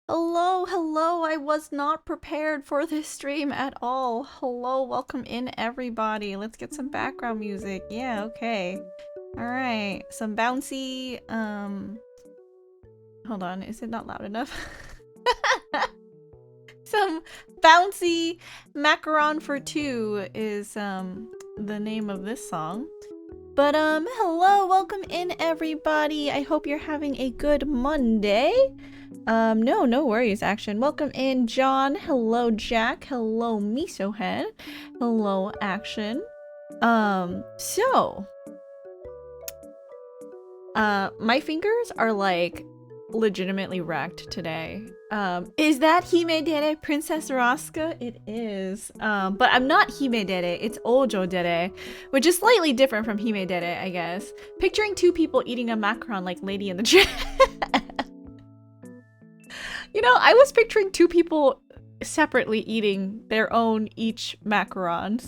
Hello, hello. I was not prepared for this stream at all. Hello, welcome in everybody. Let's get some background music. Yeah, okay. All right. Some bouncy hold on. Is it not loud enough? Some bouncy macaron for two is the name of this song. But hello, welcome in everybody. I hope you're having a good Monday. No worries, Action. Welcome in, John. Hello, Jack. Hello, Miso Head. Hello, Action. My fingers are like legitimately wrecked today. Is that Himedere Princess Raska? It is. But I'm not Himedere, it's Ojo Dere, which is slightly different from Himedere, I guess. Picturing two people eating a macaron like Lady in the Tramp. You know, I was picturing two people separately eating their own each macaron.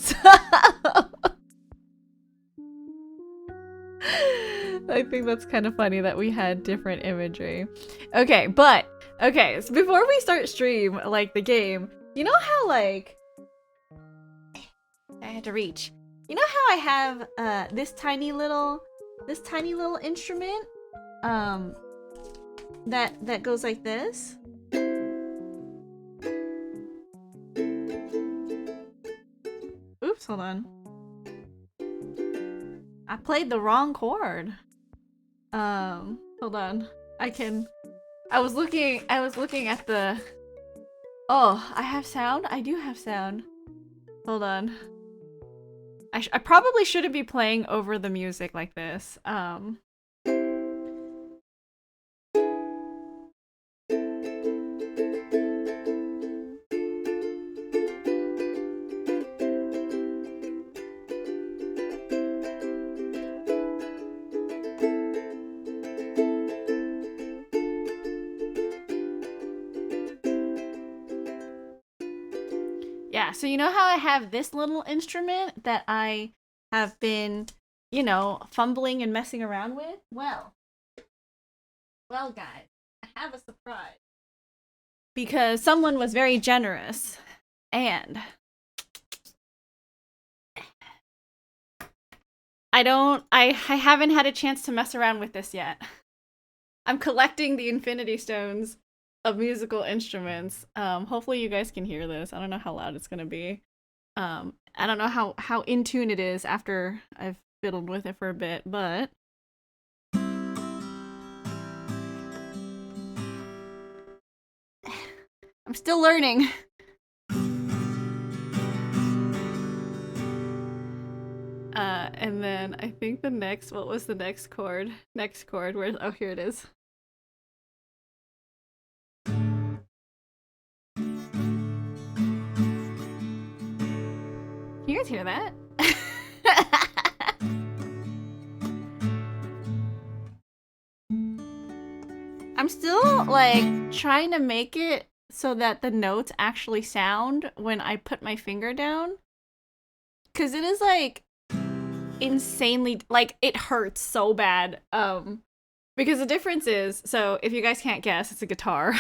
I think that's kind of funny that we had different imagery. Okay, so before we start stream, like the game, you know how like I had to reach. You know how I have this tiny little instrument that goes like this? Oops, hold on. I played the wrong chord. Hold on. I was looking at the... Oh, I have sound? I do have sound. Hold on. I probably shouldn't be playing over the music like this. Yeah, so you know how I have this little instrument that I have been, you know, fumbling and messing around with? Well, guys, I have a surprise. Because someone was very generous, and I haven't had a chance to mess around with this yet. I'm collecting the infinity stones of musical instruments. Hopefully you guys can hear this. I don't know how loud it's gonna be. I don't know how in tune it is after I've fiddled with it for a bit, but I'm still learning. And then I think what was the next chord? Oh, here it is. Can you guys hear that? I'm still like trying to make it so that the notes actually sound when I put my finger down. Cause it is like insanely, like it hurts so bad. Because the difference is, so if you guys can't guess, it's a guitar.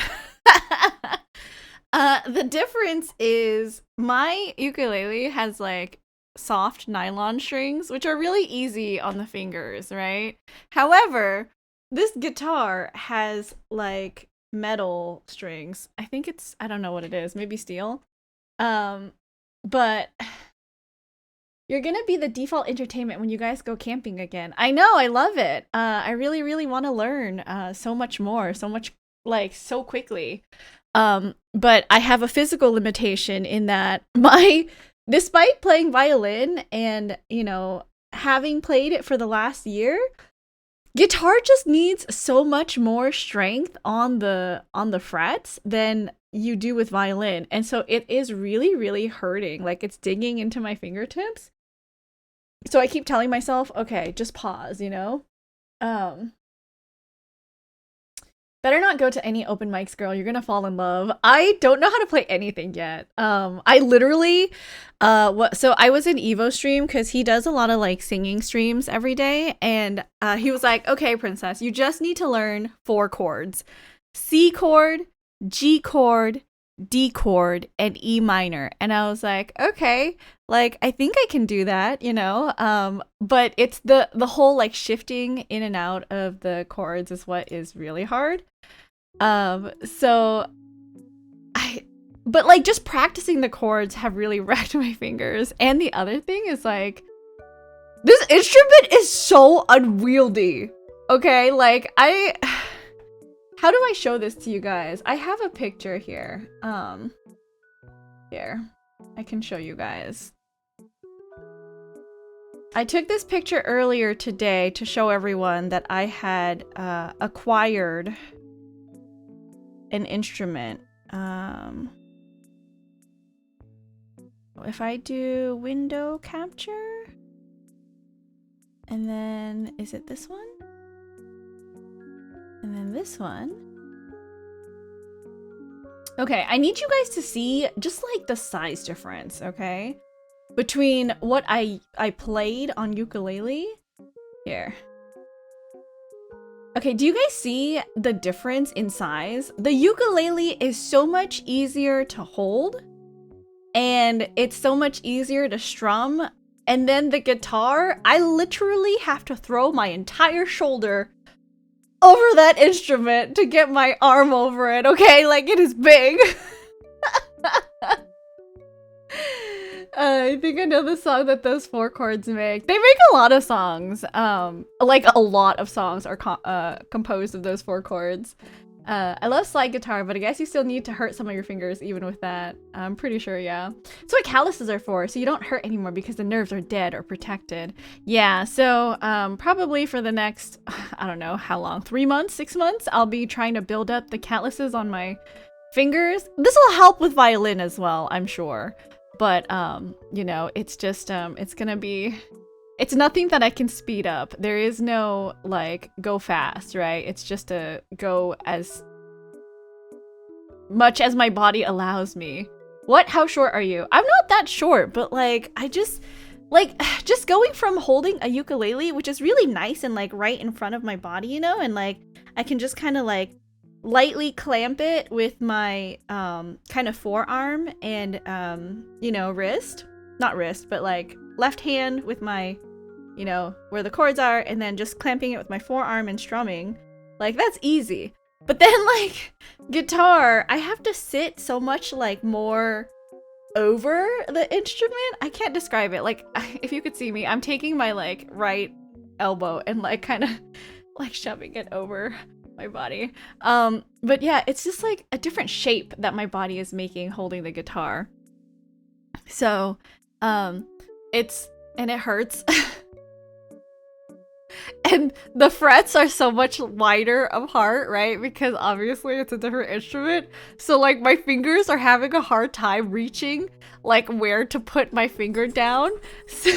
The difference is my ukulele has like soft nylon strings, which are really easy on the fingers, right? However, this guitar has like metal strings. I don't know what it is, maybe steel. But you're gonna be the default entertainment when you guys go camping again. I know, I love it. I really, really want to learn so much more, like so quickly. But I have a physical limitation in that despite playing violin and, you know, having played it for the last year, guitar just needs so much more strength on the frets than you do with violin. And so it is really, really hurting. Like it's digging into my fingertips. So I keep telling myself, okay, just pause, you know? Better not go to any open mics, girl. You're gonna fall in love. I don't know how to play anything yet. I literally, so I was in Evo stream because he does a lot of like singing streams every day, and he was like, "Okay, princess, you just need to learn 4 chords: C chord, G chord, D chord, and E minor. And I was like, okay, like I think I can do that, you know? But it's the whole like shifting in and out of the chords is what is really hard. So but like just practicing the chords have really wrecked my fingers. And the other thing is like, this instrument is so unwieldy. Okay, like how do I show this to you guys? I have a picture here. Here. I can show you guys. I took this picture earlier today to show everyone that I had acquired an instrument. If I do window capture, and then, is it this one? And then this one. Okay, I need you guys to see just like the size difference, okay? Between what I played on ukulele. Here. Okay, do you guys see the difference in size? The ukulele is so much easier to hold, and it's so much easier to strum. And then the guitar, I literally have to throw my entire shoulder over that instrument to get my arm over it, okay? Like, it is big. I think I know the song that those four chords make. They make a lot of songs. Like, a lot of songs are composed of those four chords. I love slide guitar, but I guess you still need to hurt some of your fingers even with that. I'm pretty sure, yeah. That's what calluses are for, so you don't hurt anymore because the nerves are dead or protected. Yeah, so probably for the next, I don't know how long, 3 months, 6 months, I'll be trying to build up the calluses on my fingers. This will help with violin as well, I'm sure. But, you know, it's just, it's gonna be... It's nothing that I can speed up. There is no, like, go fast, right? It's just a go as much as my body allows me. What? How short are you? I'm not that short, but, like, I just... Like, just going from holding a ukulele, which is really nice and, like, right in front of my body, you know? And, like, I can just kind of, like, lightly clamp it with my, kind of forearm and, you know, wrist. Not wrist, but, like, left hand with my... you know, where the chords are, and then just clamping it with my forearm and strumming. Like, that's easy. But then, like, guitar, I have to sit so much, like, more over the instrument. I can't describe it. Like, if you could see me, I'm taking my, like, right elbow and, like, kind of, like, shoving it over my body. But yeah, it's just, like, a different shape that my body is making holding the guitar. So, and it hurts. And the frets are so much wider apart, right? Because obviously it's a different instrument. So like my fingers are having a hard time reaching like where to put my finger down. So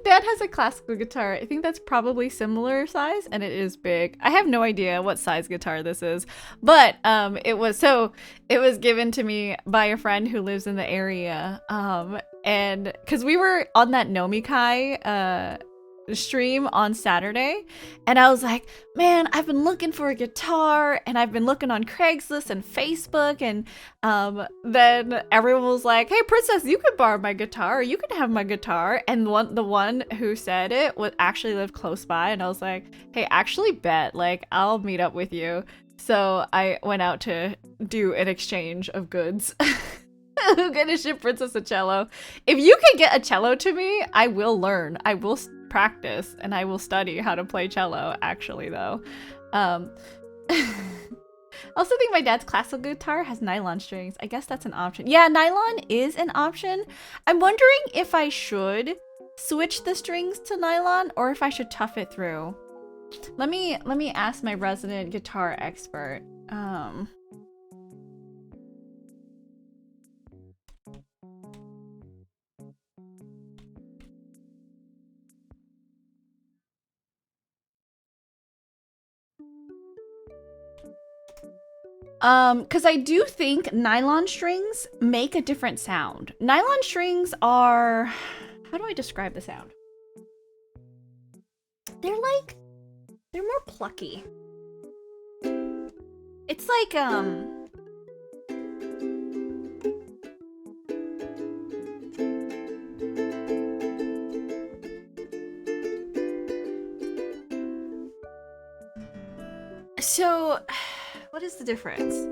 Dad has a classical guitar. I think that's probably similar size, and it is big. I have no idea what size guitar this is, but it was given to me by a friend who lives in the area. And because we were on that Nomikai stream on Saturday, and I was like, man, I've been looking for a guitar, and I've been looking on Craigslist and Facebook, and then everyone was like, hey Princess, you could borrow my guitar, or you can have my guitar. And the one who said it would actually live close by, and I was like, hey, actually bet, like, I'll meet up with you. So I went out to do an exchange of goods. I'm gonna ship Princess a cello. If you can get a cello to me, I will learn. I will practice, and I will study how to play cello, actually, though. I also think my dad's classical guitar has nylon strings. I guess that's an option. Yeah, nylon is an option. I'm wondering if I should switch the strings to nylon or if I should tough it through. Let me ask my resident guitar expert. Because I do think nylon strings make a different sound. Nylon strings are... How do I describe the sound? They're more plucky. It's like, so, what is the difference?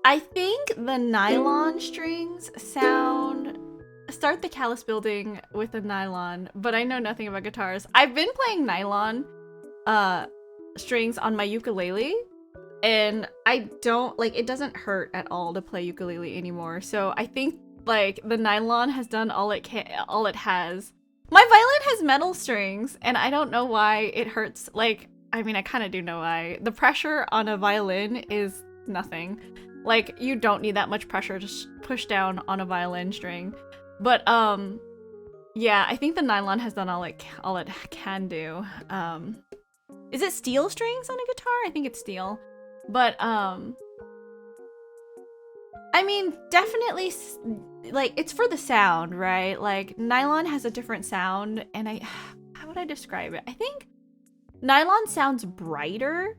I think the nylon strings start the callus building with a nylon, but I know nothing about guitars. I've been playing nylon strings on my ukulele, and I don't, like, it doesn't hurt at all to play ukulele anymore. So I think, like, the nylon has done all it has. My violin has metal strings, and I don't know why it hurts. Like, I mean, I kind of do know why. The pressure on a violin is nothing. Like, you don't need that much pressure to push down on a violin string. But, yeah, I think the nylon has done all it can do. Is it steel strings on a guitar? I think it's steel. But, I mean, definitely, like, it's for the sound, right? Like, nylon has a different sound, and how would I describe it? I think nylon sounds brighter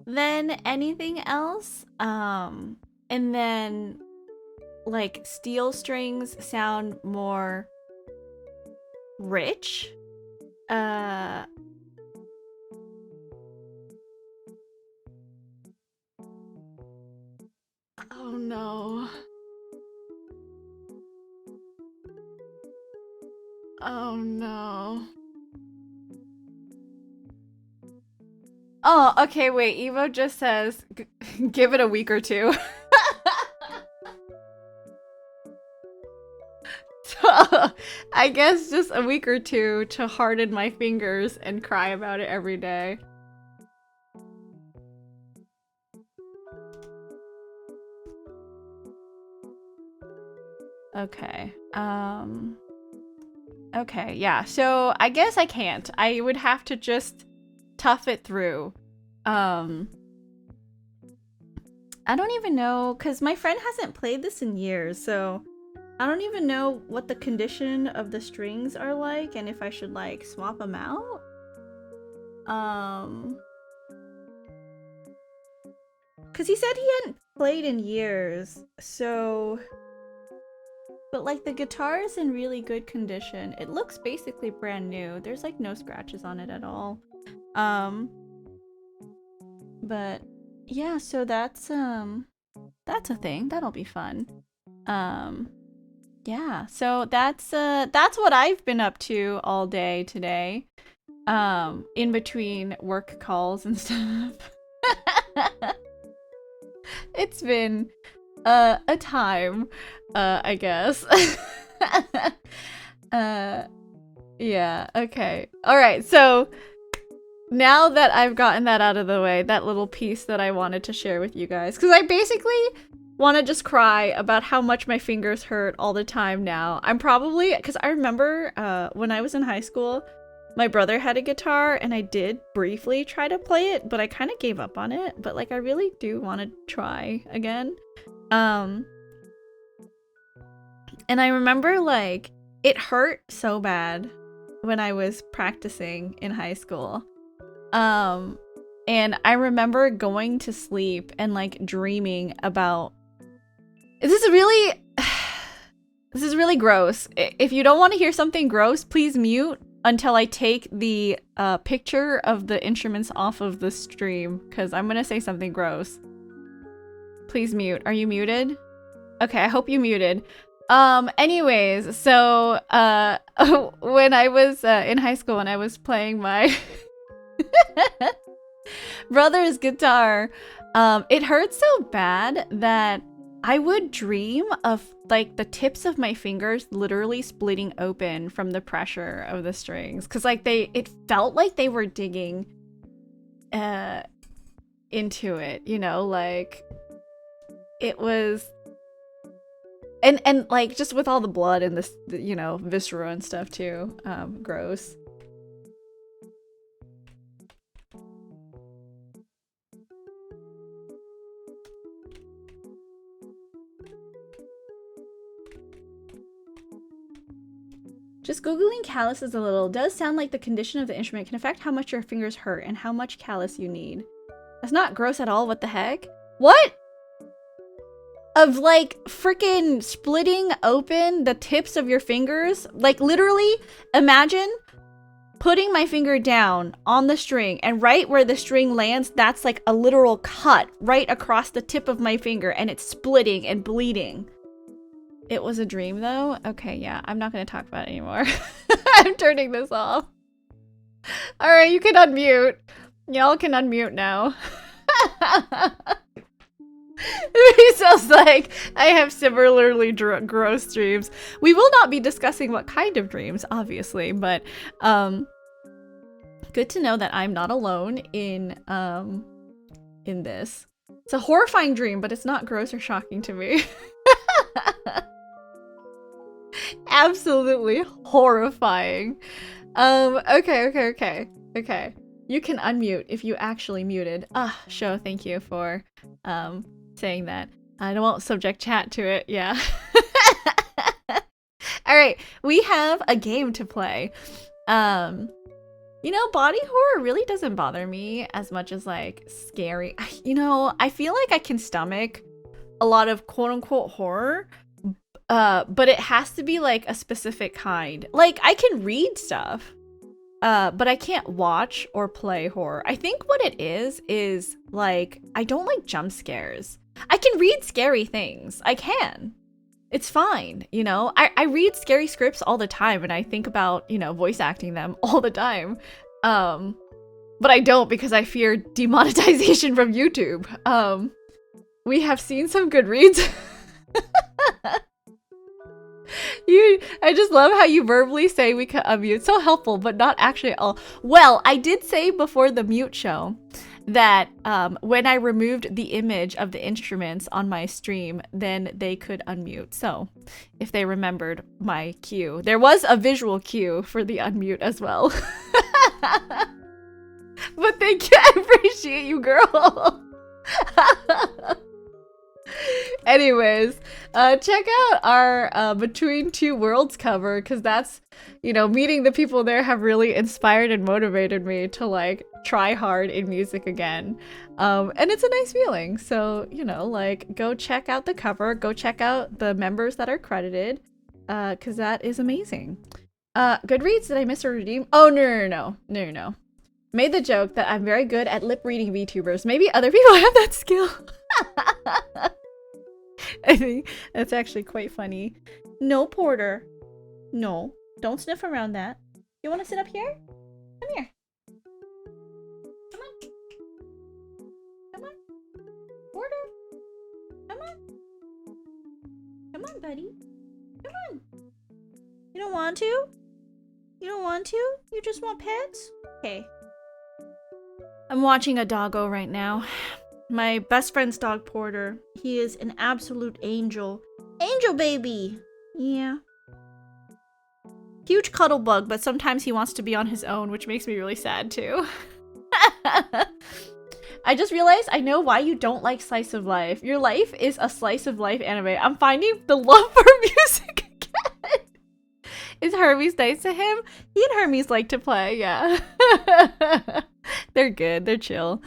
than anything else. And then, like, steel strings sound more rich. Oh no. Oh no. Oh, okay, wait. Evo just says, give it a week or two. So, I guess just a week or two to harden my fingers and cry about it every day. Okay. Okay, yeah. So, I guess I can't. I would have to just tough it through. I don't even know, because my friend hasn't played this in years, so I don't even know what the condition of the strings are like and if I should, like, swap them out. Because he said he hadn't played in years, so... But, like, the guitar is in really good condition. It looks basically brand new. There's, like, no scratches on it at all. But yeah, so that's a thing. That'll be fun. Yeah, so that's what I've been up to all day today. In between work calls and stuff. It's been a time, I guess. Yeah, okay. All right, so now that I've gotten that out of the way, that little piece that I wanted to share with you guys, because I basically want to just cry about how much my fingers hurt all the time now. I'm probably, because I remember when I was in high school, my brother had a guitar, and I did briefly try to play it, but I kind of gave up on it. But, like, I really do want to try again. And I remember, like, it hurt so bad when I was practicing in high school. And I remember going to sleep and, like, dreaming about... This is really gross. If you don't want to hear something gross, please mute until I take the picture of the instruments off of the stream, because I'm gonna say something gross. Please mute. Are you muted? Okay, I hope you muted. Anyways, so when I was in high school and I was playing my brother's guitar, it hurt so bad that I would dream of, like, the tips of my fingers literally splitting open from the pressure of the strings, because, like, it felt like they were digging into it, you know, like, it was, and like, just with all the blood and this, you know, viscera and stuff too. Gross. Just googling calluses a little does sound like the condition of the instrument can affect how much your fingers hurt and how much callus you need. That's not gross at all, what the heck? What? Of like freaking splitting open the tips of your fingers? Like literally imagine putting my finger down on the string, and right where the string lands, that's like a literal cut right across the tip of my finger, and it's splitting and bleeding. It was a dream though? Okay, yeah, I'm not gonna talk about it anymore. I'm turning this off. Alright, you can unmute. Y'all can unmute now. It sounds like I have similarly gross dreams. We will not be discussing what kind of dreams, obviously, but good to know that I'm not alone in this. It's a horrifying dream, but it's not gross or shocking to me. Absolutely horrifying. Okay. You can unmute if you actually muted. Show, thank you for saying that. I won't subject chat to it, yeah. Alright, we have a game to play. You know, body horror really doesn't bother me as much as like scary. You know, I feel like I can stomach a lot of quote-unquote horror, but it has to be like a specific kind. Like, I can read stuff, but I can't watch or play horror. I think what it is like, I don't like jump scares. I can read scary things. I can. It's fine, you know? I read scary scripts all the time, and I think about, you know, voice acting them all the time. But I don't because I fear demonetization from YouTube. We have seen some good reads. I just love how you verbally say we can unmute. So helpful, but not actually all. Well, I did say before the mute show that when I removed the image of the instruments on my stream, then they could unmute. So if they remembered my cue, there was a visual cue for the unmute as well. But thank you, I appreciate you, girl. Anyways, check out our Between Two Worlds cover, because that's, you know, meeting the people there have really inspired and motivated me to like try hard in music again. And it's a nice feeling. So, you know, like, go check out the cover, go check out the members that are credited, because that is amazing. Goodreads, did I miss a redeem? Oh, no. Made the joke that I'm very good at lip reading VTubers. Maybe other people have that skill. I think that's actually quite funny. No, Porter. No, don't sniff around that. You want to sit up here? Come here. Come on. Come on. Porter. Come on. Come on, buddy. Come on. You don't want to? You don't want to? You just want pets? Okay. I'm watching a doggo right now. My best friend's dog, Porter. He is an absolute angel. Angel baby! Yeah. Huge cuddle bug, but sometimes he wants to be on his own, which makes me really sad too. I just realized I know why you don't like slice of life. Your life is a slice of life anime. I'm finding the love for music again. Is Hermes nice to him? He and Hermes like to play, yeah. They're good, they're chill.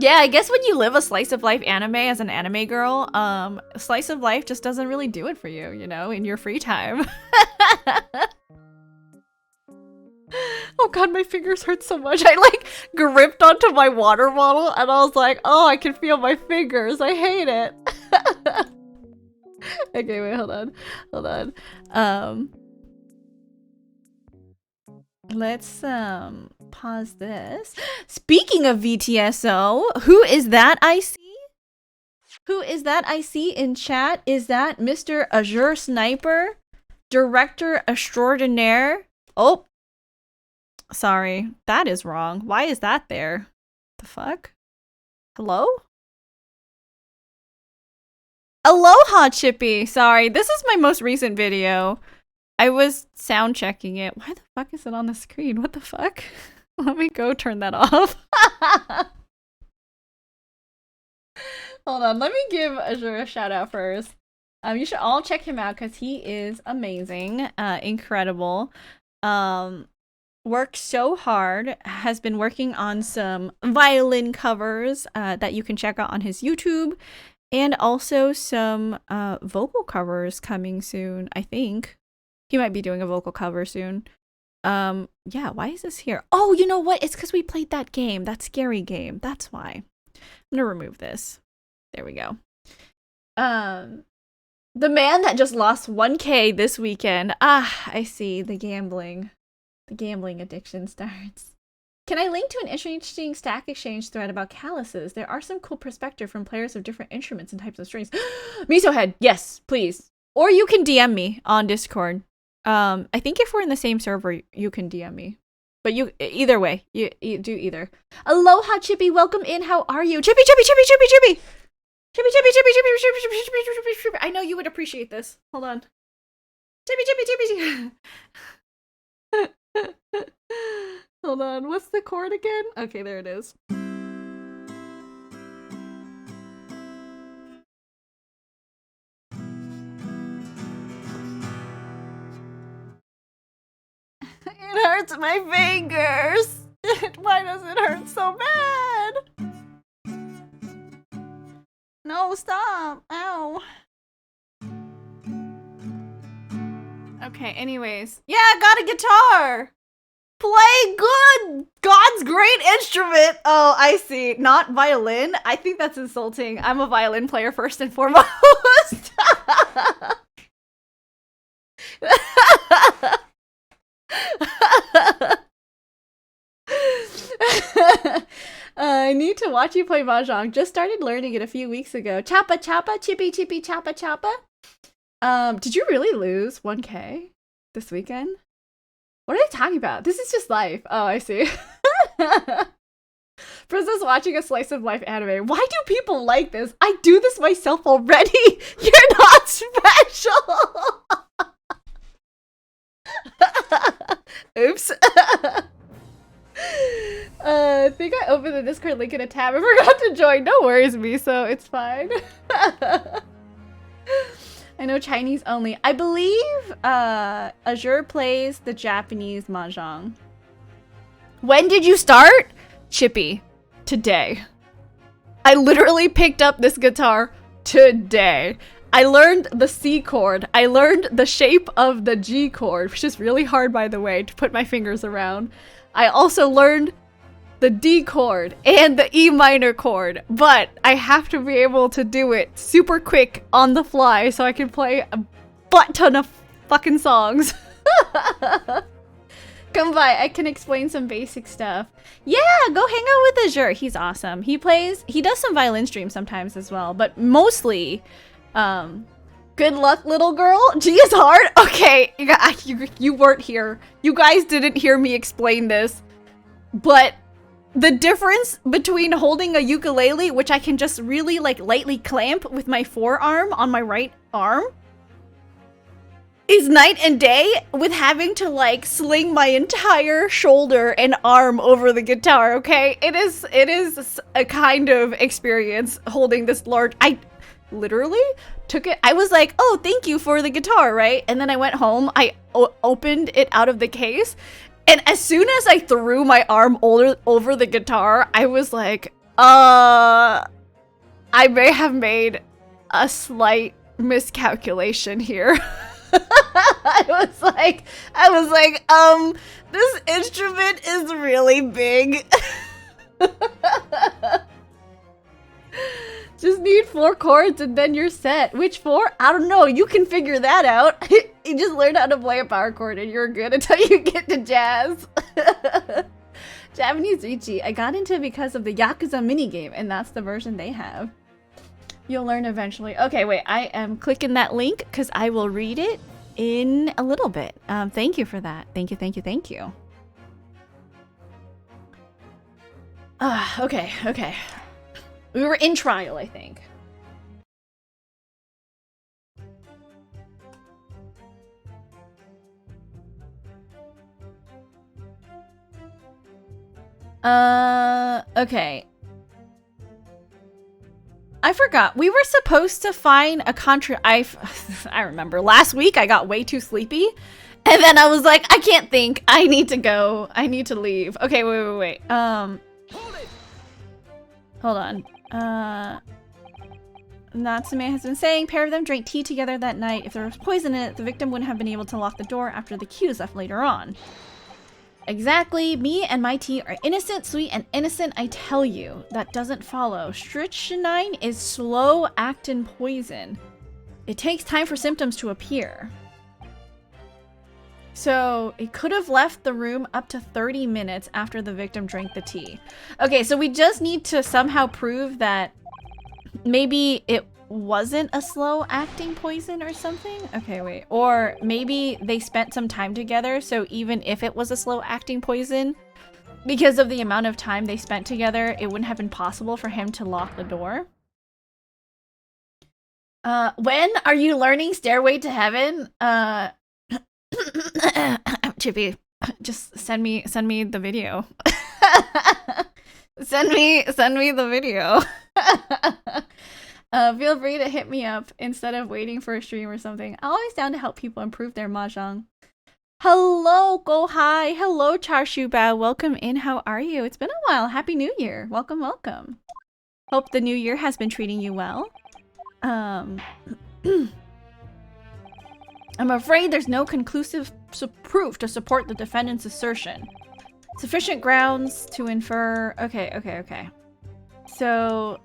Yeah, I guess when you live a slice of life anime as an anime girl, slice of life just doesn't really do it for you, you know, in your free time. Oh god, my fingers hurt so much. I like gripped onto my water bottle and I was like, oh, I can feel my fingers. I hate it. Okay, wait, hold on. Let's pause this. Speaking of VTSO, who is that I see? Who is that I see in chat? Is that Mr. Azure Sniper? Director Extraordinaire? Oh, sorry, that is wrong. Why is that there? The fuck? Hello? Aloha, Chippy! Sorry, this is my most recent video. I was sound checking it. Why the fuck is it on the screen? What the fuck? Let me go turn that off. Hold on, let me give Azure a shout out first. You should all check him out because he is amazing, incredible. worked so hard, has been working on some violin covers that you can check out on his YouTube, and also some vocal covers coming soon, I think. He might be doing a vocal cover soon. Yeah, why is this here? Oh, you know what? It's because we played that game, that scary game. That's why. I'm gonna remove this. There we go. The man that just lost 1K this weekend. Ah, I see. The gambling addiction starts. Can I link to an interesting Stack Exchange thread about calluses? There are some cool perspective from players of different instruments and types of strings. Miso Head, yes, please. Or you can DM me on Discord. I think if we're in the same server, you can DM me. But either way, you do either. Aloha, Chippy. Welcome in. How are you? Chippy, Chippy, Chippy, Chippy, Chippy. Chippy, Chippy, Chippy, Chippy, Chippy, Chippy, Chippy, Chippy, Chippy. I know you would appreciate this. Hold on. Chippy, Chippy, Chippy, Chippy. Hold on. What's the chord again? Okay, there it is. It hurts my fingers. Why does it hurt so bad? No, stop. Ow. Okay, anyways. Yeah, I got a guitar. Play good. God's great instrument. Oh, I see. Not violin. I think that's insulting. I'm a violin player first and foremost. I need to watch you play mahjong. Just started learning it a few weeks ago. Chappa chappa, chippy chippy chappa chappa. Did you really lose 1K this weekend? What are they talking about? This is just life. Oh, I see. Princess watching a slice of life anime. Why do people like this? I do this myself already. You're not special. Oops. I think I opened the Discord link in a tab. I forgot to join. No worries, Miso. It's fine. I know Chinese only. I believe Azure plays the Japanese mahjong. When did you start? Chippy. Today. I literally picked up this guitar today. I learned the C chord. I learned the shape of the G chord, which is really hard, by the way, to put my fingers around. I also learned the D chord and the E minor chord, but I have to be able to do it super quick on the fly so I can play a butt ton of fucking songs. Come by, I can explain some basic stuff. Yeah, go hang out with Azure. He's awesome. He does some violin streams sometimes as well, but mostly, good luck, little girl. G is hard. Okay, you weren't here. You guys didn't hear me explain this, but the difference between holding a ukulele, which I can just really like lightly clamp with my forearm on my right arm, is night and day with having to like sling my entire shoulder and arm over the guitar, okay? It is a kind of experience holding this large. I literally took it. I was like, oh, thank you for the guitar, right? And then I went home, I opened it out of the case, and as soon as I threw my arm over the guitar, I was like, I may have made a slight miscalculation here. I was like, this instrument is really big. Just need 4 chords and then you're set. Which 4? I don't know. You can figure that out. You just learn how to play a power chord and you're good until you get to jazz. Japanese Richi. I got into it because of the Yakuza minigame, and that's the version they have. You'll learn eventually. Okay, wait. I am clicking that link because I will read it in a little bit. Thank you for that. Thank you, thank you, thank you. Okay. We were in trial, I think. Okay. I forgot. We were supposed to find a I remember last week I got way too sleepy And then I was like, I can't think. I need to go. I need to leave. Okay, wait. Hold on. Natsume has been saying pair of them drank tea together that night. If there was poison in it, the victim wouldn't have been able to lock the door after the cues left later on. Exactly. Me and my tea are innocent, sweet, and innocent, I tell you. That doesn't follow. Strychnine is slow-acting poison. It takes time for symptoms to appear. So it could have left the room up to 30 minutes after the victim drank the tea. Okay, so we just need to somehow prove that maybe it wasn't a slow-acting poison or something? Okay, wait. Or maybe they spent some time together, so even if it was a slow-acting poison, because of the amount of time they spent together, it wouldn't have been possible for him to lock the door. When are you learning Stairway to Heaven? Chippy, just send me the video. send me the video. Feel free to hit me up instead of waiting for a stream or something. I'm always down to help people improve their mahjong. Hello, Go Hi. Hello, Charshu Bao. Welcome in. How are you? It's been a while. Happy New Year. Welcome, welcome. Hope the new year has been treating you well. I'm afraid there's no conclusive proof to support the defendant's assertion. Sufficient grounds to infer... Okay. So...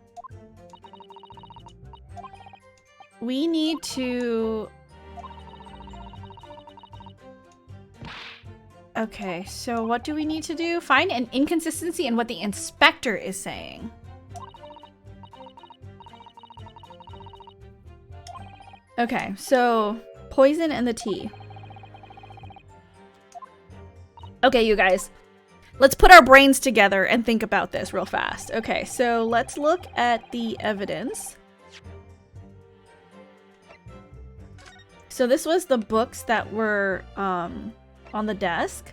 we need to... Okay, so what do we need to do? Find an inconsistency in what the inspector is saying. Okay, so poison and the tea. Okay, you guys. Let's put our brains together and think about this real fast. Okay, so let's look at the evidence. So this was the books that were on the desk.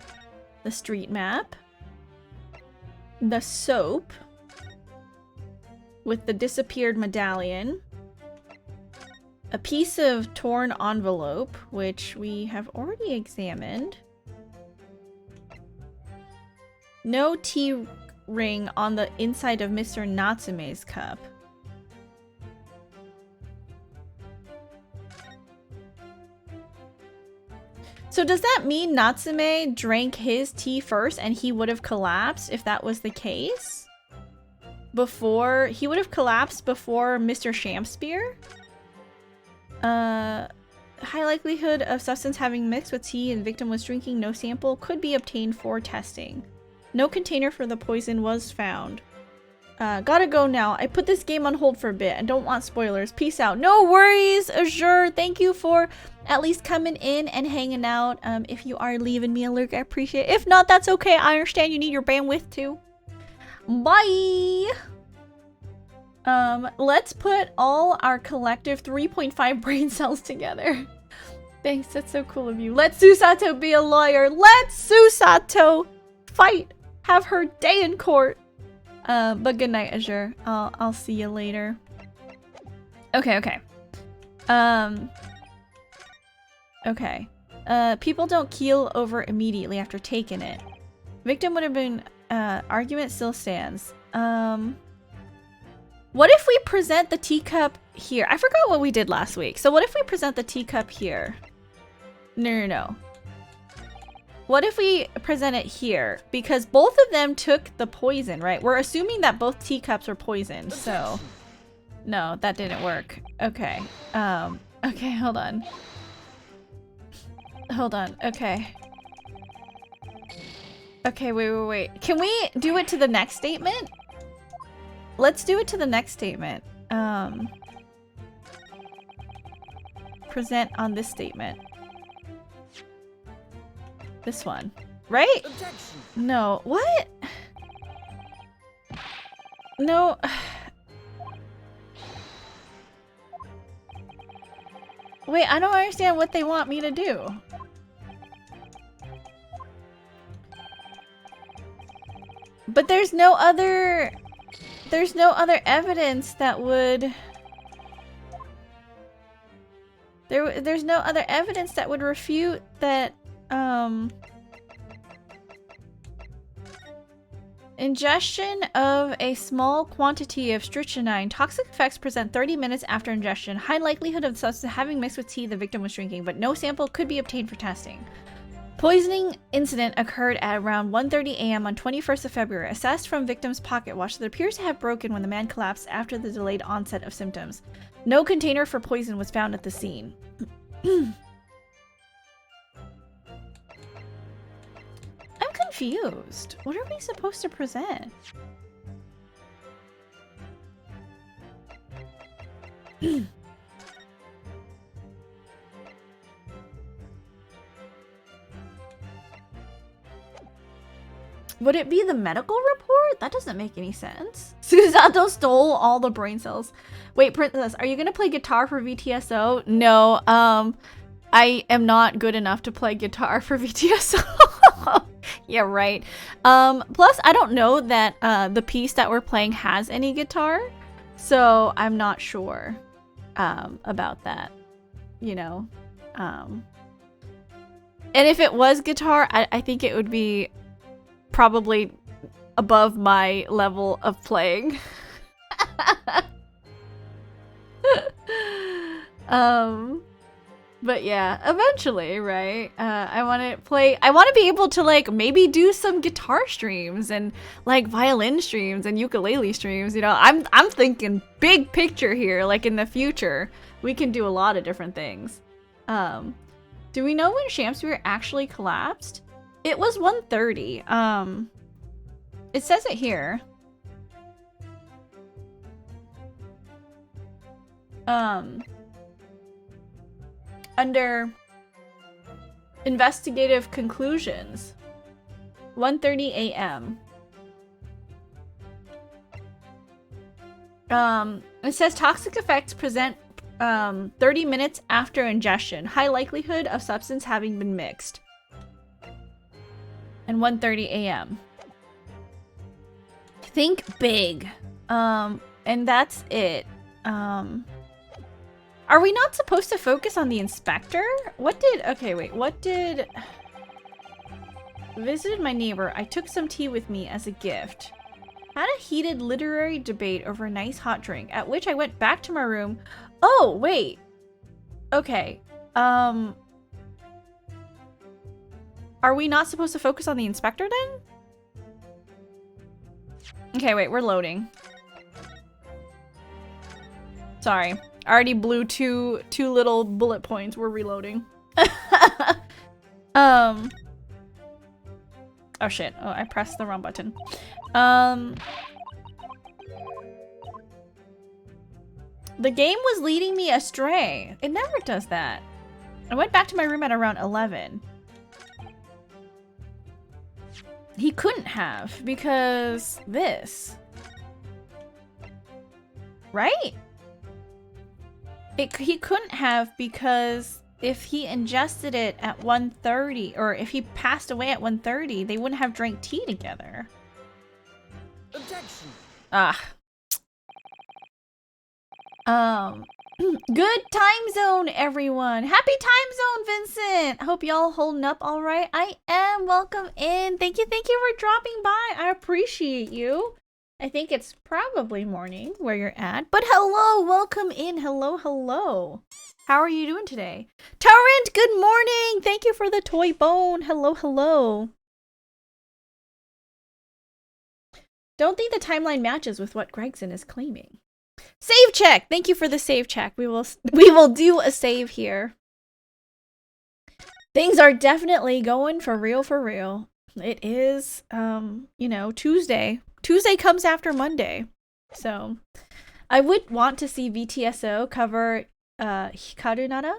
The street map. The soap. With the disappeared medallion. A piece of torn envelope, which we have already examined. No tea ring on the inside of Mr. Natsume's cup. So does that mean Natsume drank his tea first and he would have collapsed if that was the case? He would have collapsed before Mr. Shakespeare? High likelihood of substance having mixed with tea and the victim was drinking. No sample could be obtained for testing. No container for the poison was found. Gotta go now. I put this game on hold for a bit and don't want spoilers. Peace out. No worries, Azure. Thank you for at least coming in and hanging out. If you are leaving me a lurk, I appreciate it. If not, that's okay. I understand you need your bandwidth too. Bye! Let's put all our collective 3.5 brain cells together. Thanks, that's so cool of you. Let Susato be a lawyer. Let Susato fight. Have her day in court. But good night, Azure. I'll see you later. Okay. Okay. People don't keel over immediately after taking it. Victim would have been, argument still stands. What if we present the teacup here? I forgot what we did last week. So what if we present the teacup here? No. What if we present it here? Because both of them took the poison, right? We're assuming that both teacups were poisoned, so... No, that didn't work. Okay. Okay, hold on. Okay. Okay, wait. Can we do it to the next statement? Let's do it to the next statement. Present on this statement. This one. Right? Objection. No. What? No. Wait, I don't understand what they want me to do. But there's no other evidence that would... There's no other evidence that would refute that Ingestion of a small quantity of strychnine. Toxic effects present 30 minutes after ingestion. High likelihood of the substance having mixed with tea the victim was drinking, but no sample could be obtained for testing. Poisoning incident occurred at around 1:30 a.m. on 21st of February. Assessed from victim's pocket watch that appears to have broken when the man collapsed after the delayed onset of symptoms. No container for poison was found at the scene. I'm confused. What are we supposed to present? Would it be the medical report? That doesn't make any sense. Susato stole all the brain cells. Wait, Princess, are you gonna play guitar for VTSO? No, I am not good enough to play guitar for VTSO. Yeah, right. Plus, I don't know that the piece that we're playing has any guitar, so I'm not sure about that, you know. And if it was guitar, I think it would be probably above my level of playing. But yeah, eventually, right? I want to be able to like maybe do some guitar streams and like violin streams and ukulele streams, you know. I'm thinking big picture here, like in the future. We can do a lot of different things. Do we know when Shamsphere actually collapsed? It was 1:30. It says it here. Under investigative conclusions, 1:30 a.m. It says toxic effects present 30 minutes after ingestion. High likelihood of substance having been mixed. And 1:30 a.m. Think big. And that's it. Are we not supposed to focus on the inspector? Okay, wait, what did... Visited my neighbor. I took some tea with me as a gift. Had a heated literary debate over a nice hot drink, at which I went back to my room. Oh, wait. Okay. Are we not supposed to focus on the inspector then? Okay, wait, we're loading. Sorry. I already blew two little bullet points. We're reloading. Oh shit. Oh, I pressed the wrong button. The game was leading me astray. It never does that. I went back to my room at around 11. He couldn't have because this. Right? He couldn't have because if he ingested it at 1:30 or if he passed away at 1:30, they wouldn't have drank tea together. Objection. Good time zone, everyone. Happy time zone, Vincent. Hope y'all holding up all right. I am. Welcome in. Thank you for dropping by. I appreciate you. I think it's probably morning where you're at, but hello, welcome in. Hello. How are you doing today? Torrent, good morning. Thank you for the toy bone. Hello. Don't think the timeline matches with what Gregson is claiming. Save check. Thank you for the save check. We will do a save here. Things are definitely going for real. It is you know, Tuesday. Tuesday comes after Monday. So, I would want to see VTSO cover Hikaru Nara.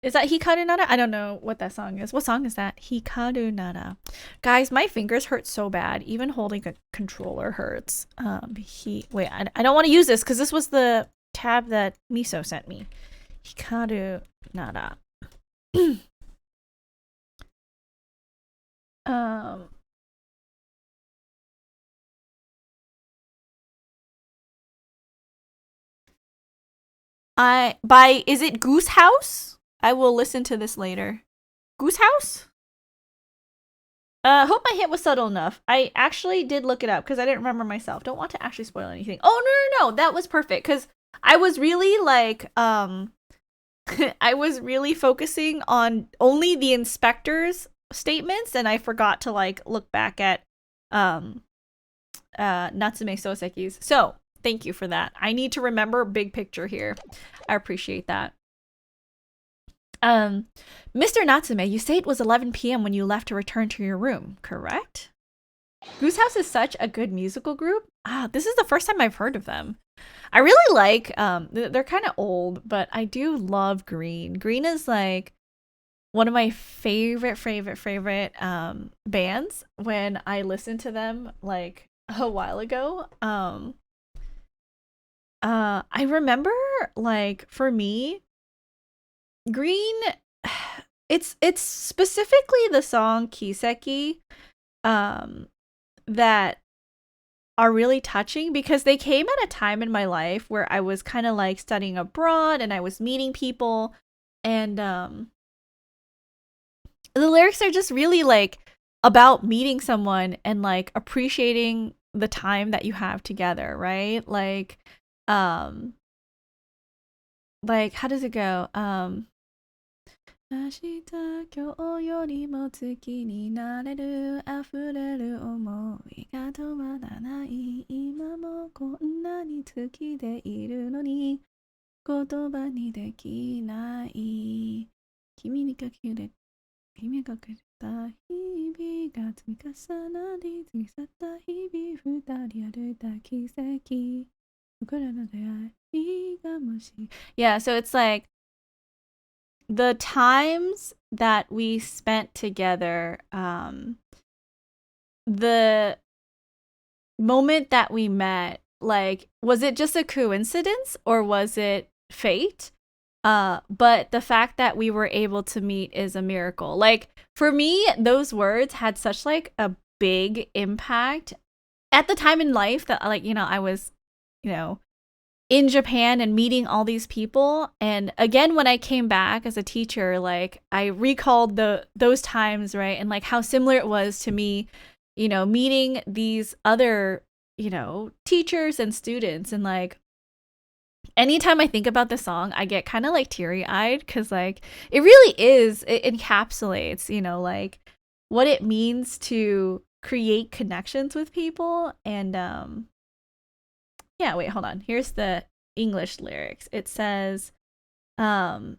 Is that Hikaru Nara? I don't know what that song is. What song is that? Hikaru Nara. Guys, my fingers hurt so bad. Even holding a controller hurts. Wait, I don't want to use this because this was the tab that Miso sent me. Hikaru Nara. Is it Goose House? I will listen to this later. Goose House? Hope my hint was subtle enough. I actually did look it up because I didn't remember myself. Don't want to actually spoil anything. Oh, no. That was perfect because I was really like, I was really focusing on only the inspector's statements, and I forgot to like look back at Natsume Soseki's. So thank you for that. I need to remember big picture here. I appreciate that. Mr. Natsume, you say it was 11 p.m. when you left to return to your room, correct? Goose House is such a good musical group. This is the first time I've heard of them. I really like, they're kind of old, but I do love Green. Green is like one of my favorite bands when I listened to them like a while ago. I remember like for me, Green, it's specifically the song Kiseki that are really touching because they came at a time in my life where I was kind of like studying abroad and I was meeting people, and the lyrics are just really like about meeting someone and like appreciating the time that you have together, right? Like how does it go? 明日今日よりも月になれる溢れる想いが止まらない今もこんなに好きでいるのに言葉にできない君がくれた日々が積み重なり過ぎ去った日々二人歩いた奇跡僕らの出会いがもし Yeah, so it's like the times that we spent together, the moment that we met, like, was it just a coincidence or was it fate? But the fact that we were able to meet is a miracle. Like, for me, those words had such like a big impact at the time in life that like, I was, in Japan and meeting all these people. And again, when I came back as a teacher, like I recalled those times, right? And like how similar it was to me, meeting these other, teachers and students. And like anytime I think about the song, I get kind of like teary-eyed because like it really is, it encapsulates, like what it means to create connections with people. And yeah, wait, hold on. Here's the English lyrics. It says, the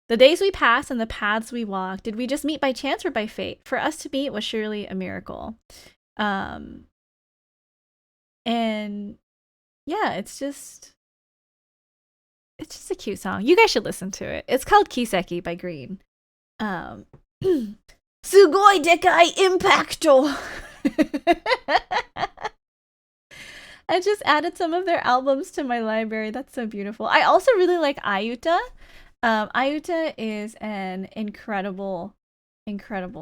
days we passed and the paths we walked, did we just meet by chance or by fate? For us to meet was surely a miracle. And yeah, it's just a cute song. You guys should listen to it. It's called Kiseki by Green. Sugoi dekai impacto. I just added some of their albums to my library. That's so beautiful. I also really like Ayuta. Ayuta is an incredible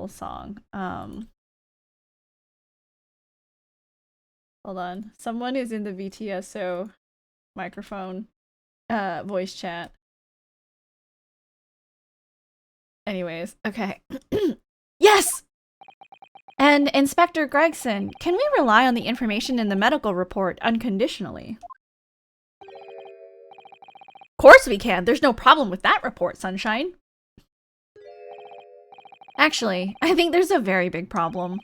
song. Hold on. Someone is in the VTSO microphone voice chat. Anyways, okay. Yes! And Inspector Gregson, can we rely on the information in the medical report unconditionally? Of course we can. There's no problem with that report, Sunshine. Actually, I think there's a very big problem.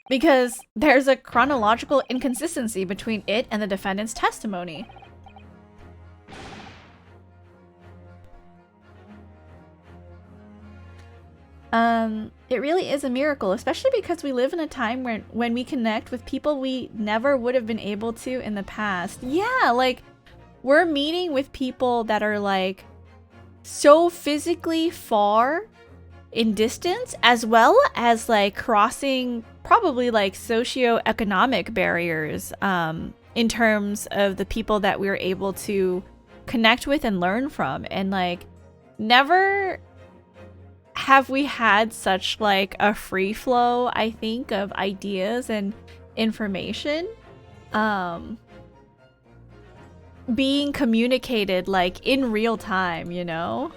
Because there's a chronological inconsistency between it and the defendant's testimony. It really is a miracle, especially because we live in a time when we connect with people we never would have been able to in the past. Yeah, like, we're meeting with people that are, like, so physically far in distance, as well as, like, crossing probably, like, socioeconomic barriers, in terms of the people that we were able to connect with and learn from. And, like, never have we had such like a free flow, I think, of ideas and information being communicated like in real time, you know?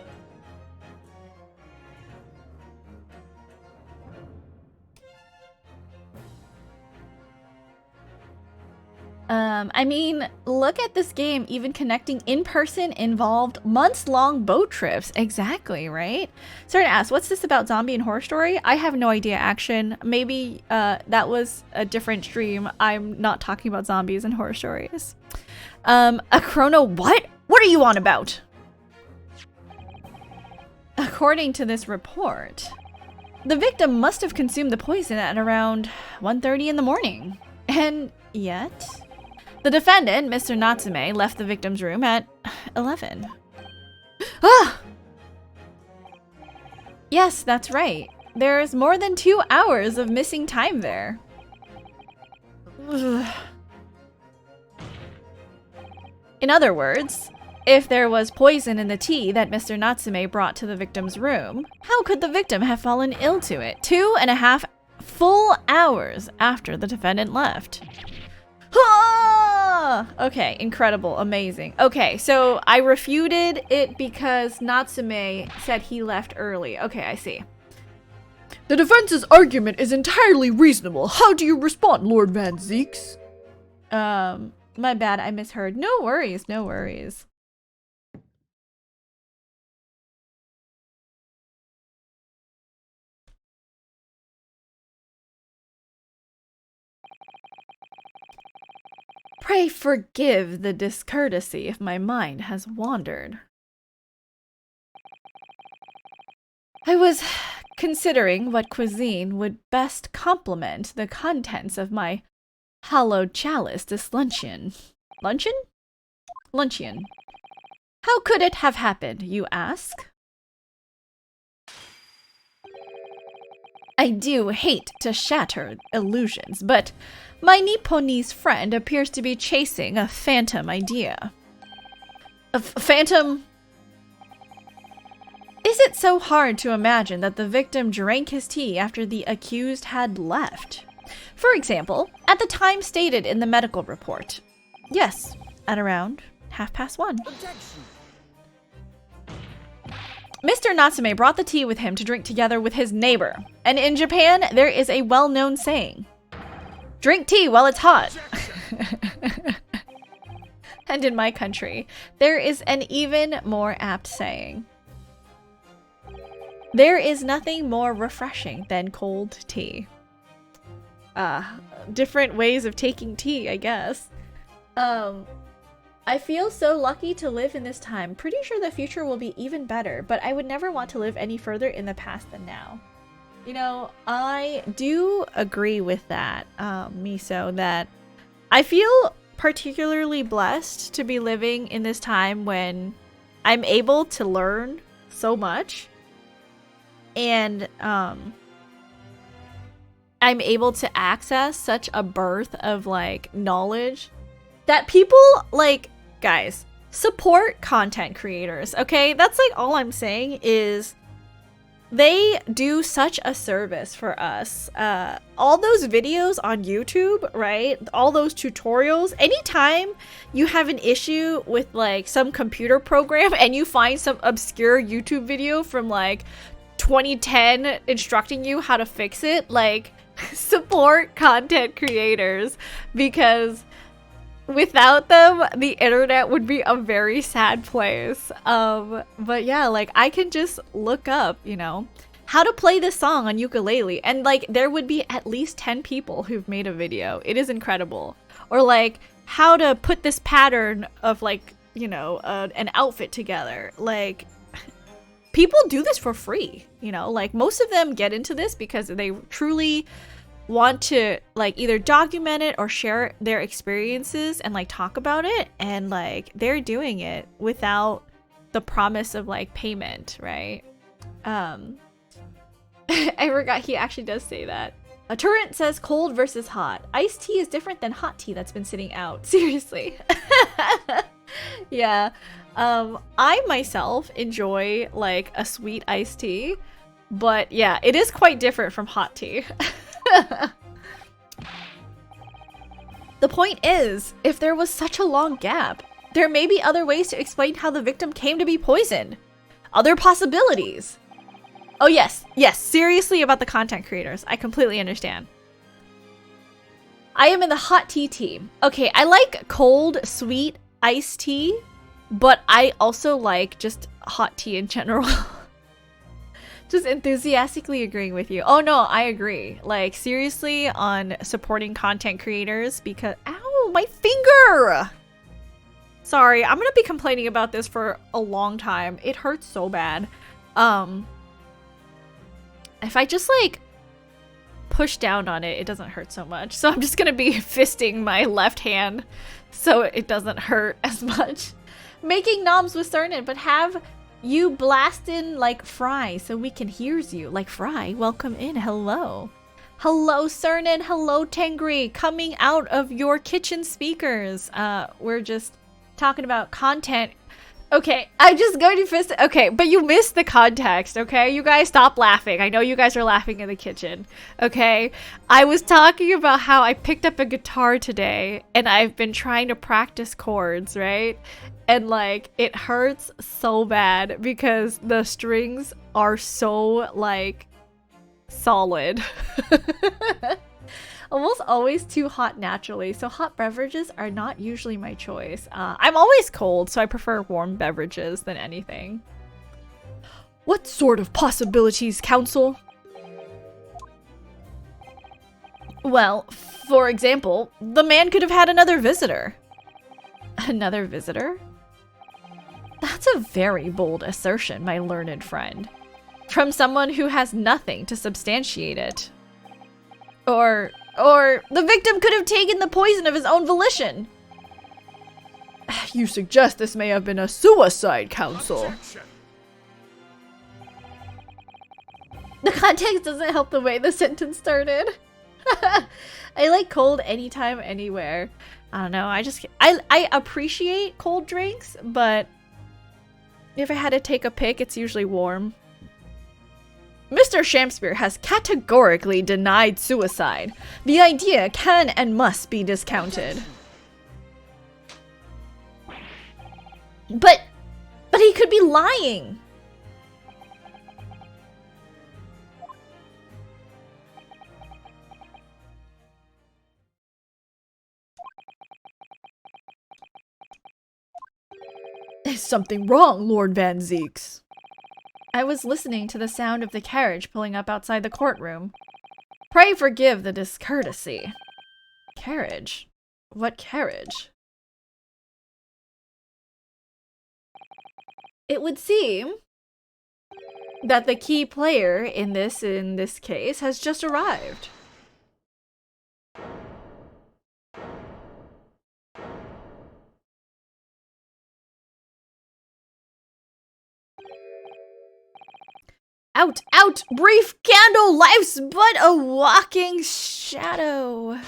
I mean, look at this game, even connecting in person involved months-long boat trips. Exactly, right? Sorry to ask, what's this about zombie and horror story? I have no idea, Action. Maybe that was a different stream. I'm not talking about zombies and horror stories. A chrono what? What are you on about? According to this report, the victim must have consumed the poison at around 1:30 in the morning. And yet, the defendant, Mr. Natsume, left the victim's room at 11. Ah! Yes, that's right. There's more than 2 hours of missing time there. Ugh. In other words, if there was poison in the tea that Mr. Natsume brought to the victim's room, how could the victim have fallen ill to it 2.5 full hours after the defendant left? Ah! Okay, incredible, amazing. Okay, so I refuted it because Natsume said he left early. Okay, I see. The defense's argument is entirely reasonable. How do you respond, Lord Van Zeeks? My bad, I misheard. No worries, no worries. Pray forgive the discourtesy if my mind has wandered. I was considering what cuisine would best complement the contents of my hallowed chalice this luncheon. Luncheon? Luncheon. How could it have happened, you ask? I do hate to shatter illusions, but my Nipponese friend appears to be chasing a phantom idea. A phantom? Is it so hard to imagine that the victim drank his tea after the accused had left? For example, at the time stated in the medical report. Yes, at around 1:30. Objection. Mr. Natsume brought the tea with him to drink together with his neighbor. And in Japan, there is a well-known saying, drink tea while it's hot. And in my country, there is an even more apt saying. There is nothing more refreshing than cold tea. Different ways of taking tea, I guess. I feel so lucky to live in this time. Pretty sure the future will be even better, but I would never want to live any further in the past than now. You know, I do agree with that, Miso, that I feel particularly blessed to be living in this time when I'm able to learn so much. And I'm able to access such a birth of like knowledge that people like, guys, support content creators, okay? That's like all I'm saying is they do such a service for us. All those videos on YouTube, right? All those tutorials, anytime you have an issue with like some computer program and you find some obscure YouTube video from like 2010 instructing you how to fix it, like support content creators, because without them the internet would be a very sad place. But yeah, like I can just look up, you know, how to play this song on ukulele, and like there would be at least 10 people who've made a video. It is incredible. Or like how to put this pattern of like, you know, an outfit together. Like people do this for free, you know, like most of them get into this because they truly want to like either document it or share their experiences and like talk about it, and like they're doing it without the promise of like payment, right? I forgot he actually does say that. A turret says cold versus hot. Iced tea is different than hot tea that's been sitting out. Seriously. Yeah. I myself enjoy like a sweet iced tea, but yeah, it is quite different from hot tea. The point is, if there was such a long gap, there may be other ways to explain how the victim came to be poisoned. Other possibilities. Oh yes, yes, seriously about the content creators. I completely understand. I am in the hot tea team. Okay, I like cold, sweet iced tea, but I also like just hot tea in general. Just enthusiastically agreeing with you. Oh no, I agree. Like, seriously, on supporting content creators because— ow, my finger! Sorry, I'm gonna be complaining about this for a long time. It hurts so bad. If I just, like, push down on it, it doesn't hurt so much. So I'm just gonna be fisting my left hand so it doesn't hurt as much. Making noms with Cernan, but have you blast in like Fry so we can hears you. Like Fry, welcome in. Hello. Hello, Cernan. Hello, Tengri. Coming out of your kitchen speakers. We're just talking about content. Okay, I'm just going to fist— okay, but you missed the context, okay? You guys stop laughing. I know you guys are laughing in the kitchen, okay? I was talking about how I picked up a guitar today and I've been trying to practice chords, right? And like, it hurts so bad because the strings are so like solid. Almost always too hot naturally, so hot beverages are not usually my choice. I'm always cold, so I prefer warm beverages than anything. What sort of possibilities, Council? Well, for example, the man could have had another visitor. Another visitor? That's a very bold assertion, my learned friend. From someone who has nothing to substantiate it. Or the victim could have taken the poison of his own volition. You suggest this may have been a suicide, Council. Objection. The context doesn't help the way the sentence started. I like cold anytime, anywhere. I don't know, I appreciate cold drinks, but if I had to take a pick, it's usually warm. Mr. Shakespeare has categorically denied suicide. The idea can and must be discounted. But he could be lying. Is something wrong, Lord Van Zeeks? I was listening to the sound of the carriage pulling up outside the courtroom. Pray forgive the discourtesy. Carriage? What carriage? It would seem that the key player in this case has just arrived. Out, out, brief candle, life's but a walking shadow.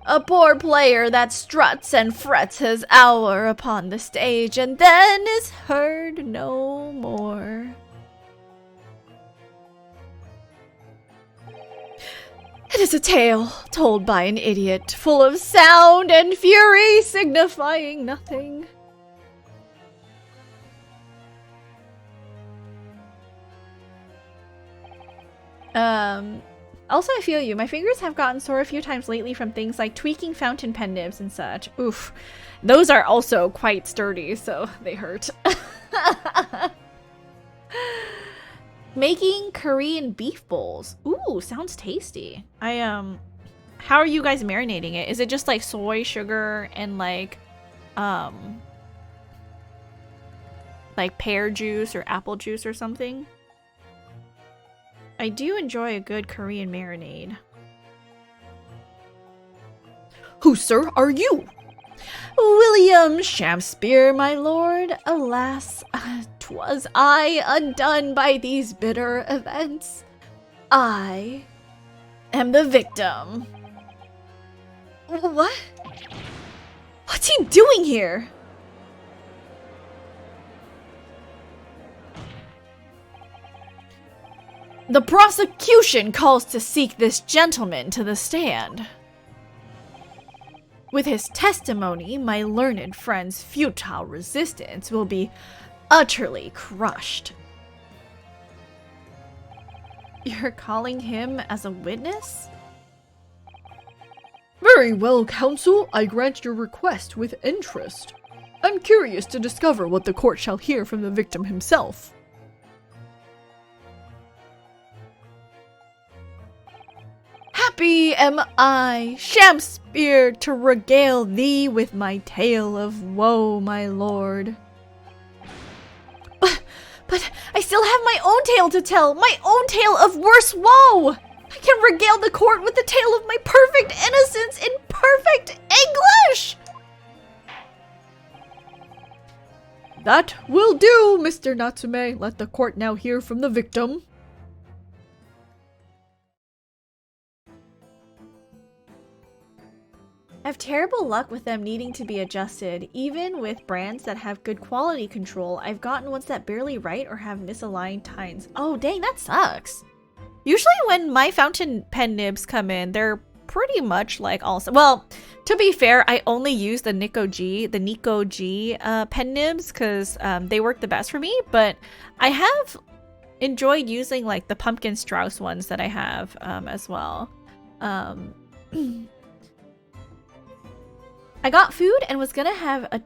A poor player that struts and frets his hour upon the stage and then is heard no more. It is a tale told by an idiot, full of sound and fury, signifying nothing. Also, I feel you. My fingers have gotten sore a few times lately from things like tweaking fountain pen nibs and such. Oof. Those are also quite sturdy, so they hurt. Making Korean beef bowls. Ooh, sounds tasty. How are you guys marinating it? Is it just like soy, sugar, and like pear juice or apple juice or something? I do enjoy a good Korean marinade. Who, sir, are you? William Shakespeare, my lord. Alas, 'twas I, undone by these bitter events. I am the victim. What? What's he doing here? The prosecution calls to seek this gentleman to the stand. With his testimony, my learned friend's futile resistance will be utterly crushed. You're calling him as a witness? Very well, Council. I grant your request with interest. I'm curious to discover what the court shall hear from the victim himself. Happy am I, Shakespeare, to regale thee with my tale of woe, my lord. But I still have my own tale to tell, my own tale of worse woe. I can regale the court with the tale of my perfect innocence in perfect English. That will do, Mr. Natsume. Let the court now hear from the victim. I have terrible luck with them needing to be adjusted. Even with brands that have good quality control, I've gotten ones that barely write or have misaligned tines. Oh dang, that sucks. Usually when my fountain pen nibs come in, they're pretty much like also. Well, to be fair, I only use the Nico G pen nibs because they work the best for me. But I have enjoyed using like the Pumpkin Strauss ones that I have as well. I got food and was gonna have a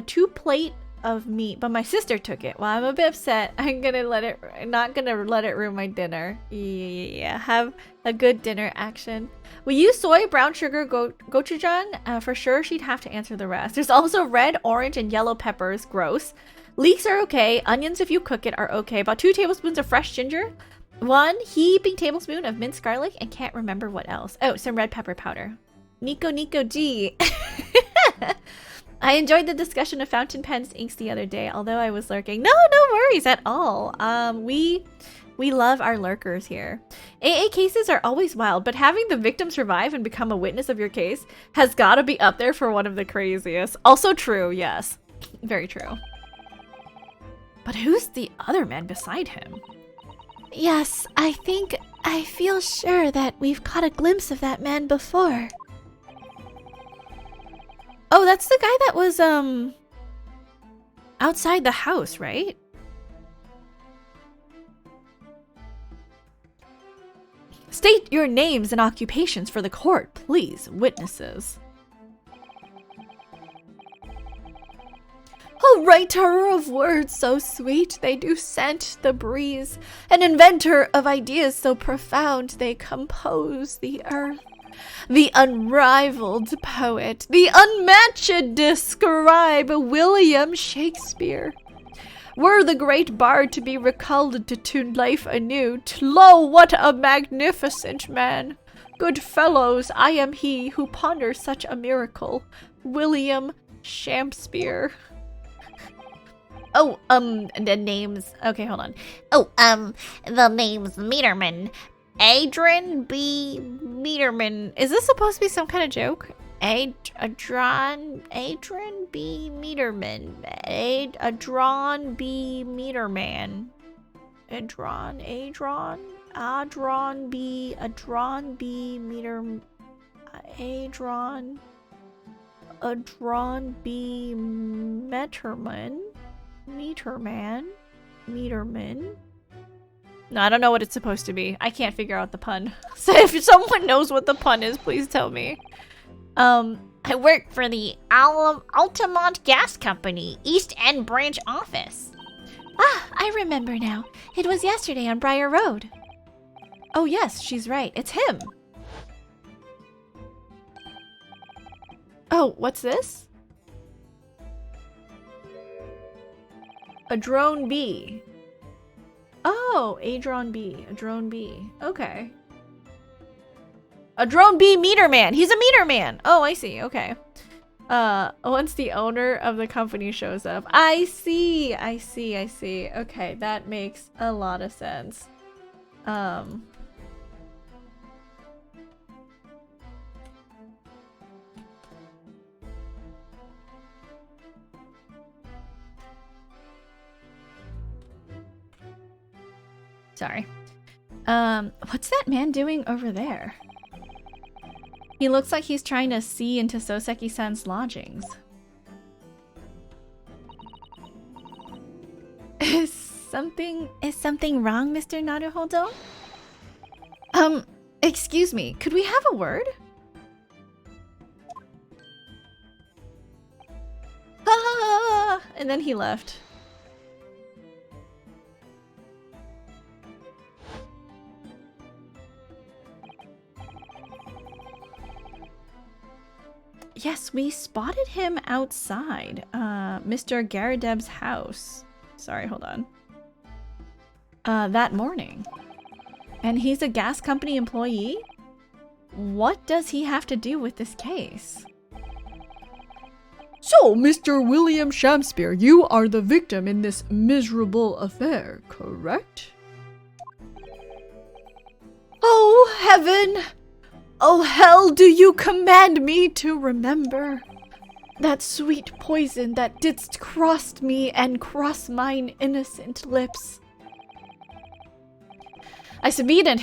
2 plate of meat, but my sister took it. Well, I'm a bit upset. I'm not gonna let it ruin my dinner. Yeah, have a good dinner action. We use soy, brown sugar, gochujang. For sure, she'd have to answer the rest. There's also red, orange, and yellow peppers. Gross. Leeks are okay. Onions, if you cook it, are okay. About 2 tablespoons of fresh ginger. 1 heaping tablespoon of minced garlic, and can't remember what else. Oh, some red pepper powder. Nico G. I enjoyed the discussion of fountain pens inks the other day, although I was lurking. No worries at all. We love our lurkers here. AA cases are always wild, but having the victim survive and become a witness of your case has got to be up there for one of the craziest. Also true, yes. Very true. But who's the other man beside him? Yes, I feel sure that we've caught a glimpse of that man before. Oh, that's the guy that was, outside the house, right? State your names and occupations for the court, please, witnesses. A writer of words so sweet they do scent the breeze, an inventor of ideas so profound they compose the earth. The unrivaled poet, the unmatched scribe, William Shakespeare. Were the great bard to be recalled to life anew, lo, what a magnificent man! Good fellows, I am he who ponders such a miracle, William Shakespeare. Oh, the names. Okay, hold on. Oh, the name's Meterman. Adrian B. Meterman. Is this supposed to be some kind of joke? Adron B. Meterman. Adron B. Meterman. Adron B. Meterman. Adron B. Meterman. No, I don't know what it's supposed to be. I can't figure out the pun. So if someone knows what the pun is, please tell me. I work for the Altamont Gas Company, East End branch office. Ah, I remember now. It was yesterday on Briar Road. Oh yes, she's right. It's him. Oh, what's this? A drone bee. Oh, a drone bee. A drone bee. Okay. A drone bee meter man. He's a meter man. Oh, I see. Okay. Once the owner of the company shows up. I see. Okay, that makes a lot of sense. Sorry. What's that man doing over there? He looks like he's trying to see into Soseki-san's lodgings. Is something wrong, Mr. Naruhodo? Excuse me, could we have a word? and then he left. Yes, we spotted him outside Mr. Garadeb's house. Sorry, hold on. That morning. And he's a gas company employee? What does he have to do with this case? So, Mr. William Shakespeare, you are the victim in this miserable affair, correct? Oh, heaven! Oh, hell, do you command me to remember that sweet poison that didst cross me and cross mine innocent lips? I subpoenaed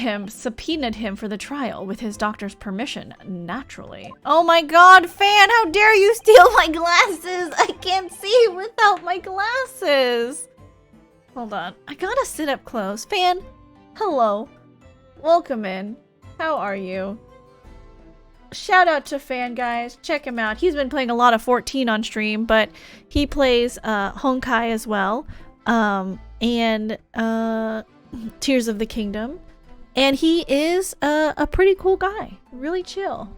him for the trial with his doctor's permission, naturally. Oh my god, Fan, how dare you steal my glasses? I can't see without my glasses. Hold on, I gotta sit up close. Fan, hello. Welcome in. How are you? Shout out to Fan, guys. Check him out. He's been playing a lot of 14 on stream, but he plays Honkai as well. And Tears of the Kingdom. And he is a pretty cool guy. Really chill.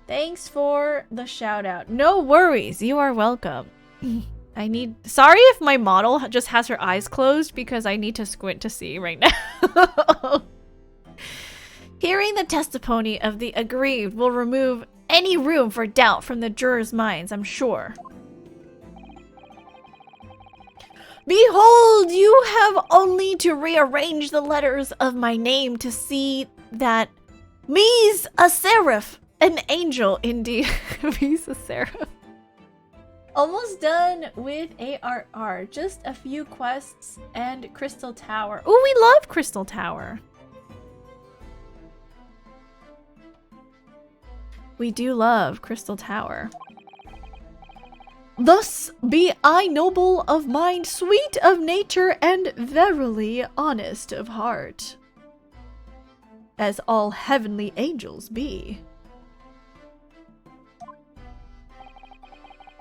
Thanks for the shout out. No worries. You are welcome. Sorry if my model just has her eyes closed because I need to squint to see right now. Hearing the testimony of the aggrieved will remove any room for doubt from the jurors' minds, I'm sure. Behold, you have only to rearrange the letters of my name to see that me's a seraph, an angel indeed. Me's a seraph. Almost done with ARR. Just a few quests and Crystal Tower. Oh, we love Crystal Tower. We do love Crystal Tower. Thus be I noble of mind, sweet of nature, and verily honest of heart, as all heavenly angels be.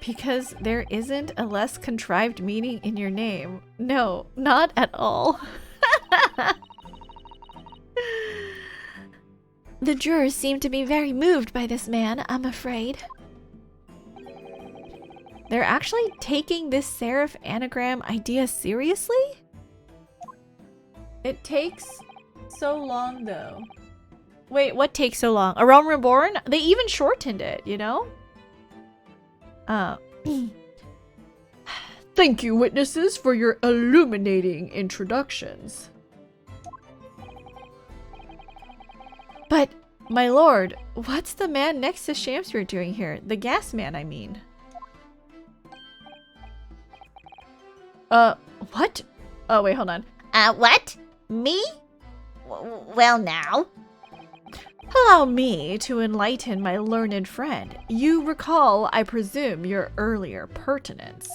Because there isn't a less contrived meaning in your name. No, not at all. The jurors seem to be very moved by this man, I'm afraid. They're actually taking this serif anagram idea seriously? It takes so long, though. Wait, what takes so long? A Realm Reborn? They even shortened it, you know? Thank you, witnesses, for your illuminating introductions. But, my lord, what's the man next to Shakespeare doing here? The gas man, I mean. What? Oh, wait, hold on. What? Me? Well, now. Allow me to enlighten my learned friend. You recall, I presume, your earlier pertinence.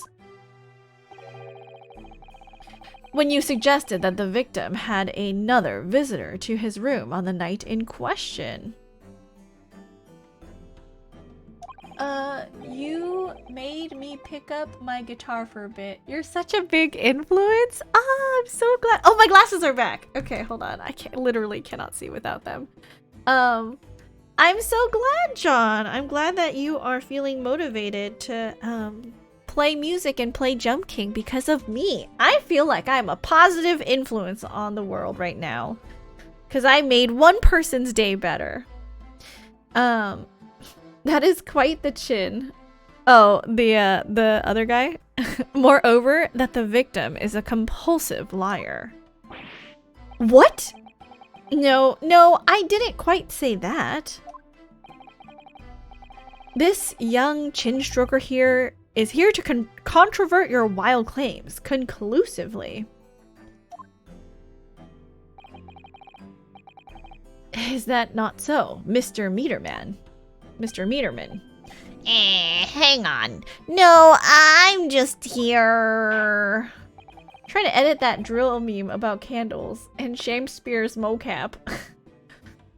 When you suggested that the victim had another visitor to his room on the night in question. You made me pick up my guitar for a bit. You're such a big influence. Ah, I'm so glad. Oh, my glasses are back. Okay, hold on. I literally cannot see without them. I'm so glad, John. I'm glad that you are feeling motivated to, play music and play Jump King because of me. I feel like I'm a positive influence on the world right now. Because I made one person's day better. That is quite the chin. Oh, the other guy? Moreover, that the victim is a compulsive liar. What? No, I didn't quite say that. This young chin stroker here is here to controvert your wild claims conclusively. Is that not so, Mr. Meterman? Mr. Meterman. Hang on. No, I'm just here. Trying to edit that drill meme about candles and Shakespeare's mocap.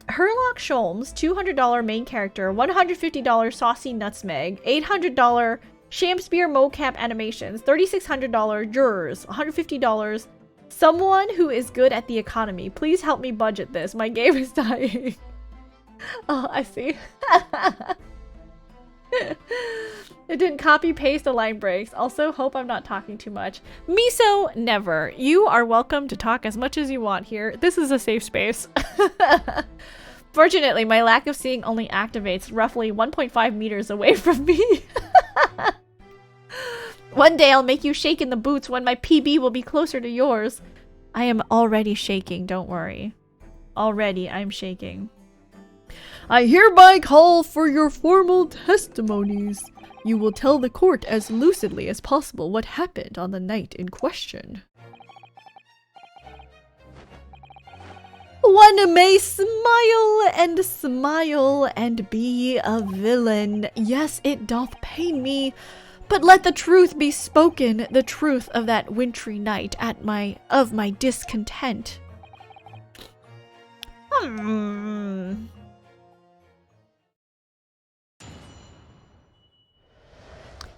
Herlock Sholmes, $200 main character, $150 saucy nutmeg, $800 Shakespeare mocap animations, $3,600. Jurors, $150. Someone who is good at the economy. Please help me budget this. My game is dying. Oh, I see. It didn't copy paste the line breaks. Also, hope I'm not talking too much. Miso, never. You are welcome to talk as much as you want here. This is a safe space. Fortunately, my lack of seeing only activates roughly 1.5 meters away from me. One day I'll make you shake in the boots when my PB will be closer to yours. I am already shaking, don't worry. Already, I'm shaking. I hereby call for your formal testimonies. You will tell the court as lucidly as possible what happened on the night in question. One may smile and be a villain. Yes, it doth pain me. But let the truth be spoken, the truth of that wintry night of my discontent.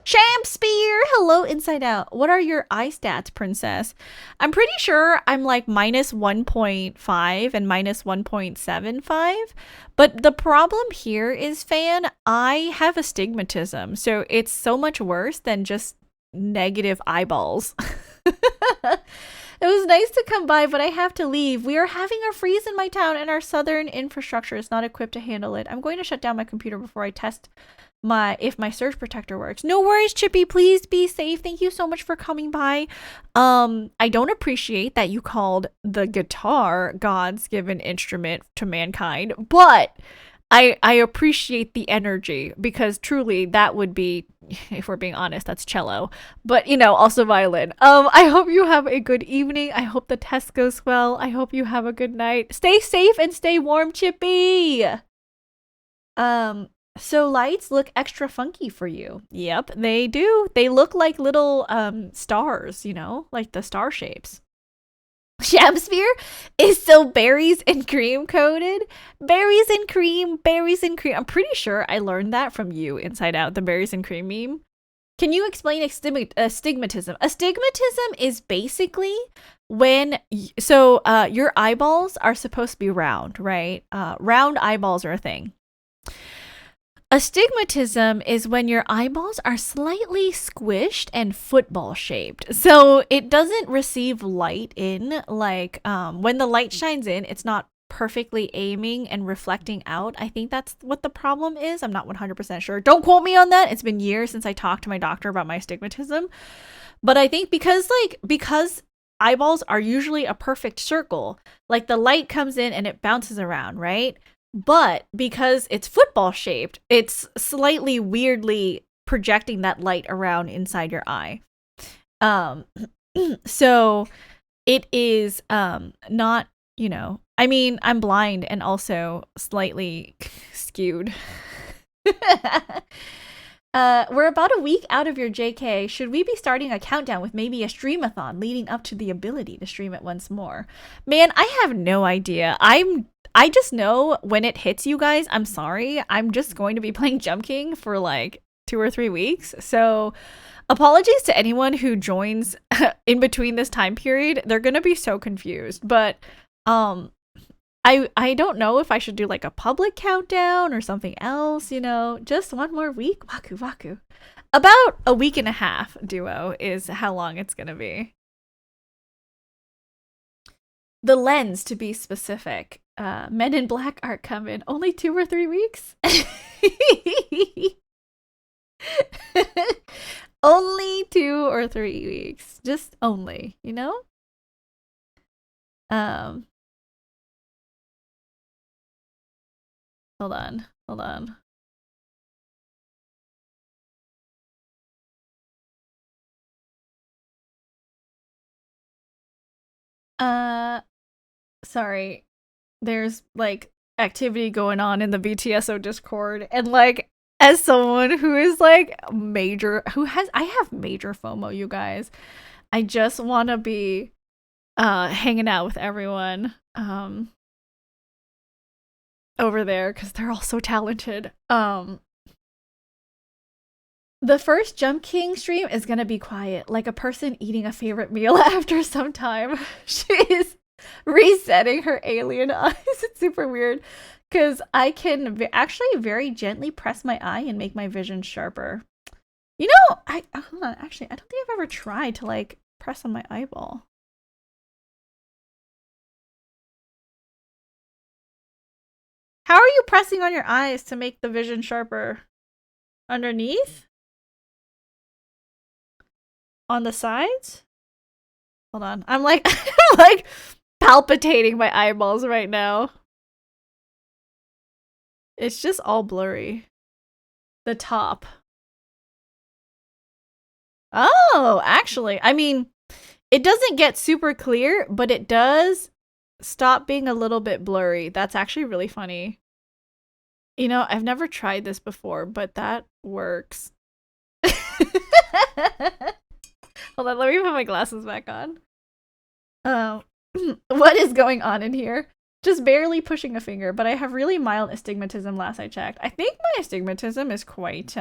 Shakespeare! Hello, Inside Out. What are your eye stats, princess? I'm pretty sure I'm like minus 1.5 and minus 1.75. But the problem here is, Fan, I have astigmatism. So it's so much worse than just negative eyeballs. It was nice to come by, but I have to leave. We are having a freeze in my town and our southern infrastructure is not equipped to handle it. I'm going to shut down my computer before I test if my surge protector works. No worries, Chippy. Please be safe. Thank you so much for coming by. I don't appreciate that you called the guitar God's given instrument to mankind, but I appreciate the energy, because truly that would be, if we're being honest, that's cello, but you know, also violin. I hope you have a good evening. I hope the test goes well. I hope you have a good night. Stay safe and stay warm, Chippy. So lights look extra funky for you. Yep, they do. They look like little stars, you know, like the star shapes. Shakespeare is so berries and cream coated. Berries and cream, berries and cream. I'm pretty sure I learned that from you, Inside Out, the berries and cream meme. Can you explain astigmatism? Astigmatism is basically when your eyeballs are supposed to be round, right? Round eyeballs are a thing. Astigmatism is when your eyeballs are slightly squished and football shaped. So it doesn't receive light in, like when the light shines in, it's not perfectly aiming and reflecting out. I think that's what the problem is. I'm not 100% sure. Don't quote me on that. It's been years since I talked to my doctor about my astigmatism. But I think because eyeballs are usually a perfect circle, like the light comes in and it bounces around, right? But because it's football shaped, it's slightly weirdly projecting that light around inside your eye. So it is not, you know, I mean, I'm blind and also slightly skewed. We're about a week out of your JK. Should we be starting a countdown with maybe a streamathon leading up to the ability to stream it once more? Man, I have no idea. I just know when it hits you guys, I'm sorry. I'm just going to be playing Jump King for like 2 or 3 weeks. So apologies to anyone who joins in between this time period. They're going to be so confused. But I don't know if I should do like a public countdown or something else, you know, just 1 more week. Waku waku. About a week and a half, Duo, is how long it's going to be. The lens, to be specific. Men in Black aren't coming. Only 2 or 3 weeks? Only 2 or 3 weeks. Just only, you know? Hold on. Sorry. There's like activity going on in the BTSO Discord, and like as someone who is like I have major FOMO, you guys. I just want to be hanging out with everyone over there because they're all so talented. The first Jump King stream is gonna be quiet, like a person eating a favorite meal after some time. She is resetting her alien eyes. It's super weird because I can actually very gently press my eye and make my vision sharper. You know, hold on. Actually, I don't think I've ever tried to like press on my eyeball. How are you pressing on your eyes to make the vision sharper? Underneath? On the sides? Hold on. I'm like like palpitating my eyeballs right now. It's just all blurry. The top. Oh, actually, I mean, it doesn't get super clear, but it does stop being a little bit blurry. That's actually really funny. You know, I've never tried this before, but that works. Hold on, let me put my glasses back on. What is going on in here? Just barely pushing a finger, but I have really mild astigmatism last I checked. I think my astigmatism is quite,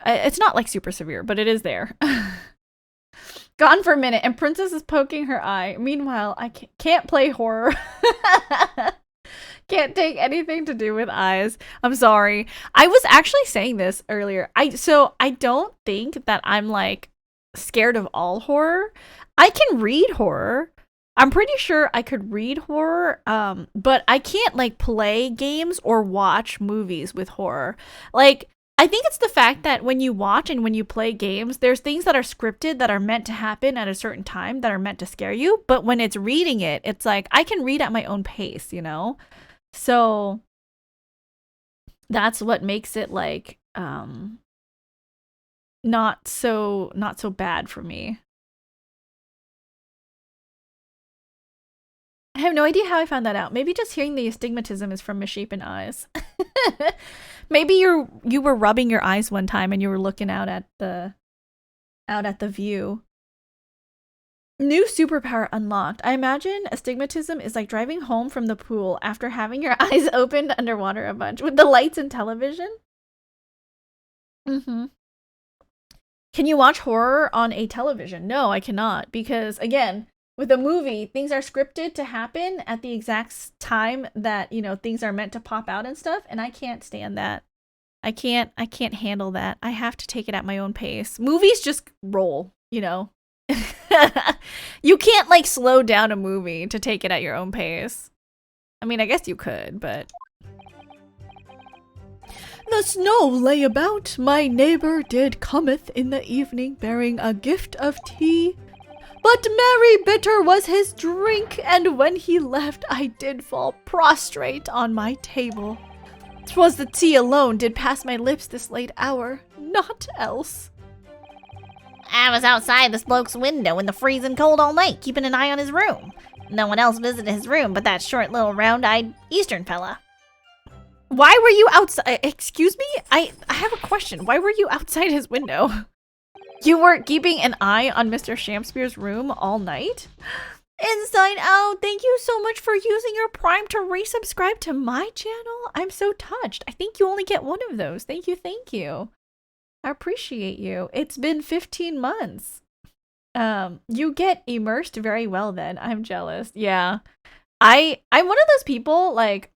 it's not like super severe, but it is there. Gone for a minute, and Princess is poking her eye. Meanwhile, I can't play horror. Can't take anything to do with eyes. I'm sorry. I was actually saying this earlier. I don't think that I'm like scared of all horror. I can read horror. I'm pretty sure I could read horror, but I can't like play games or watch movies with horror. Like, I think it's the fact that when you watch and when you play games, there's things that are scripted that are meant to happen at a certain time that are meant to scare you. But when it's reading it, it's like I can read at my own pace, you know? So that's what makes it like not so bad for me. I have no idea how I found that out. Maybe just hearing the astigmatism is from misshapen eyes. Maybe you were rubbing your eyes one time and you were looking out at the view. New superpower unlocked. I imagine astigmatism is like driving home from the pool after having your eyes opened underwater a bunch with the lights and television. Mm-hmm. Can you watch horror on a television? No, I cannot, because again, with a movie, things are scripted to happen at the exact time that, you know, things are meant to pop out and stuff, and I can't stand that. I can't handle that. I have to take it at my own pace. Movies just roll, you know. You can't like slow down a movie to take it at your own pace. I mean, I guess you could, but the snow lay about, my neighbor did cometh in the evening, bearing a gift of tea. But merry bitter was his drink, and when he left, I did fall prostrate on my table. 'Twas the tea alone did pass my lips this late hour, naught else. I was outside this bloke's window in the freezing cold all night, keeping an eye on his room. No one else visited his room but that short little round-eyed Eastern fella. why were you outside? Excuse me? I have a question. Why were you outside his window? You were keeping an eye on Mr. Shakespeare's room all night? Inside Out, thank you so much for using your Prime to resubscribe to my channel. I'm so touched. I think you only get one of those. Thank you, thank you. I appreciate you. It's been 15 months. You get immersed very well then. I'm jealous. Yeah. I'm one of those people, like,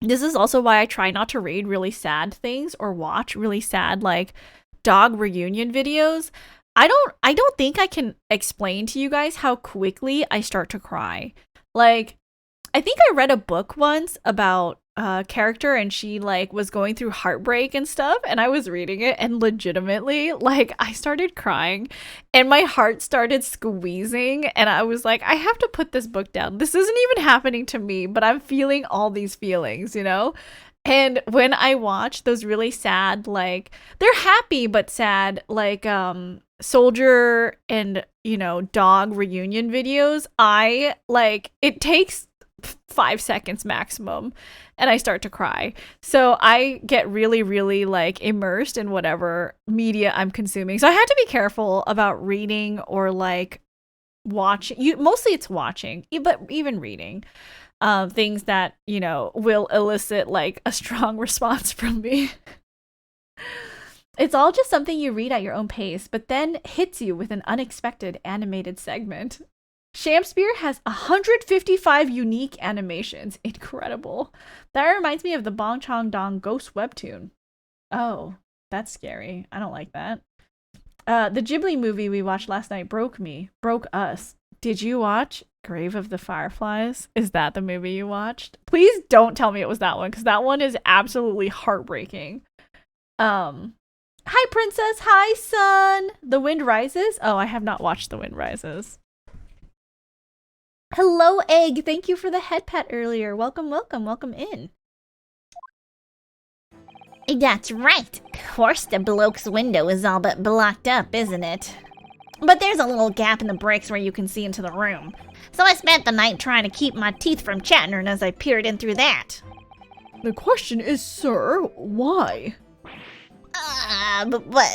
this is also why I try not to read really sad things or watch really sad, like, dog reunion videos. I don't think I can explain to you guys how quickly I start to cry. Like, I think I read a book once about a character and she like was going through heartbreak and stuff, and I was reading it and legitimately like I started crying and my heart started squeezing and I was like, I have to put this book down. This isn't even happening to me, but I'm feeling all these feelings, you know? And when I watch those really sad, like, they're happy but sad, like, soldier and, you know, dog reunion videos, I, like, it takes 5 seconds maximum and I start to cry. So I get really, really, like, immersed in whatever media I'm consuming. So I have to be careful about reading or, like, watching. Mostly it's watching, but even reading. things that, you know, will elicit like a strong response from me. It's all just something you read at your own pace, but then hits you with an unexpected animated segment. Shakespeare has 155 unique animations. Incredible. That reminds me of the Bong Chong Dong Ghost webtoon. Oh, that's scary. I don't like that. The Ghibli movie we watched last night broke us. Did you watch Grave of the Fireflies? Is that the movie you watched? Please don't tell me it was that one, because that one is absolutely heartbreaking. Hi, Princess. Hi, Sun. The Wind Rises? Oh, I have not watched The Wind Rises. Hello, Egg. Thank you for the head pat earlier. Welcome, welcome, welcome in. That's right. Of course the bloke's window is all but blocked up, isn't it? But there's a little gap in the bricks where you can see into the room. So I spent the night trying to keep my teeth from chattering as I peered in through that. The question is, sir, why?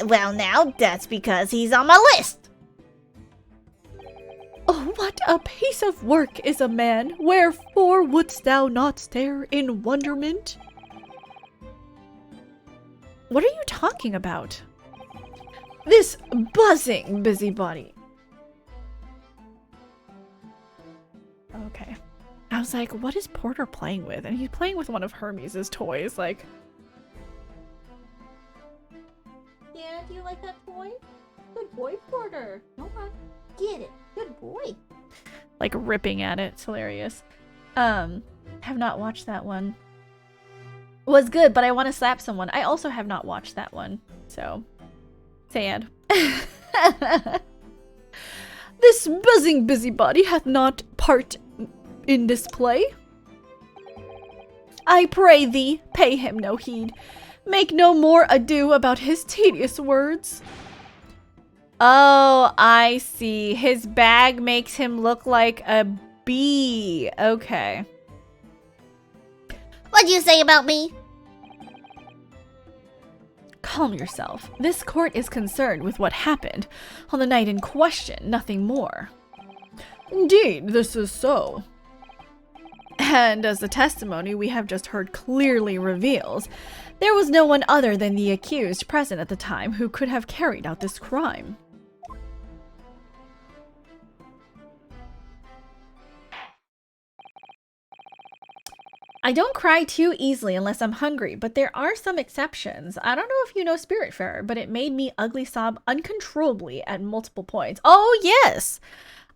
Well now, that's because he's on my list. Oh, what a piece of work is a man! Wherefore wouldst thou not stare in wonderment? What are you talking about? This buzzing busybody. Okay. I was like, what is Porter playing with? And he's playing with one of Hermes' toys, like... Yeah, do you like that toy? Good boy, Porter. Come on, get it. Good boy. Like ripping at it. It's hilarious. Have not watched that one. Was good, but I want to slap someone. I also have not watched that one. So, sad. This buzzing busybody hath not part in this play. I pray thee, pay him no heed. Make no more ado about his tedious words. Oh, I see. His bag makes him look like a bee. Okay. What'd you say about me? Calm yourself. This court is concerned with what happened on the night in question, nothing more. Indeed, this is so. And as the testimony we have just heard clearly reveals, there was no one other than the accused present at the time who could have carried out this crime. I don't cry too easily unless I'm hungry, but there are some exceptions. I don't know if you know Spiritfarer, but it made me ugly sob uncontrollably at multiple points. Oh, yes!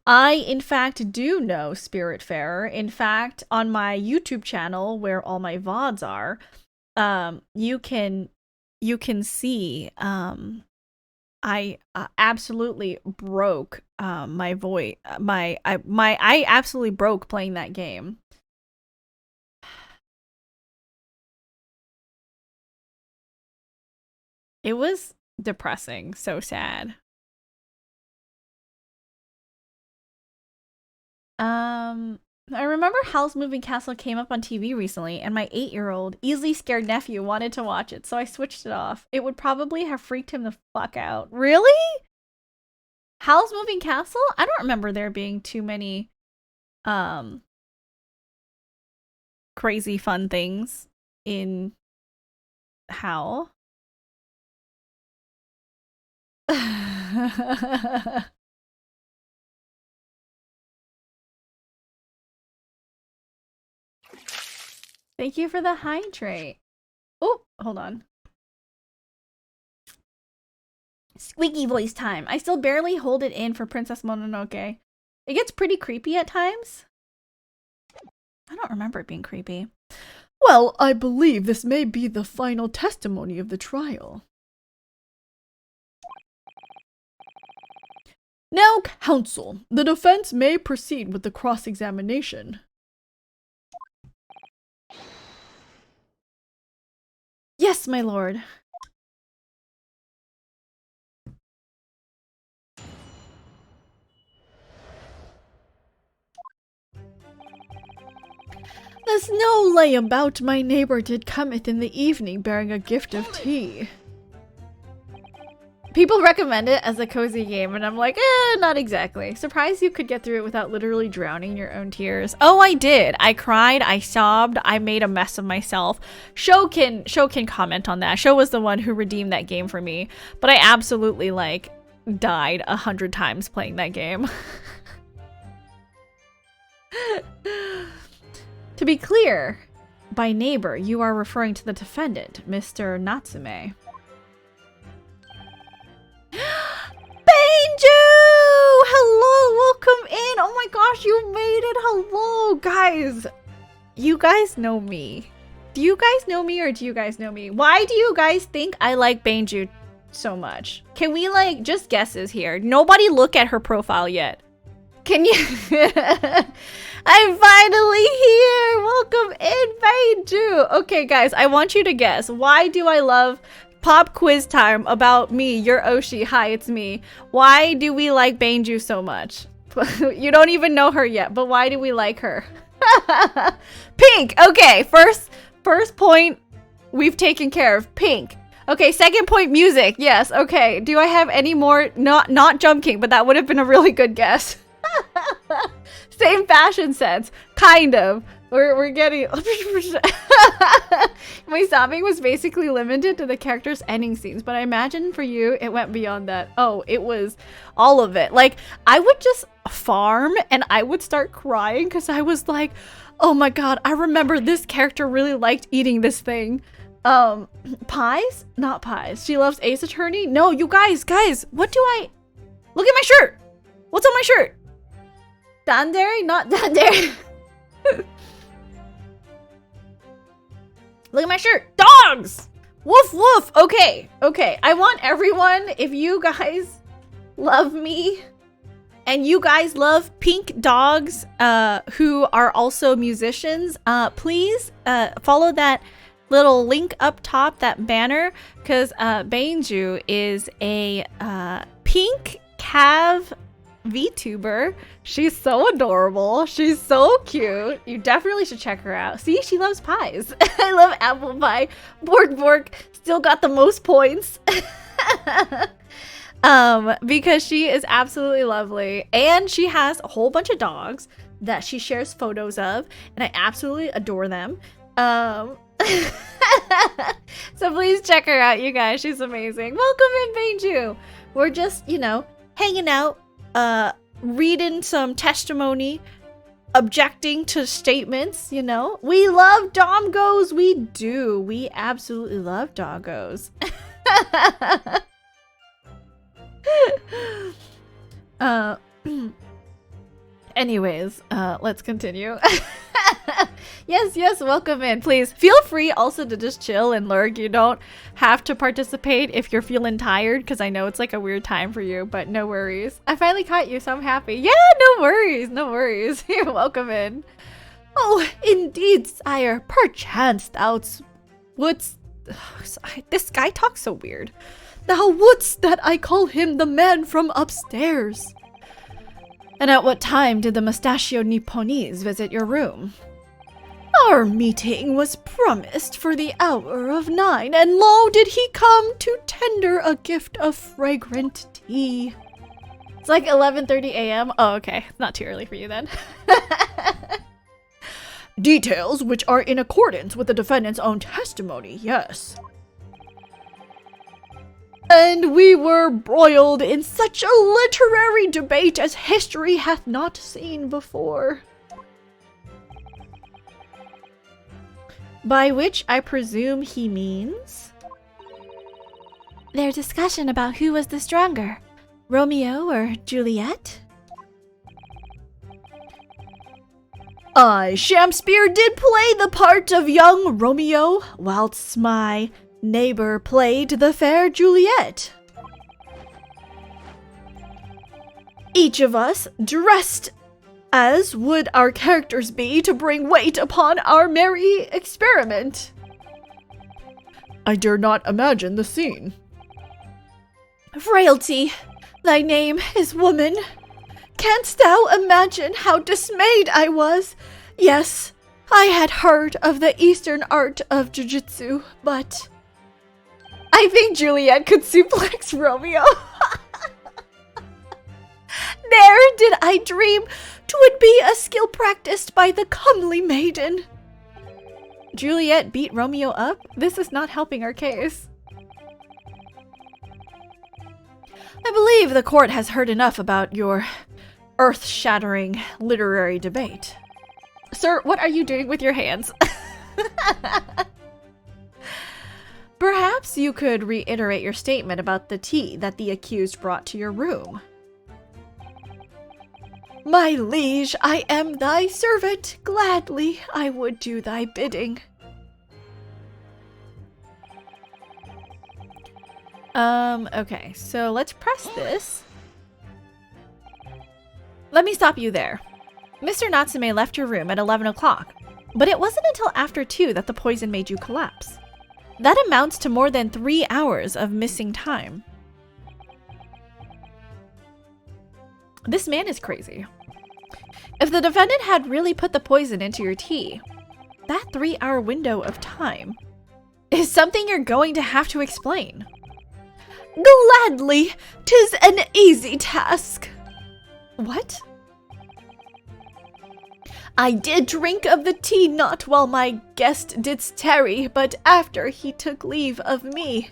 I, in fact, do know Spiritfarer. In fact, on my YouTube channel, where all my VODs are, you can see, I absolutely broke my voice. I absolutely broke playing that game. It was depressing, so sad. I remember Howl's Moving Castle came up on TV recently, and my 8-year-old, easily scared nephew wanted to watch it, so I switched it off. It would probably have freaked him the fuck out. Really? Howl's Moving Castle? I don't remember there being too many, crazy fun things in Howl. Thank you for the hydrate. Oh, hold on. Squeaky voice time. I still barely hold it in for Princess Mononoke. It gets pretty creepy at times. I don't remember it being creepy. Well, I believe this may be the final testimony of the trial. Now, counsel, the defense may proceed with the cross-examination. Yes, my lord. The snow lay about, my neighbor did cometh in the evening bearing a gift of tea. People recommend it as a cozy game, and I'm like, not exactly. Surprised you could get through it without literally drowning in your own tears. Oh, I did. I cried, I sobbed, I made a mess of myself. Sho can comment on that. Sho was the one who redeemed that game for me, but I absolutely, like, died 100 times playing that game. To be clear, by neighbor, you are referring to the defendant, Mr. Natsume. Banju! Hello, welcome in. Oh my gosh, you made it. Hello, guys. You guys know me. Do you guys know me or do you guys know me? Why do you guys think I like Banju so much? Can we, like, just guesses here? Nobody look at her profile yet. Can you? I'm finally here. Welcome in, Banju. Okay, guys, I want you to guess. Why do I love pop quiz time about me? You're Oshi. Hi, it's me. Why do we like Banju so much? You don't even know her yet, but why do we like her? Pink. Okay, first point we've taken care of. Pink. Okay, second point, music. Yes, okay. Do I have any more? Not Jump King, but that would have been a really good guess. Same fashion sense. Kind of. We're getting... My sobbing was basically limited to the character's ending scenes, but I imagine for you, it went beyond that. Oh, it was all of it. Like, I would just farm, and I would start crying, because I was like, oh my god, I remember this character really liked eating this thing. Pies? Not pies. She loves Ace Attorney? No, you guys, what do I... Look at my shirt! What's on my shirt? Dandere? Not Dandere. Look at my shirt. Dogs! Woof woof. Okay. I want everyone, if you guys love me and you guys love pink dogs who are also musicians, please follow that little link up top, that banner, because Banju is a pink cav VTuber. She's so adorable. She's so cute. You definitely should check her out. See, she loves pies. I love apple pie. Bork still got the most points. Because she is absolutely lovely, and she has a whole bunch of dogs that she shares photos of, and I absolutely adore them. So please check her out, you guys. She's amazing. Welcome in, Banju. We're just, hanging out, reading some testimony, objecting to statements, We love doggos. We do. We absolutely love doggos. Anyways, let's continue. Yes, welcome in. Please feel free also to just chill and lurk. You don't have to participate if you're feeling tired, because I know it's like a weird time for you, but no worries. I finally caught you, so I'm happy. Yeah, no worries. You're welcome in. Oh, indeed, sire. Perchance thou wouldst... This guy talks so weird. Thou wouldst that I call him the man from upstairs. And at what time did the mustachioed Nipponese visit your room? Our meeting was promised for the hour of 9, and lo, did he come to tender a gift of fragrant tea. It's like 11:30 a.m. Oh, okay. It's not too early for you then. Details which are in accordance with the defendant's own testimony, yes. And we were broiled in such a literary debate as history hath not seen before. By which I presume he means their discussion about who was the stronger, Romeo or Juliet? I, Shamspeare, did play the part of young Romeo, whilst my neighbor played the fair Juliet. Each of us dressed as would our characters be to bring weight upon our merry experiment. I dare not imagine the scene. Frailty, thy name is woman. Canst thou imagine how dismayed I was? Yes, I had heard of the Eastern art of jujutsu, but I think Juliet could suplex Romeo. Ne'er did I dream 'twould be a skill practiced by the comely maiden. Juliet beat Romeo up? This is not helping our case. I believe the court has heard enough about your earth-shattering literary debate. Sir, what are you doing with your hands? Perhaps you could reiterate your statement about the tea that the accused brought to your room. My liege, I am thy servant. Gladly I would do thy bidding. Okay, so let's press this. Let me stop you there. Mr. Natsume left your room at 11 o'clock, but it wasn't until after 2 that the poison made you collapse. That amounts to more than 3 hours of missing time. This man is crazy. If the defendant had really put the poison into your tea, that 3-hour window of time is something you're going to have to explain. Gladly, 'tis an easy task. What? I did drink of the tea not while my guest didst tarry, but after he took leave of me.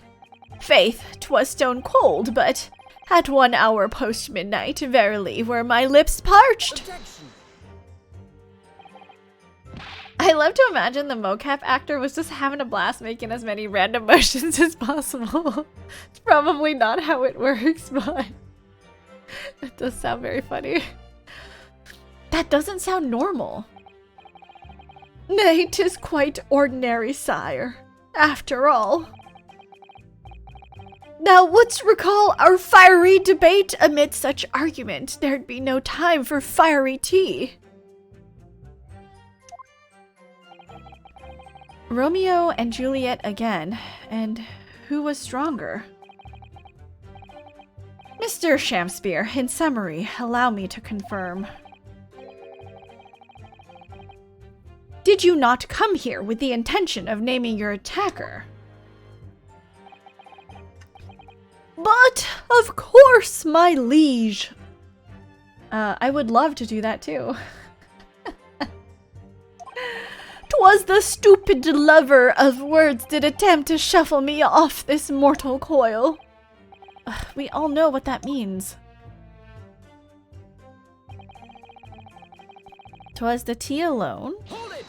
Faith, 'twas stone cold, but at 1 hour post midnight, verily were my lips parched. Objection. I love to imagine the mocap actor was just having a blast making as many random motions as possible. It's probably not how it works, but it does sound very funny. That doesn't sound normal. Nay, 'tis quite ordinary, sire. After all. Now wouldst recall our fiery debate? Amid such argument, there'd be no time for fiery tea. Romeo and Juliet again, and who was stronger? Mr. Shamspeare, in summary, allow me to confirm. Did you not come here with the intention of naming your attacker? But, of course, my liege. I would love to do that too. 'Twas the stupid lover of words did attempt to shuffle me off this mortal coil. We all know what that means. 'Twas the tea alone. Hold it.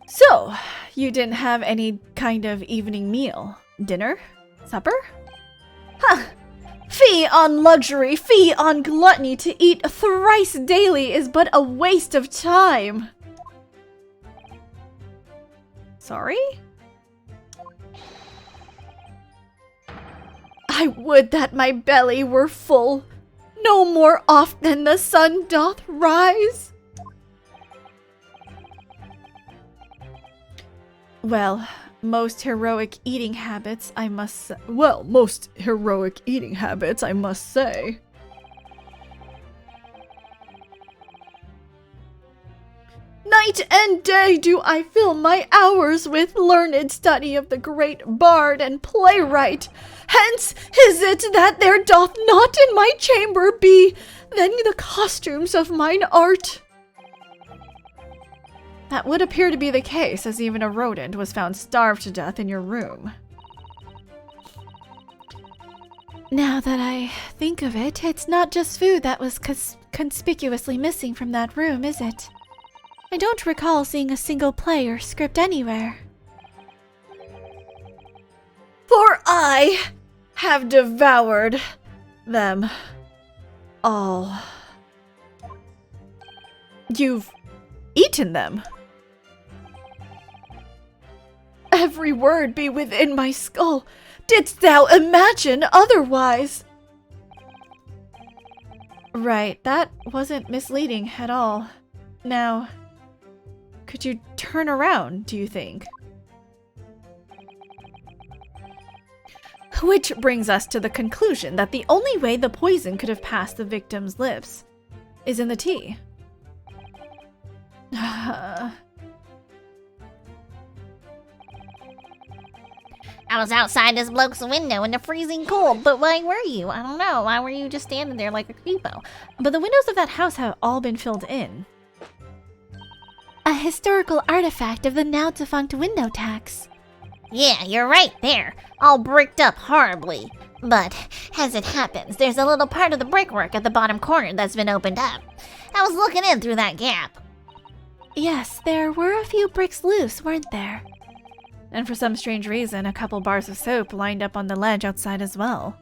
So, you didn't have any kind of evening meal? Dinner? Supper? Huh! Fee on luxury, fee on gluttony, to eat thrice daily is but a waste of time. Sorry? I would that my belly were full, no more oft than the sun doth rise. Well, most heroic eating habits, I must say. Night and day do I fill my hours with learned study of the great bard and playwright. Hence is it that there doth not in my chamber be then the costumes of mine art. That would appear to be the case, as even a rodent was found starved to death in your room. Now that I think of it, it's not just food that was conspicuously missing from that room, is it? I don't recall seeing a single play or script anywhere. For I have devoured them all. You've eaten them? Every word be within my skull. Didst thou imagine otherwise? Right, that wasn't misleading at all. Now, could you turn around, do you think? Which brings us to the conclusion that the only way the poison could have passed the victim's lips is in the tea. I was outside this bloke's window in the freezing cold, but why were you? I don't know. Why were you just standing there like a creepo? But the windows of that house have all been filled in. A historical artifact of the now defunct window tax. Yeah, you're right there. All bricked up horribly. But, as it happens, there's a little part of the brickwork at the bottom corner that's been opened up. I was looking in through that gap. Yes, there were a few bricks loose, weren't there? And for some strange reason, a couple bars of soap lined up on the ledge outside as well.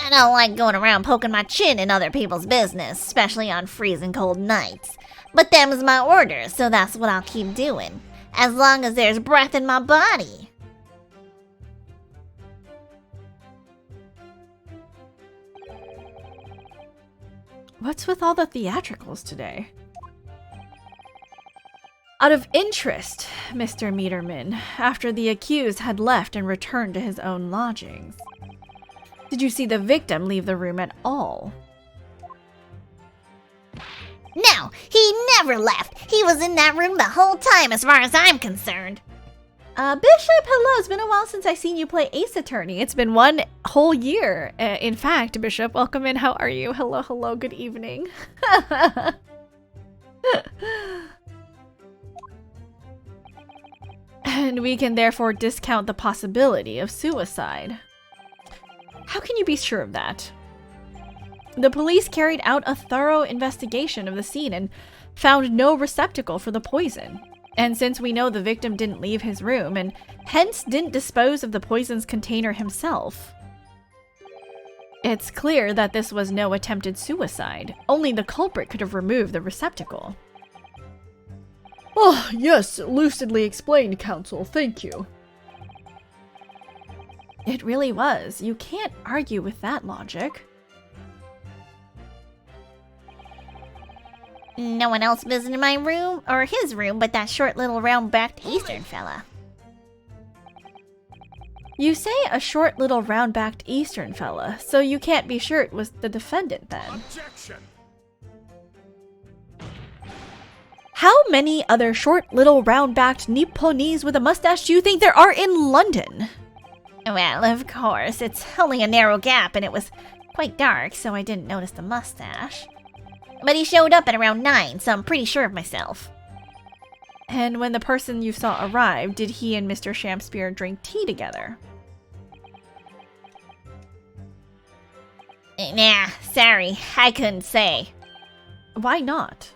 I don't like going around poking my chin in other people's business, especially on freezing cold nights. But them's my orders, so that's what I'll keep doing. As long as there's breath in my body. What's with all the theatricals today? Out of interest, Mr. Meterman, after the accused had left and returned to his own lodgings, did you see the victim leave the room at all? No, he never left. He was in that room the whole time as far as I'm concerned. Bishop, hello. It's been a while since I've seen you play Ace Attorney. It's been one whole year. In fact, Bishop, welcome in. How are you? Hello, hello. Good evening. And we can therefore discount the possibility of suicide. How can you be sure of that? The police carried out a thorough investigation of the scene and found no receptacle for the poison. And since we know the victim didn't leave his room and hence didn't dispose of the poison's container himself, it's clear that this was no attempted suicide. Only the culprit could have removed the receptacle. Oh, yes, lucidly explained, Counsel. Thank you. It really was. You can't argue with that logic. No one else visited my room, or his room, but that short little round-backed Eastern fella. You say a short little round-backed Eastern fella, so you can't be sure it was the defendant then. Objection! How many other short little round-backed Nipponese with a mustache do you think there are in London? Well, of course, it's only a narrow gap and it was quite dark, so I didn't notice the mustache. But he showed up at around 9, so I'm pretty sure of myself. And when the person you saw arrived, did he and Mr. Shakespeare drink tea together? Nah, sorry, I couldn't say. Why not?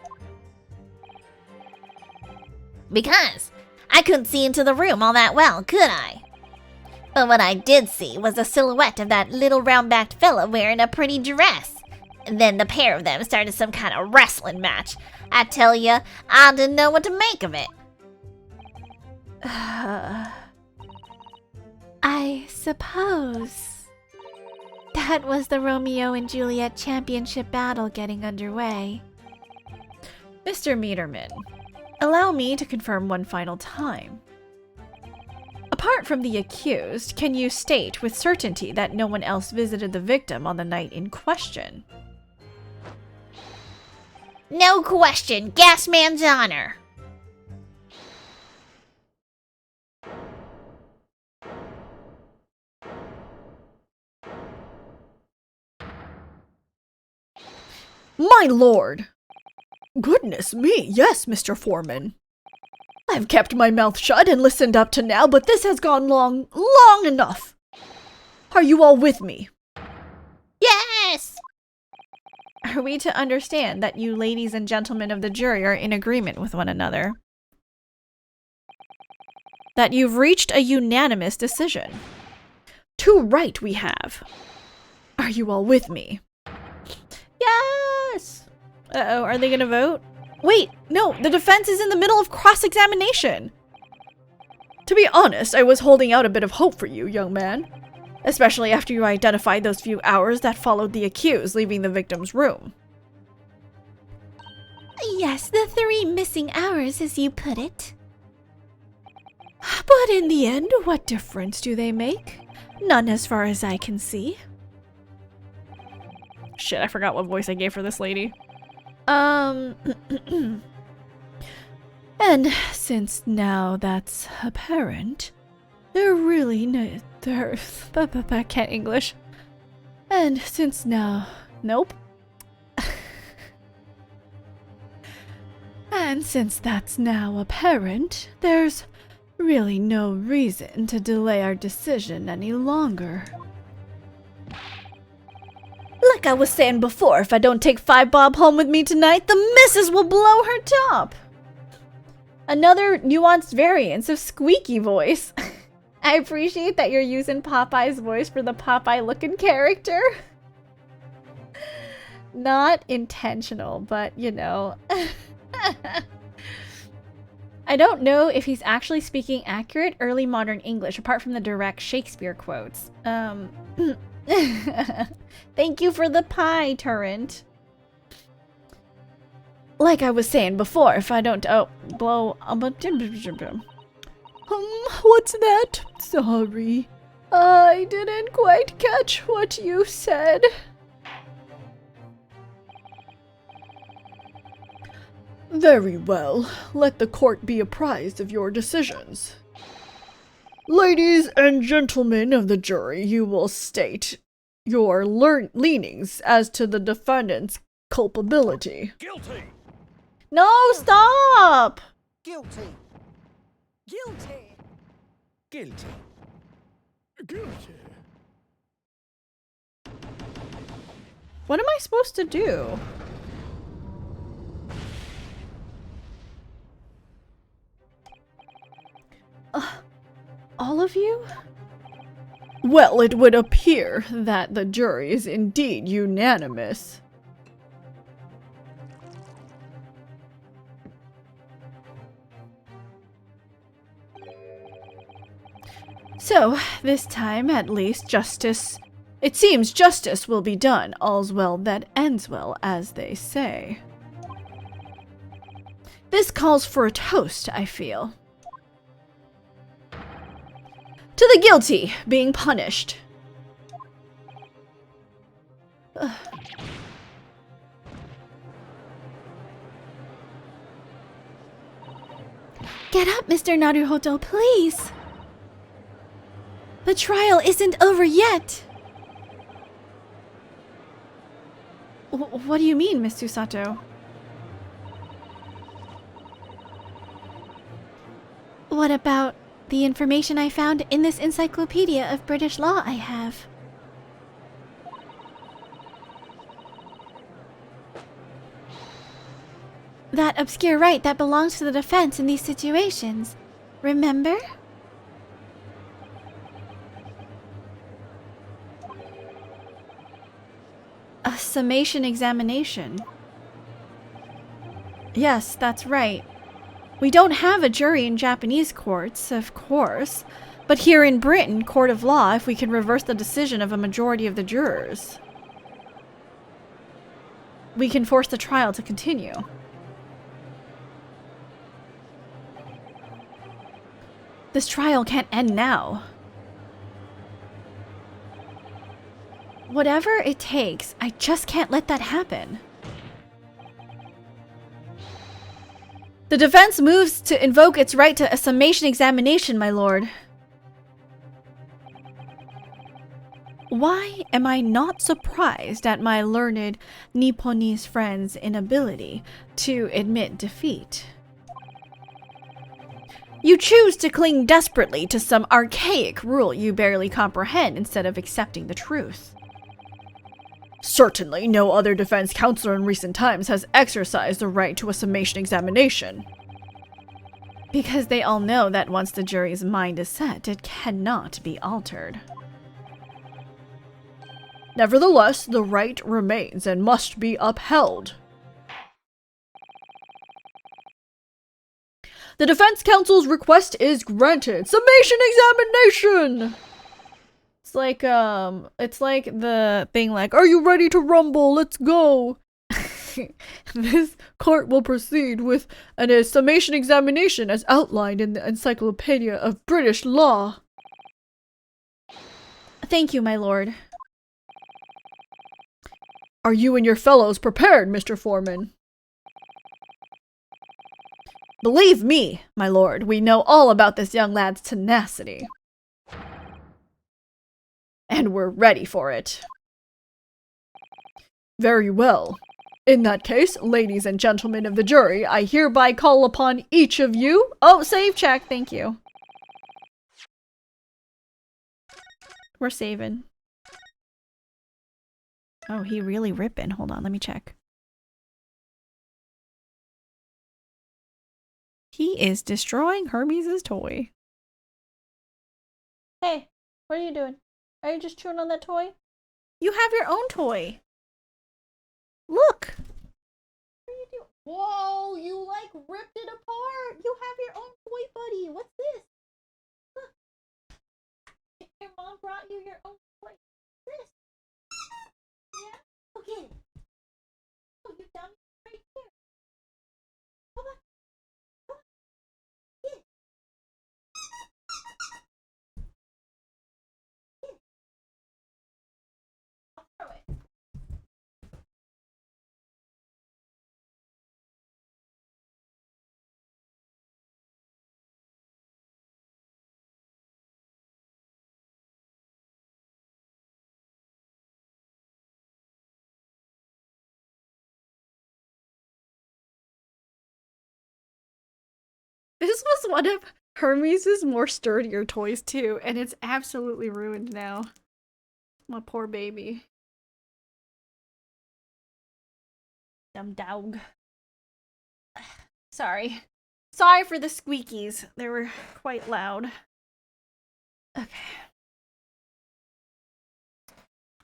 Because I couldn't see into the room all that well, could I? But what I did see was the silhouette of that little round-backed fella wearing a pretty dress. And then the pair of them started some kind of wrestling match. I tell ya, I didn't know what to make of it. I suppose that was the Romeo and Juliet championship battle getting underway. Mr. Meterman, allow me to confirm one final time. Apart from the accused, can you state with certainty that no one else visited the victim on the night in question? No question, Gasman's honor. My lord! Goodness me, yes, Mr. Foreman. I've kept my mouth shut and listened up to now, but this has gone long enough. Are you all with me? Yes! Are we to understand that you ladies and gentlemen of the jury are in agreement with one another? That you've reached a unanimous decision? To right we have. Are you all with me? Yes! Uh-oh, are they gonna vote? Wait, no, the defense is in the middle of cross-examination. To be honest, I was holding out a bit of hope for you, young man. Especially after you identified those few hours that followed the accused leaving the victim's room. Yes, the 3 missing hours, as you put it. But in the end, what difference do they make? None as far as I can see. Shit, I forgot what voice I gave for this lady. And since now that's apparent, They're really they're I can't English. And since now, nope. And since that's now apparent, there's really no reason to delay our decision any longer. Like I was saying before, if I don't take 5 Bob home with me tonight, the missus will blow her top. Another nuanced variance of squeaky voice. I appreciate that you're using Popeye's voice for the Popeye-looking character. Not intentional, but you know. I don't know if he's actually speaking accurate early modern English, apart from the direct Shakespeare quotes. Thank you for the pie, Turrent. Like I was saying before, if I don't... blow... what's that? Sorry. I didn't quite catch what you said. Very well. Let the court be apprised of your decisions. Ladies and gentlemen of the jury, you will state your leanings as to the defendant's culpability. Guilty. No, stop! Guilty. Guilty. Guilty. Guilty. What am I supposed to do? All of you? Well, it would appear that the jury is indeed unanimous. So, this time at least it seems justice will be done. All's well that ends well, as they say. This calls for a toast, I feel. To the guilty being punished. Get up, Mr. Naruhodo, please. The trial isn't over yet. What do you mean, Miss Susato? What about the information I found in this encyclopedia of British law I have? That obscure right that belongs to the defense in these situations. Remember? A summation examination. Yes, that's right. We don't have a jury in Japanese courts, of course, but here in Britain, court of law, if we can reverse the decision of a majority of the jurors, we can force the trial to continue. This trial can't end now. Whatever it takes, I just can't let that happen. The defense moves to invoke its right to a summation examination, my lord. Why am I not surprised at my learned Nipponese friend's inability to admit defeat? You choose to cling desperately to some archaic rule you barely comprehend instead of accepting the truth. Certainly, no other defense counsel in recent times has exercised the right to a summation examination. Because they all know that once the jury's mind is set, it cannot be altered. Nevertheless, the right remains and must be upheld. The defense counsel's request is granted. Summation examination! It's like the thing like, are you ready to rumble? Let's go. This court will proceed with a summation examination as outlined in the Encyclopedia of British Law. Thank you, my lord. Are you and your fellows prepared, Mr. Foreman? Believe me, my lord, we know all about this young lad's tenacity. and we're ready for it. Very well. In that case, ladies and gentlemen of the jury, I hereby call upon each of you— Oh, save check, thank you. We're saving. Oh, he really ripping. Hold on, let me check. He is destroying Hermes' toy. Hey, what are you doing? Are you just chewing on that toy? You have your own toy. Look. What are you doing? Whoa, you like ripped it apart. You have your own toy, buddy. What's this? Look. Your mom brought you your own toy. What's this? Yeah? Go get it. Oh, you found it right here. Come on. Come on. Get it. Get it. I'll throw it. This was one of Hermes' more sturdier toys too, and it's absolutely ruined now. My poor baby. Dumb dog. Sorry. Sorry for the squeakies. They were quite loud. Okay.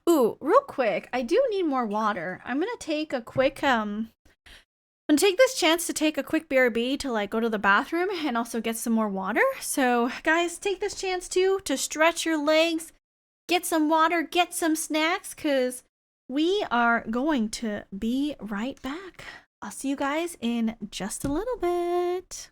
Ooh, real quick, I do need more water. I'm gonna take a quick, I'm gonna take this chance to take a quick BRB to like go to the bathroom and also get some more water. So guys, take this chance to stretch your legs, get some water, get some snacks, cause we are going to be right back. I'll see you guys in just a little bit.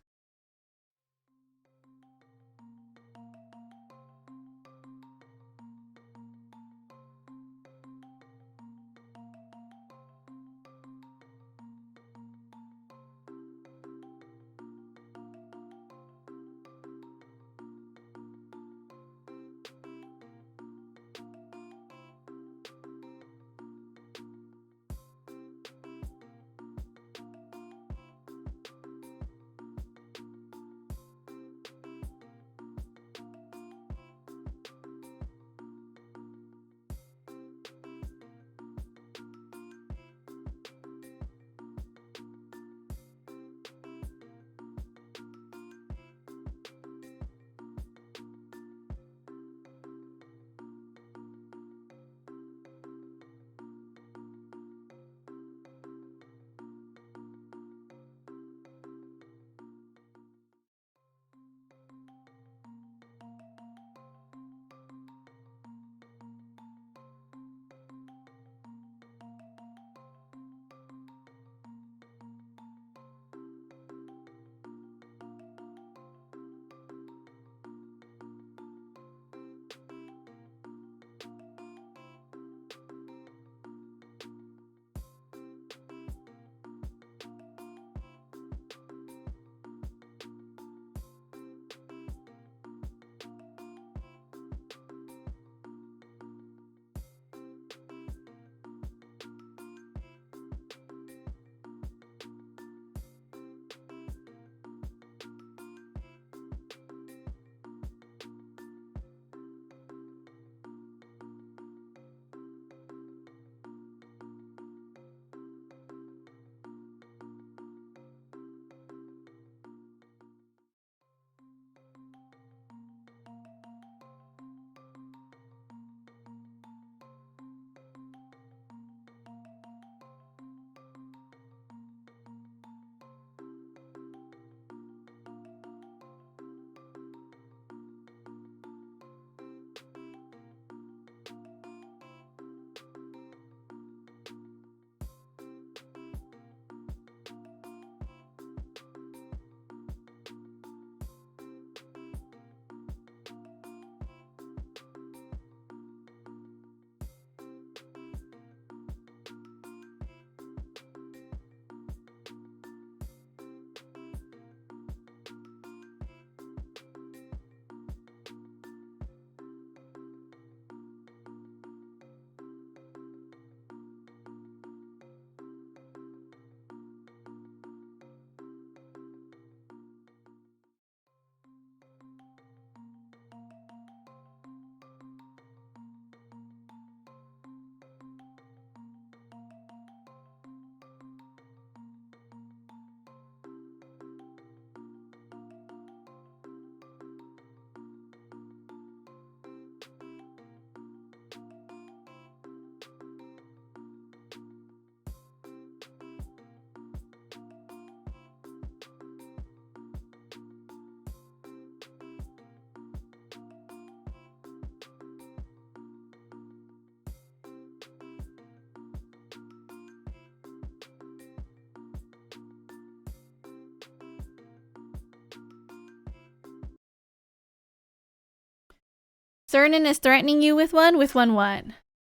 Cernan is threatening you with one? With one what?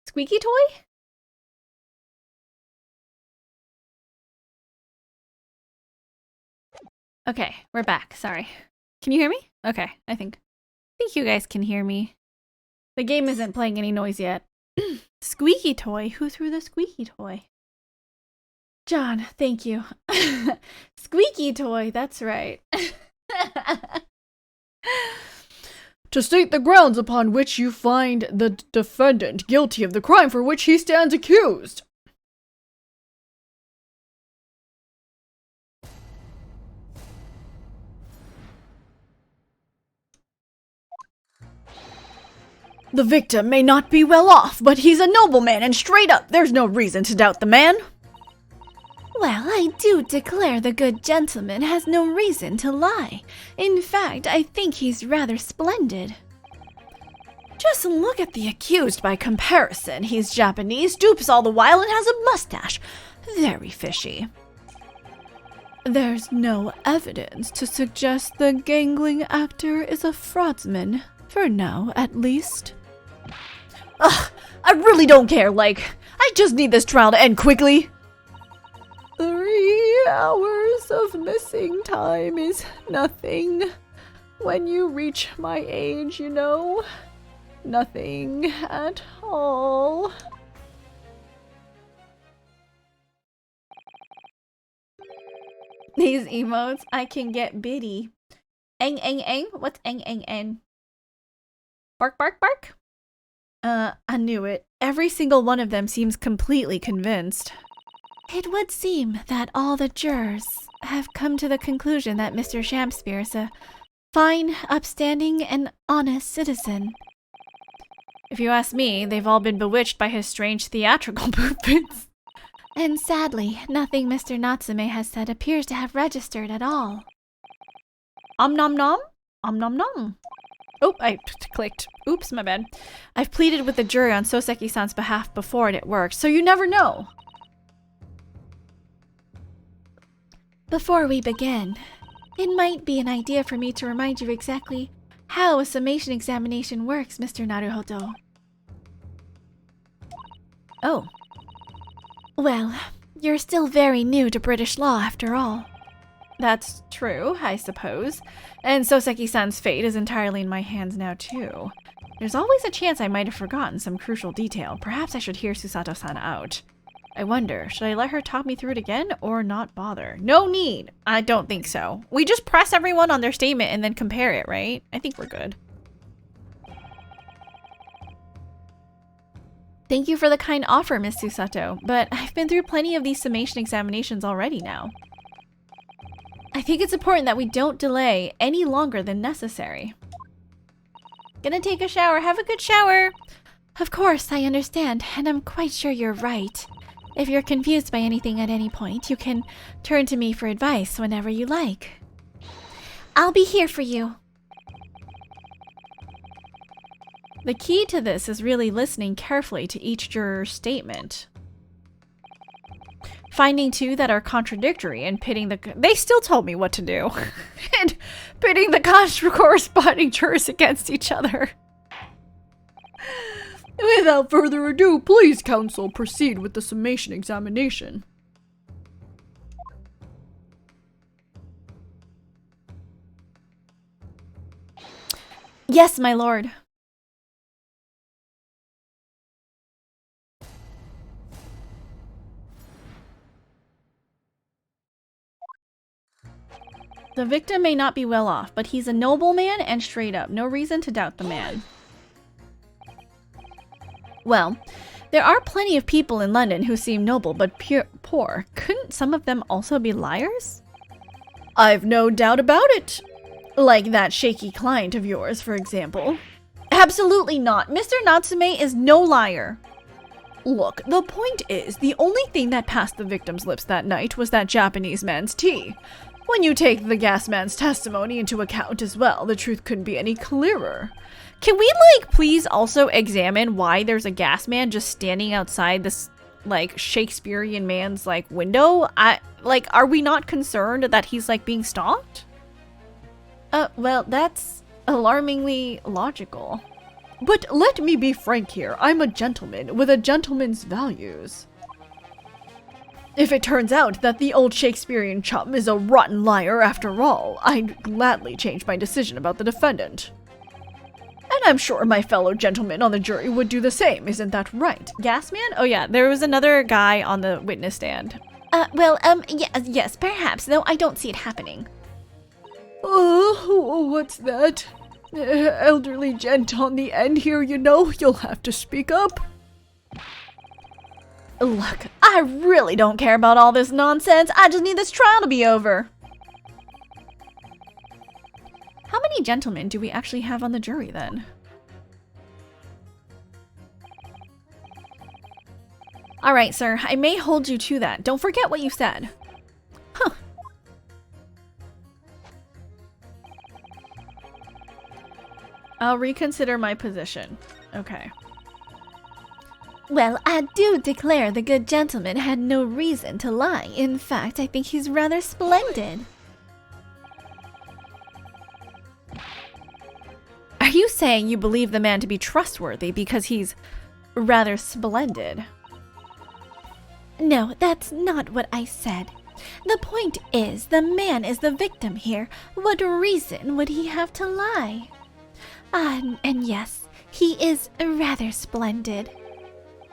Squeaky toy? Okay, we're back. Sorry. Can you hear me? Okay, I think you guys can hear me. The game isn't playing any noise yet. Squeaky toy? Who threw the squeaky toy? John, thank you. Squeaky toy, that's right. To state the grounds upon which you find the defendant guilty of the crime for which he stands accused. The victim may not be well off, but he's a nobleman and straight up, there's no reason to doubt the man. Well, I do declare the good gentleman has no reason to lie. In fact, I think he's rather splendid. Just look at the accused by comparison. He's Japanese, dupes all the while, and has a mustache. Very fishy. There's no evidence to suggest the gangling actor is a fraudsman. For now, at least. Ugh, I really don't care, I just need this trial to end quickly. 3 hours of missing time is nothing. When you reach my age, you know. Nothing at all. These emotes, I can get biddy. Eng, eng, eng? What's eng, eng, eng? Bark, bark, bark? I knew it. Every single one of them seems completely convinced. It would seem that all the jurors have come to the conclusion that Mr. Shakespeare is a fine, upstanding, and honest citizen. If you ask me, they've all been bewitched by his strange theatrical movements. And sadly, nothing Mr. Natsume has said appears to have registered at all. Nom nom? Nom nom. Oh, I clicked. Oops, my bad. I've pleaded with the jury on Soseki-san's behalf before and it worked, so you never know. Before we begin, it might be an idea for me to remind you exactly how a summation examination works, Mr. Naruhodo. Oh. Well, you're still very new to British law after all. That's true, I suppose. And Soseki-san's fate is entirely in my hands now, too. There's always a chance I might have forgotten some crucial detail. Perhaps I should hear Susato-san out. I wonder, should I let her talk me through it again or not bother? No need! I don't think so. We just press everyone on their statement and then compare it, right? I think we're good. Thank you for the kind offer, Miss Susato, but I've been through plenty of these summation examinations already now. I think it's important that we don't delay any longer than necessary. Gonna take a shower. Have a good shower. Of course, I understand, and I'm quite sure you're right. If you're confused by anything at any point, you can turn to me for advice whenever you like. I'll be here for you. The key to this is really listening carefully to each juror's statement. Finding two that are contradictory and pitting they still told me what to do. And pitting the corresponding jurors against each other. Without further ado, please, counsel, proceed with the summation examination. Yes, my lord. The victim may not be well off, but he's a nobleman and straight up. No reason to doubt the man. Well, there are plenty of people in London who seem noble but poor. Couldn't some of them also be liars? I've no doubt about it. Like that shaky client of yours, for example. Absolutely not. Mr. Natsume is no liar. Look, the point is, the only thing that passed the victim's lips that night was that Japanese man's tea. When you take the gas man's testimony into account as well, the truth couldn't be any clearer. Can we, please also examine why there's a gas man just standing outside this, Shakespearean man's, window? Are we not concerned that he's, being stalked? Well, that's alarmingly logical. But let me be frank here. I'm a gentleman with a gentleman's values. If it turns out that the old Shakespearean chum is a rotten liar after all, I'd gladly change my decision about the defendant. And I'm sure my fellow gentlemen on the jury would do the same, isn't that right? Gasman? Oh yeah, there was another guy on the witness stand. Yes, perhaps, though I don't see it happening. Oh, what's that? Elderly gent on the end here, you know, you'll have to speak up. Look, I really don't care about all this nonsense. I just need this trial to be over. How many gentlemen do we actually have on the jury then? All right, sir, I may hold you to that. Don't forget what you said. Huh. I'll reconsider my position. Okay. Well, I do declare the good gentleman had no reason to lie. In fact, I think he's rather splendid. Are you saying you believe the man to be trustworthy because he's rather splendid? No, that's not what I said. The point is, the man is the victim here. What reason would he have to lie? And yes, he is rather splendid.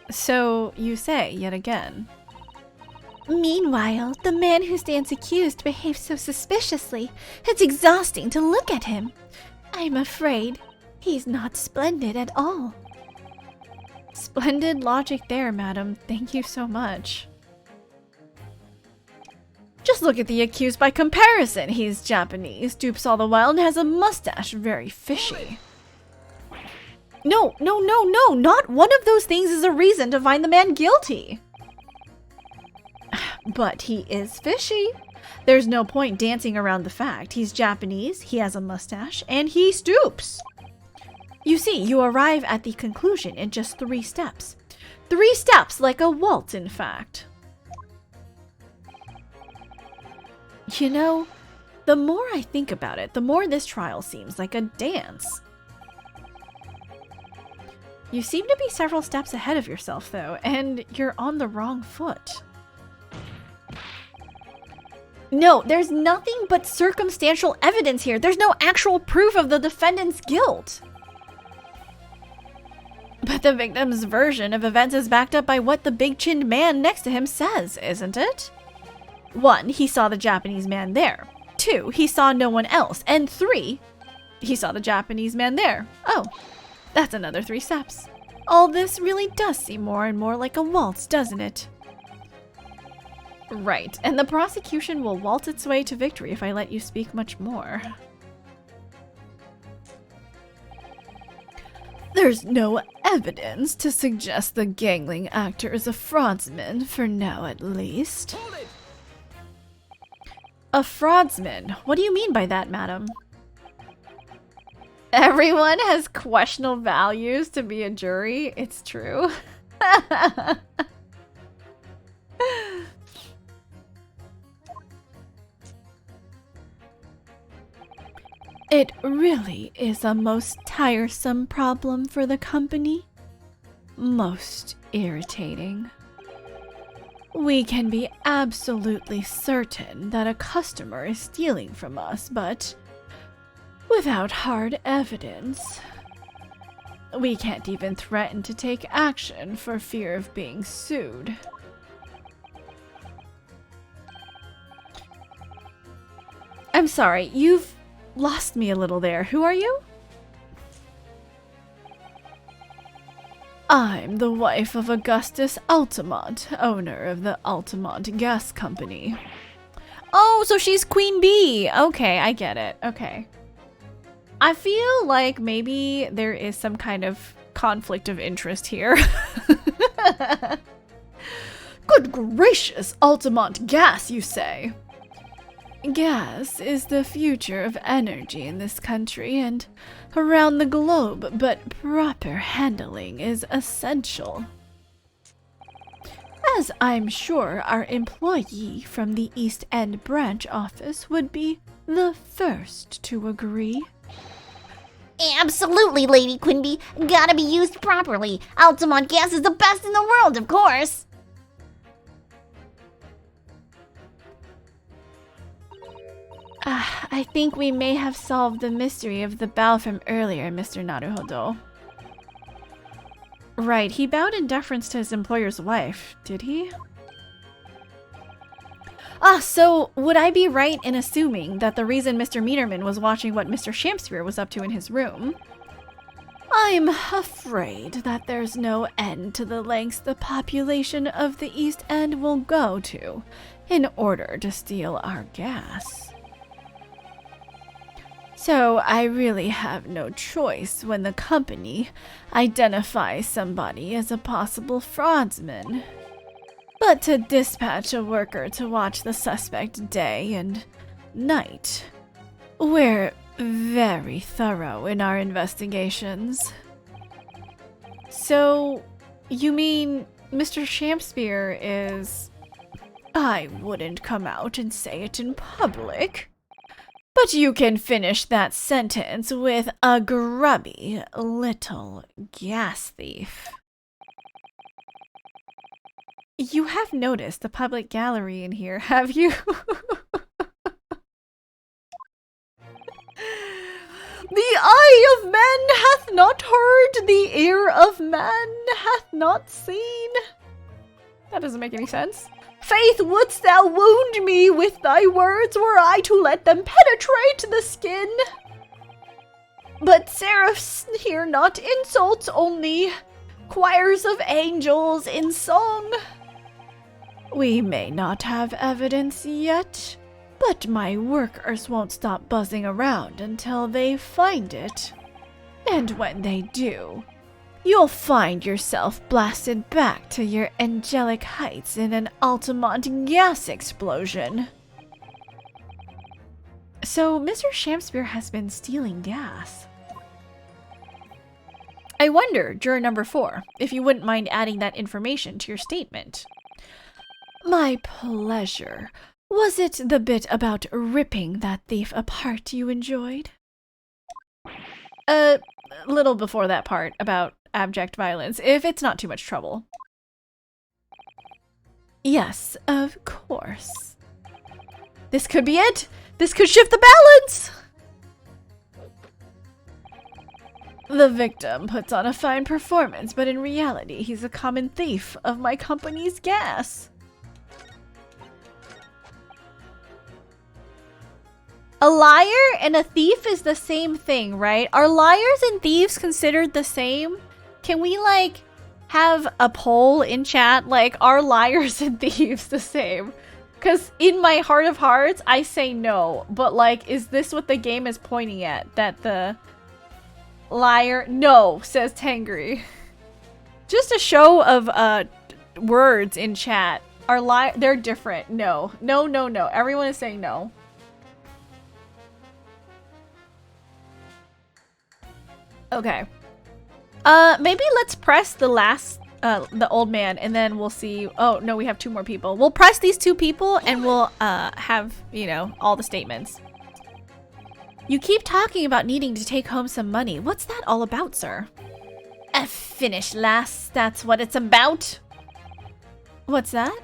So you say, yet again. Meanwhile, the man who stands accused behaves so suspiciously. It's exhausting to look at him. I'm afraid he's not splendid at all. Splendid logic there, madam. Thank you so much. Just look at the accused by comparison. He's Japanese, dupes all the while, and has a mustache very fishy. No, not one of those things is a reason to find the man guilty. But he is fishy. There's no point dancing around the fact. He's Japanese, he has a mustache, and he stoops. You see, you arrive at the conclusion in just 3 steps. 3 steps, like a waltz, in fact. You know, the more I think about it, the more this trial seems like a dance. You seem to be several steps ahead of yourself, though, and you're on the wrong foot. No, there's nothing but circumstantial evidence here. There's no actual proof of the defendant's guilt. But the victim's version of events is backed up by what the big-chinned man next to him says, isn't it? 1, he saw the Japanese man there. 2, he saw no one else. And 3, he saw the Japanese man there. Oh, that's another 3 steps. All this really does seem more and more like a waltz, doesn't it? Right, and the prosecution will waltz its way to victory if I let you speak much more. There's no evidence to suggest the gangling actor is a fraudsman, for now at least. A fraudsman? What do you mean by that, madam? Everyone has questionable values to be a jury. It's true. It really is a most tiresome problem for the company. Most irritating. We can be absolutely certain that a customer is stealing from us, but without hard evidence, we can't even threaten to take action for fear of being sued. I'm sorry, you've lost me a little there. Who are you? I'm the wife of Augustus Altamont, owner of the Altamont Gas Company. Oh, so she's Queen Bee. Okay, I get it. Okay. I feel like maybe there is some kind of conflict of interest here. Good gracious, Altamont Gas, you say? Gas is the future of energy in this country and around the globe, but proper handling is essential. As I'm sure our employee from the East End branch office would be the first to agree. Absolutely, Lady Quimby. Gotta be used properly. Altamont gas is the best in the world, of course. I think we may have solved the mystery of the bell from earlier, Mr. Naruhodo. Right, he bowed in deference to his employer's wife, did he? So would I be right in assuming that the reason Mr. Meterman was watching what Mr. Shamspear was up to in his room? I'm afraid that there's no end to the lengths the population of the East End will go to in order to steal our gas. So I really have no choice when the company identifies somebody as a possible fraudsman, but to dispatch a worker to watch the suspect day and night. We're very thorough in our investigations. So, you mean Mr. Shamspear is... I wouldn't come out and say it in public, but you can finish that sentence with a grubby little gas thief. You have noticed the public gallery in here, have you? The eye of man hath not heard, the ear of man hath not seen. That doesn't make any sense. Faith, wouldst thou wound me with thy words were I to let them penetrate the skin? But seraphs hear not insults only, choirs of angels in song. We may not have evidence yet, but my workers won't stop buzzing around until they find it. And when they do, you'll find yourself blasted back to your angelic heights in an Altamont gas explosion. So, Mr. Shamspear has been stealing gas. I wonder, juror number 4, if you wouldn't mind adding that information to your statement. My pleasure. Was it the bit about ripping that thief apart you enjoyed? A little before that part about abject violence, if it's not too much trouble. Yes, of course. This could be it! This could shift the balance! The victim puts on a fine performance, but in reality, he's a common thief of my company's gas. A liar and a thief is the same thing, right? Are liars and thieves considered the same? Can we, like, have a poll in chat? Like, are liars and thieves the same? Because in my heart of hearts, I say no. But, like, is this what the game is pointing at? That the liar... No, says Tangri. Just a show of words in chat. Are they're different. No. No, no, no. Everyone is saying no. Okay. Maybe let's press the last, the old man, and then we'll see. Oh, no, we have 2 more people. We'll press these 2 people, and we'll, have, you know, all the statements. You keep talking about needing to take home some money. What's that all about, sir? Finish, lass. That's what it's about. What's that?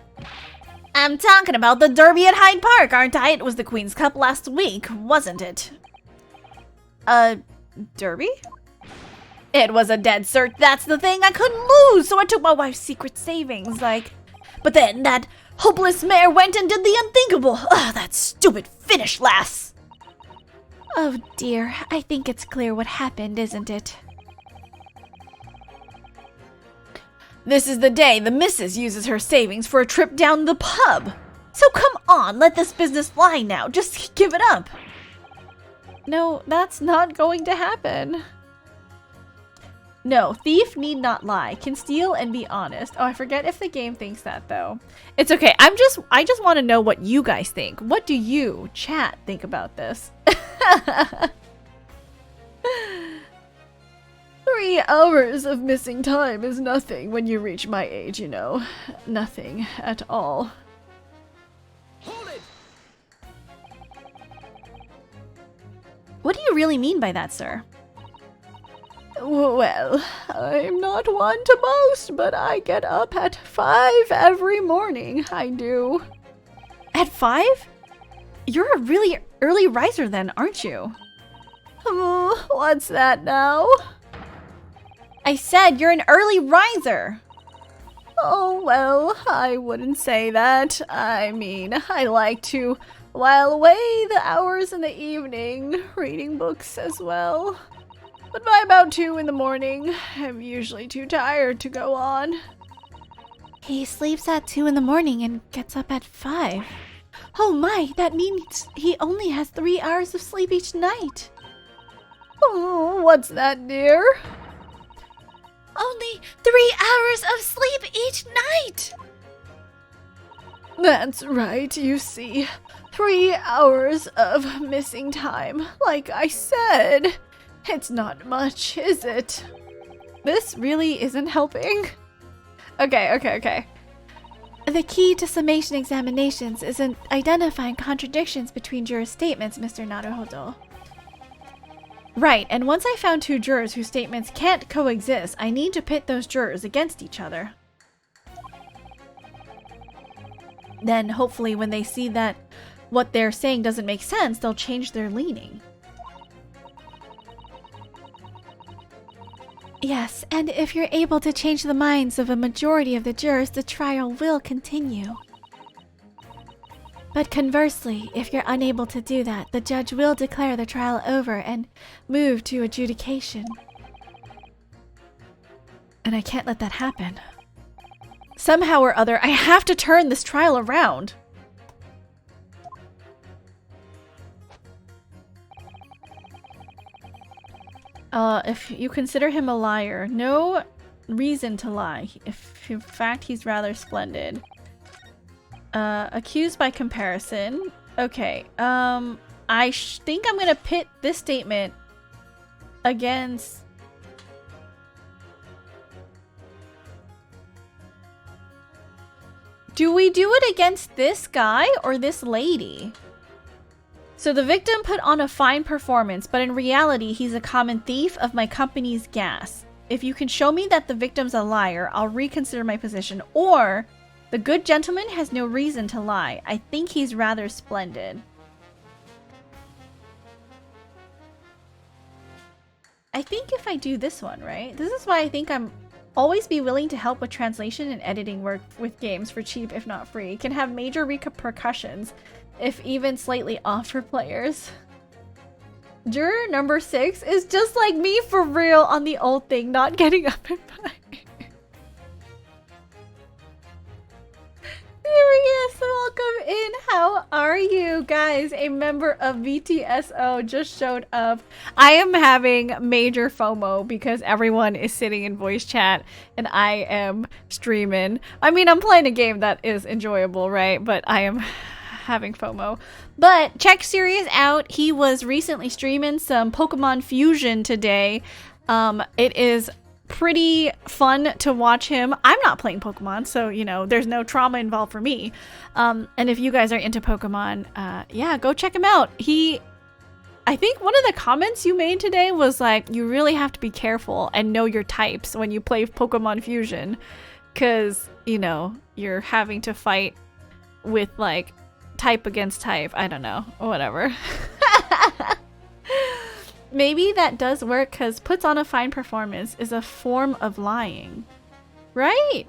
I'm talking about the Derby at Hyde Park, aren't I? It was the Queen's Cup last week, wasn't it? Derby? It was a dead cert, that's the thing, I couldn't lose, so I took my wife's secret savings, like... But then that hopeless mare went and did the unthinkable. Ugh, that stupid Finnish lass! Oh dear, I think it's clear what happened, isn't it? This is the day the missus uses her savings for a trip down the pub. So come on, let this business lie now, just give it up. No, that's not going to happen. No, thief need not lie, can steal and be honest. Oh, I forget if the game thinks that though. It's okay. I just want to know what you guys think. What do you, chat, think about this? 3 hours of missing time is nothing when you reach my age, you know. Nothing at all. Hold it! What do you really mean by that, sir? Well, I'm not one to boast, but I get up at 5 every morning. I do. At 5? You're a really early riser then, aren't you? What's that now? I said you're an early riser. Oh, well, I wouldn't say that. I mean, I like to while away the hours in the evening, reading books as well. But by about 2 in the morning, I'm usually too tired to go on. He sleeps at 2 in the morning and gets up at 5. Oh my, that means he only has 3 hours of sleep each night. Oh, what's that, dear? Only 3 hours of sleep each night! That's right, you see. 3 hours of missing time, like I said. It's not much, is it? This really isn't helping. Okay. The key to summation examinations is in identifying contradictions between juror statements, Mr. Naruhodo. Right, and once I found 2 jurors whose statements can't coexist, I need to pit those jurors against each other. Then hopefully when they see that what they're saying doesn't make sense, they'll change their leaning. Yes, and if you're able to change the minds of a majority of the jurors, the trial will continue. But conversely, if you're unable to do that, the judge will declare the trial over and move to adjudication. And I can't let that happen. Somehow or other, I have to turn this trial around. If you consider him a liar, no reason to lie. If in fact he's rather splendid. Accused by comparison. Okay, I think I'm gonna pit this statement against... Do we do it against this guy or this lady? So the victim put on a fine performance, but in reality, he's a common thief of my company's gas. If you can show me that the victim's a liar, I'll reconsider my position. Or, the good gentleman has no reason to lie. I think he's rather splendid. I think if I do this one, right? This is why I think I'm always be willing to help with translation and editing work with games for cheap, if not free. It can have major repercussions, if even slightly off for players. Juror number 6 is just like me for real on the old thing, not getting up and playing. Serious, welcome in. How are you guys? A member of VTSO just showed up. I am having major FOMO because everyone is sitting in voice chat and I am streaming. I mean, I'm playing a game that is enjoyable, right? But I am having FOMO. But check Sirius out. He was recently streaming some Pokemon Fusion today. It is pretty fun to watch him. I'm not playing Pokemon, so you know there's no trauma involved for me. And if you guys are into Pokemon, yeah, go check him out. I think one of the comments you made today was like, you really have to be careful and know your types when you play Pokemon Fusion, because you know you're having to fight with like type against type. I don't know, whatever. Maybe that does work because puts on a fine performance is a form of lying. Right?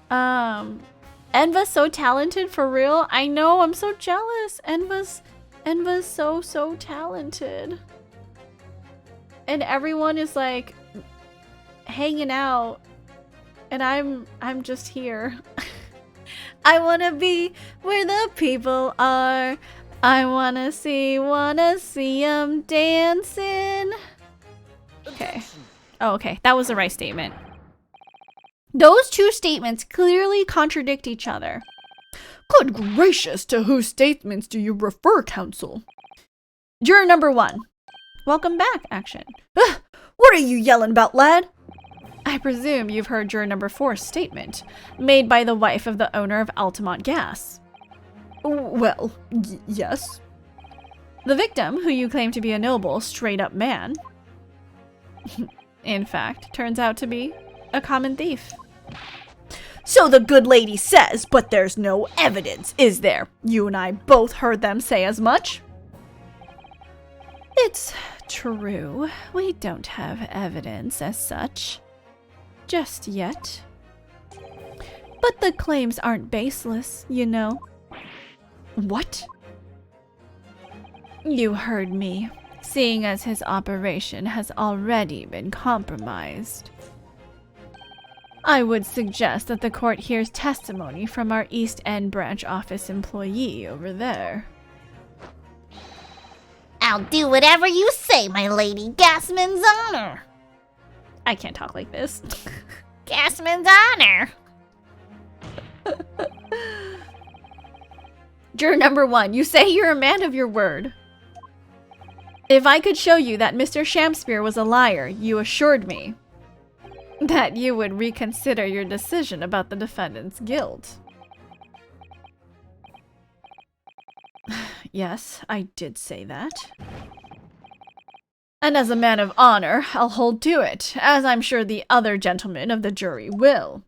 Enva's so talented for real. I know, I'm so jealous. Enva's so talented. And everyone is like hanging out and I'm just here. I wanna be where the people are. I wanna see 'em dancing. Okay. Oh, okay. That was the right statement. Those two statements clearly contradict each other. Good gracious, to whose statements do you refer, counsel? Juror number 1. Welcome back, action. What are you yelling about, lad? I presume you've heard juror number 4's statement, made by the wife of the owner of Altamont Gas. Well, yes. The victim, who you claim to be a noble, straight-up man. in fact, turns out to be a common thief. So the good lady says, but there's no evidence, is there? You and I both heard them say as much. It's true. We don't have evidence as such. Just yet. But the claims aren't baseless, you know. What? You heard me, seeing as his operation has already been compromised. I would suggest that the court hears testimony from our East End branch office employee over there. I'll do whatever you say, my lady. Gasman's honor. I can't talk like this. Gasman's honor. Juror number 1, you say you're a man of your word. If I could show you that Mr. Shamspeare was a liar, you assured me that you would reconsider your decision about the defendant's guilt. Yes, I did say that. And as a man of honor, I'll hold to it, as I'm sure the other gentlemen of the jury will.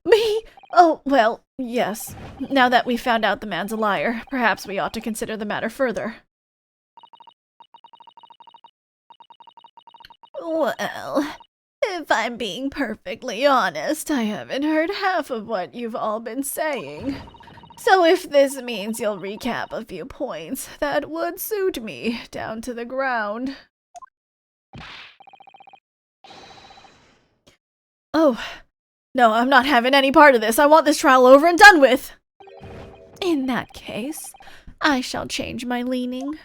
Me? Oh, well, yes. Now that we've found out the man's a liar, perhaps we ought to consider the matter further. Well, if I'm being perfectly honest, I haven't heard half of what you've all been saying. So if this means you'll recap a few points, that would suit me down to the ground. Oh, no, I'm not having any part of this. I want this trial over and done with. In that case, I shall change my leaning.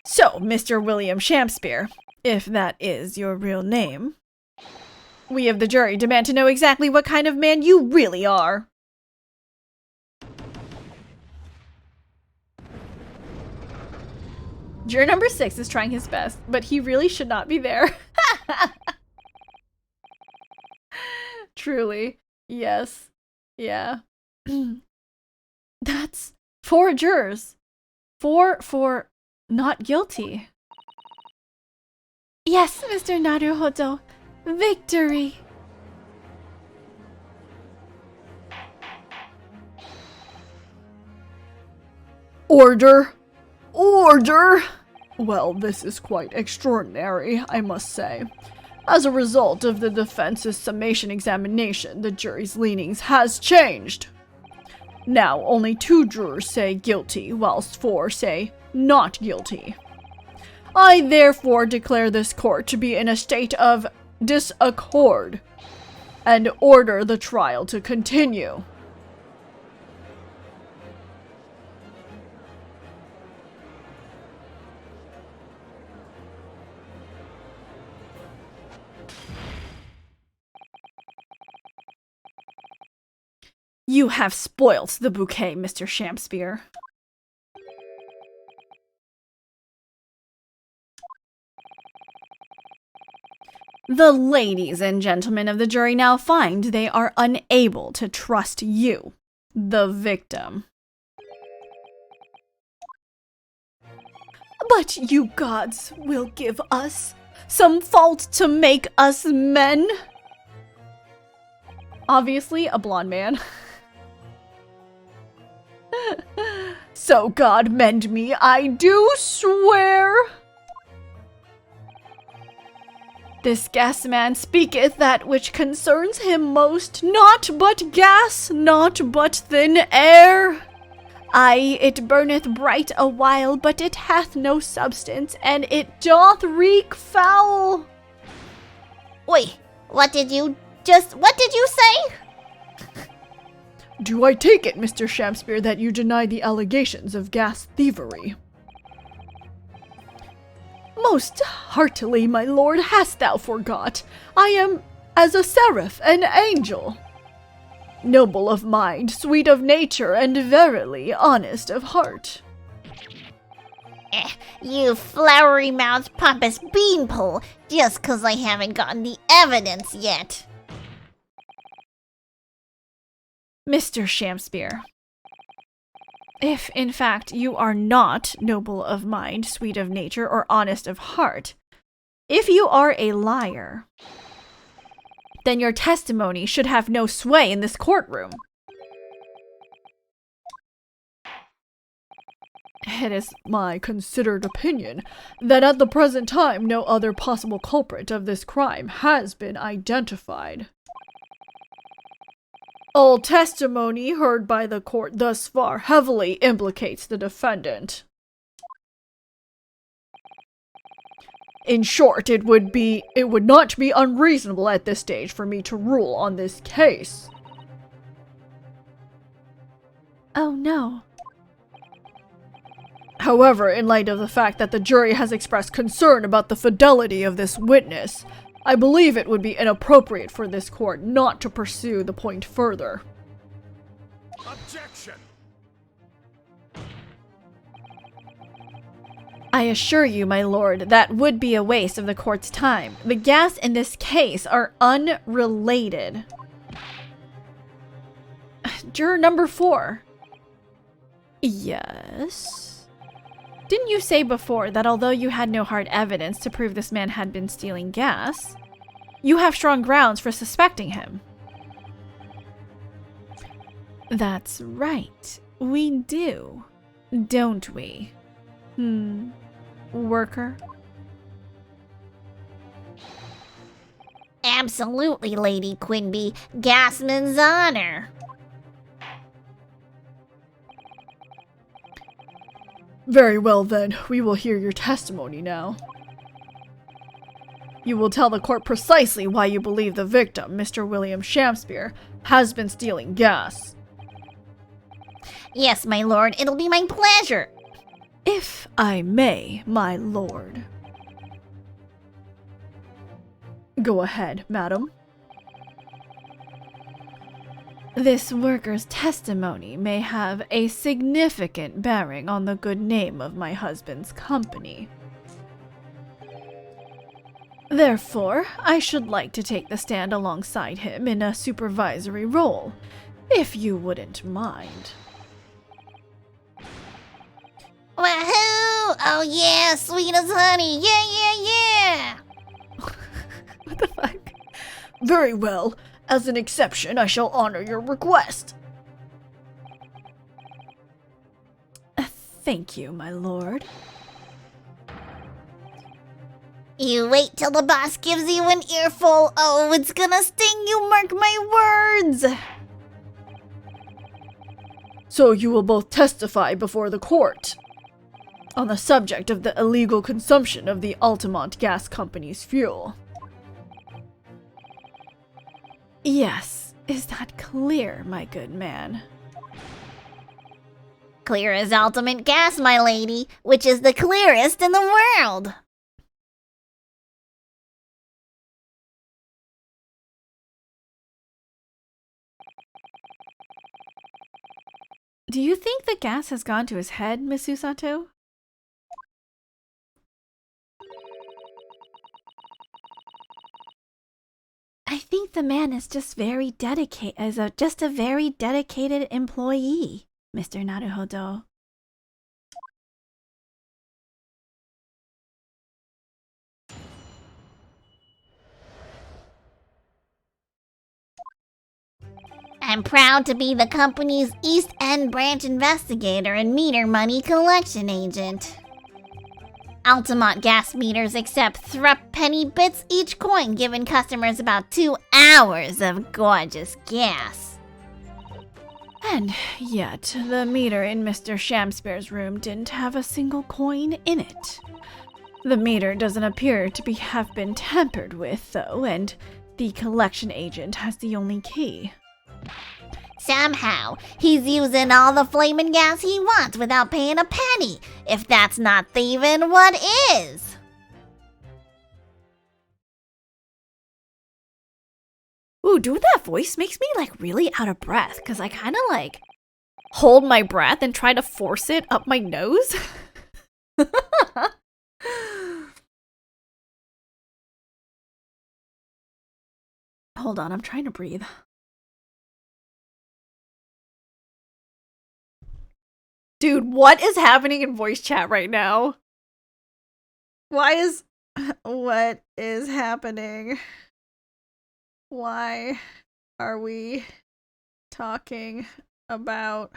So, Mr. William Shamspeare, if that is your real name, we of the jury demand to know exactly what kind of man you really are. Juror number 6 is trying his best, but he really should not be there. Truly. Yes. Yeah. That's 4 jurors. 4 for not guilty. Yes, Mr. Naruhodo. Victory! Order! Order! Well, this is quite extraordinary, I must say. As a result of the defense's summation examination, the jury's leanings has changed. Now, only 2 jurors say guilty, whilst 4 say not guilty. I therefore declare this court to be in a state of disaccord, and order the trial to continue. You have spoilt the bouquet, Mr. Shamspeare. The ladies and gentlemen of the jury now find they are unable to trust you, the victim. But you gods will give us some fault to make us men. Obviously, a blonde man. So God mend me, I do swear. This gas man speaketh that which concerns him most, not but gas, not but thin air. Aye, it burneth bright a while, but it hath no substance, and it doth reek foul. Wait, what did you say? Do I take it, Mr. Shamspeare, that you deny the allegations of gas thievery? Most heartily, my lord, hast thou forgot? I am as a seraph, an angel. Noble of mind, sweet of nature, and verily honest of heart. You flowery-mouthed pompous beanpole, just 'cause I haven't gotten the evidence yet. Mr. Shamspeare, if in fact you are not noble of mind, sweet of nature, or honest of heart, If you are a liar, then your testimony should have no sway in this courtroom. It is my considered opinion that at the present time no other possible culprit of this crime has been identified. All testimony heard by the court thus far heavily implicates the defendant. In short, it would not be unreasonable at this stage for me to rule on this case. Oh no. However, in light of the fact that the jury has expressed concern about the fidelity of this witness, I believe it would be inappropriate for this court not to pursue the point further. Objection! I assure you, my lord, that would be a waste of the court's time. The gas in this case are unrelated. Juror number 4. Yes? Didn't you say before that although you had no hard evidence to prove this man had been stealing gas, you have strong grounds for suspecting him? That's right. We do. Don't we? Worker? Absolutely, Lady Quinby. Gasman's honor. Very well then, we will hear your testimony now. You will tell the court precisely why you believe the victim, Mr. William Shakespeare, has been stealing gas. Yes, my lord, it'll be my pleasure. If I may, my lord. Go ahead, madam. This worker's testimony may have a significant bearing on the good name of my husband's company. Therefore, I should like to take the stand alongside him in a supervisory role, if you wouldn't mind. Wahoo! Oh yeah, sweet as honey. Yeah. What the fuck? Very well. As an exception, I shall honor your request. Thank you, my lord. You wait till the boss gives you an earful. Oh, it's gonna sting you, mark my words. So you will both testify before the court on the subject of the illegal consumption of the Altamont Gas Company's fuel. Yes, is that clear, my good man? Clear as ultimate gas, my lady, which is the clearest in the world. Do you think the gas has gone to his head, Miss Usato? I think the man is just very dedicated, just a very dedicated employee, Mr. Naruhodo. I'm proud to be the company's East End branch investigator and meter money collection agent. Altamont gas meters accept threepenny bits each coin, giving customers about 2 hours of gorgeous gas. And yet, the meter in Mr. Shakespeare's room didn't have a single coin in it. The meter doesn't appear to have been tampered with, though, and the collection agent has the only key. Somehow, he's using all the flamin' gas he wants without paying a penny. If that's not thieving, what is? Ooh, doing that voice makes me, like, really out of breath, because I kind of, like, hold my breath and try to force it up my nose. Hold on, I'm trying to breathe. Dude, what is happening in voice chat right now? Why is What is happening? Why are we talking about...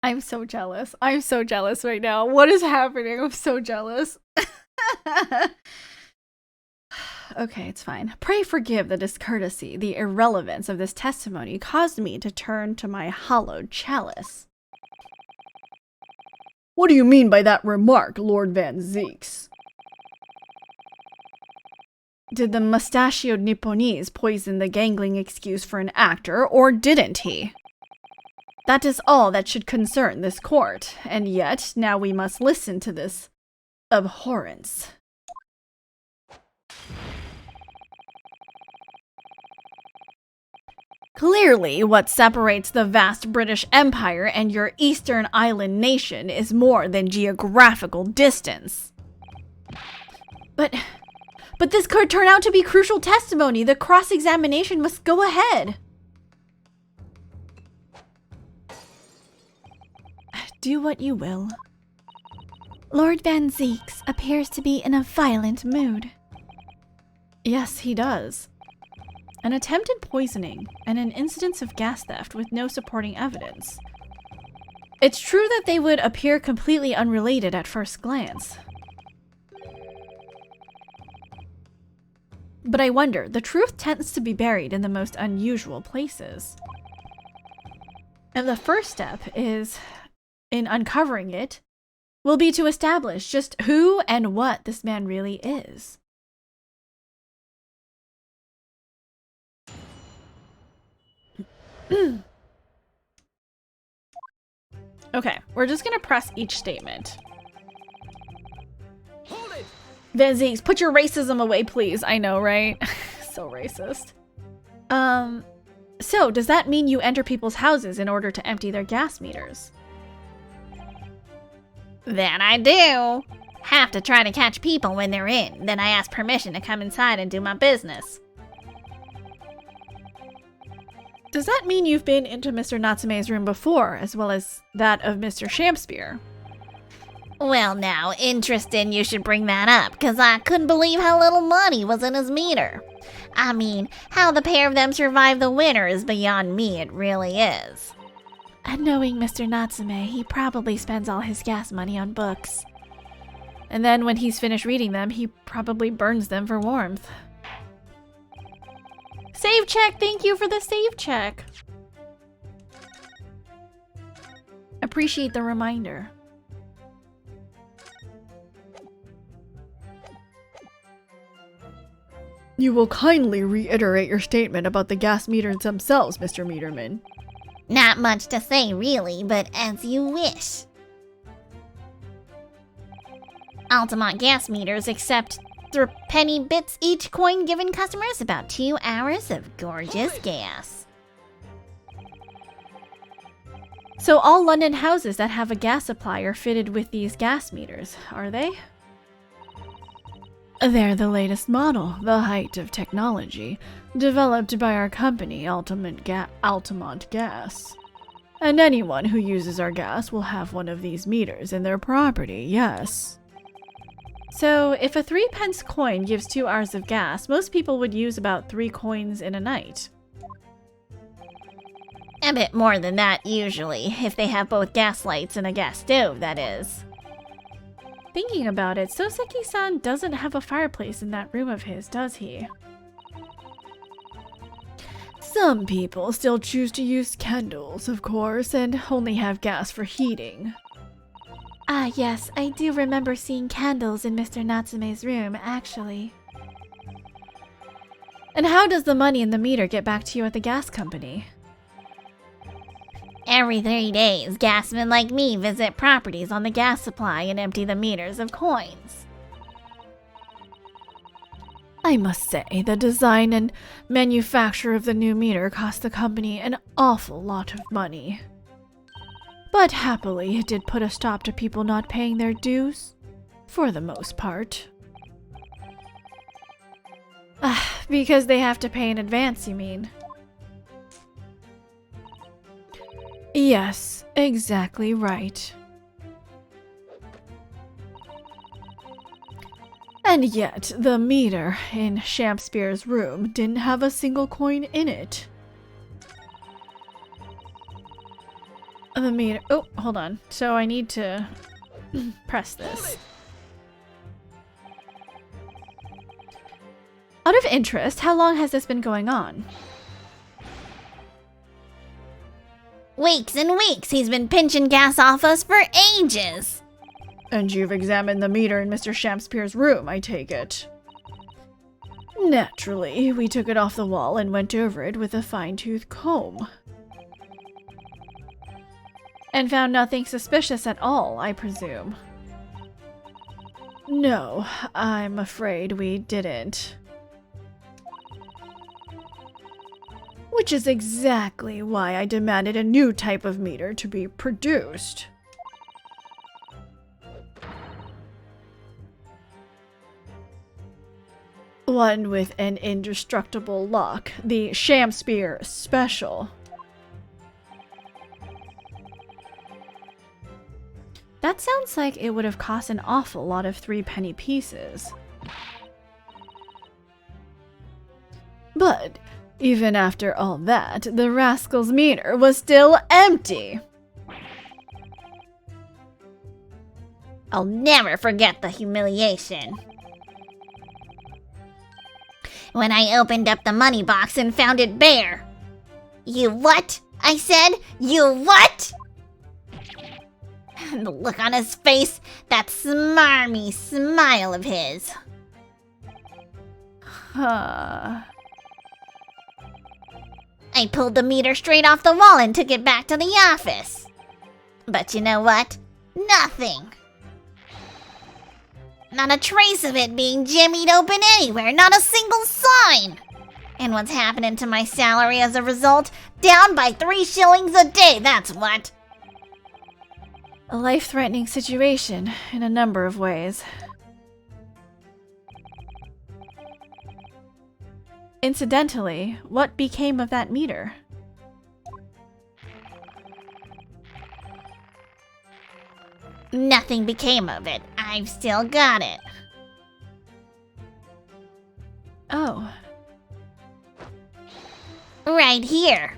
I'm so jealous. I'm so jealous right now. What is happening? I'm so jealous. Okay, it's fine. Pray forgive the discourtesy. The irrelevance of this testimony caused me to turn to my hollowed chalice. What do you mean by that remark, Lord Van Zeeks? Did the mustachioed Nipponese poison the gangling excuse for an actor, or didn't he? That is all that should concern this court, and yet now we must listen to this abhorrence. Clearly, what separates the vast British Empire and your Eastern Island nation is more than geographical distance. But this could turn out to be crucial testimony. The cross-examination must go ahead. Do what you will. Lord Van Zeeks appears to be in a violent mood. Yes, he does. An attempted poisoning and an incidence of gas theft with no supporting evidence. It's true that they would appear completely unrelated at first glance. But I wonder, the truth tends to be buried in the most unusual places. And the first step is, in uncovering it, will be to establish just who and what this man really is. Okay, we're just gonna press each statement. Hold it! Van Zeeks, put your racism away, please. I know, right? So racist. So does that mean you enter people's houses in order to empty their gas meters? That I do. Have to try to catch people when they're in. Then I ask permission to come inside and do my business. Does that mean you've been into Mr. Natsume's room before, as well as that of Mr. Shakespeare? Well, now, interesting you should bring that up, because I couldn't believe how little money was in his meter. I mean, how the pair of them survived the winter is beyond me, it really is. And knowing Mr. Natsume, he probably spends all his gas money on books. And then when he's finished reading them, he probably burns them for warmth. Save check! Thank you for the save check! Appreciate the reminder. You will kindly reiterate your statement about the gas meters themselves, Mr. Meterman. Not much to say, really, but as you wish. Altamont gas meters accept 3 penny bits each coin, giving customers about 2 hours of gorgeous gas. So all London houses that have a gas supply are fitted with these gas meters, are they? They're the latest model, the height of technology, developed by our company, Altamont Gas. And anyone who uses our gas will have one of these meters in their property, yes. So, if a 3-pence coin gives 2 hours of gas, most people would use about 3 coins in a night. A bit more than that, usually, if they have both gas lights and a gas stove, that is. Thinking about it, Soseki-san doesn't have a fireplace in that room of his, does he? Some people still choose to use candles, of course, and only have gas for heating. Ah, yes, I do remember seeing candles in Mr. Natsume's room, actually. And how does the money in the meter get back to you at the gas company? Every 3 days, gasmen like me visit properties on the gas supply and empty the meters of coins. I must say, the design and manufacture of the new meter cost the company an awful lot of money. But happily, it did put a stop to people not paying their dues. For the most part. Because they have to pay in advance, you mean? Yes, exactly right. And yet, the meter in Shakespeare's room didn't have a single coin in it. The meter. Oh, hold on. So I need to press this. Out of interest, how long has this been going on? Weeks and weeks he's been pinching gas off us for ages. And you've examined the meter in Mr. Shakespeare's room, I take it. Naturally, we took it off the wall and went over it with a fine-tooth comb. And found nothing suspicious at all, I presume. No, I'm afraid we didn't. Which is exactly why I demanded a new type of meter to be produced. One with an indestructible lock, the Shakespeare Special. That sounds like it would have cost an awful lot of 3-penny pieces. But even after all that, the rascal's meter was still empty. I'll never forget the humiliation. When I opened up the money box and found it bare. You what? I said, you what? And the look on his face, that smarmy smile of his. Huh. I pulled the meter straight off the wall and took it back to the office. But you know what? Nothing. Not a trace of it being jimmied open anywhere, not a single sign. And what's happening to my salary as a result? Down by 3 shillings a day, that's what. A life-threatening situation in a number of ways. Incidentally, what became of that meter? Nothing became of it. I've still got it. Oh. Right here.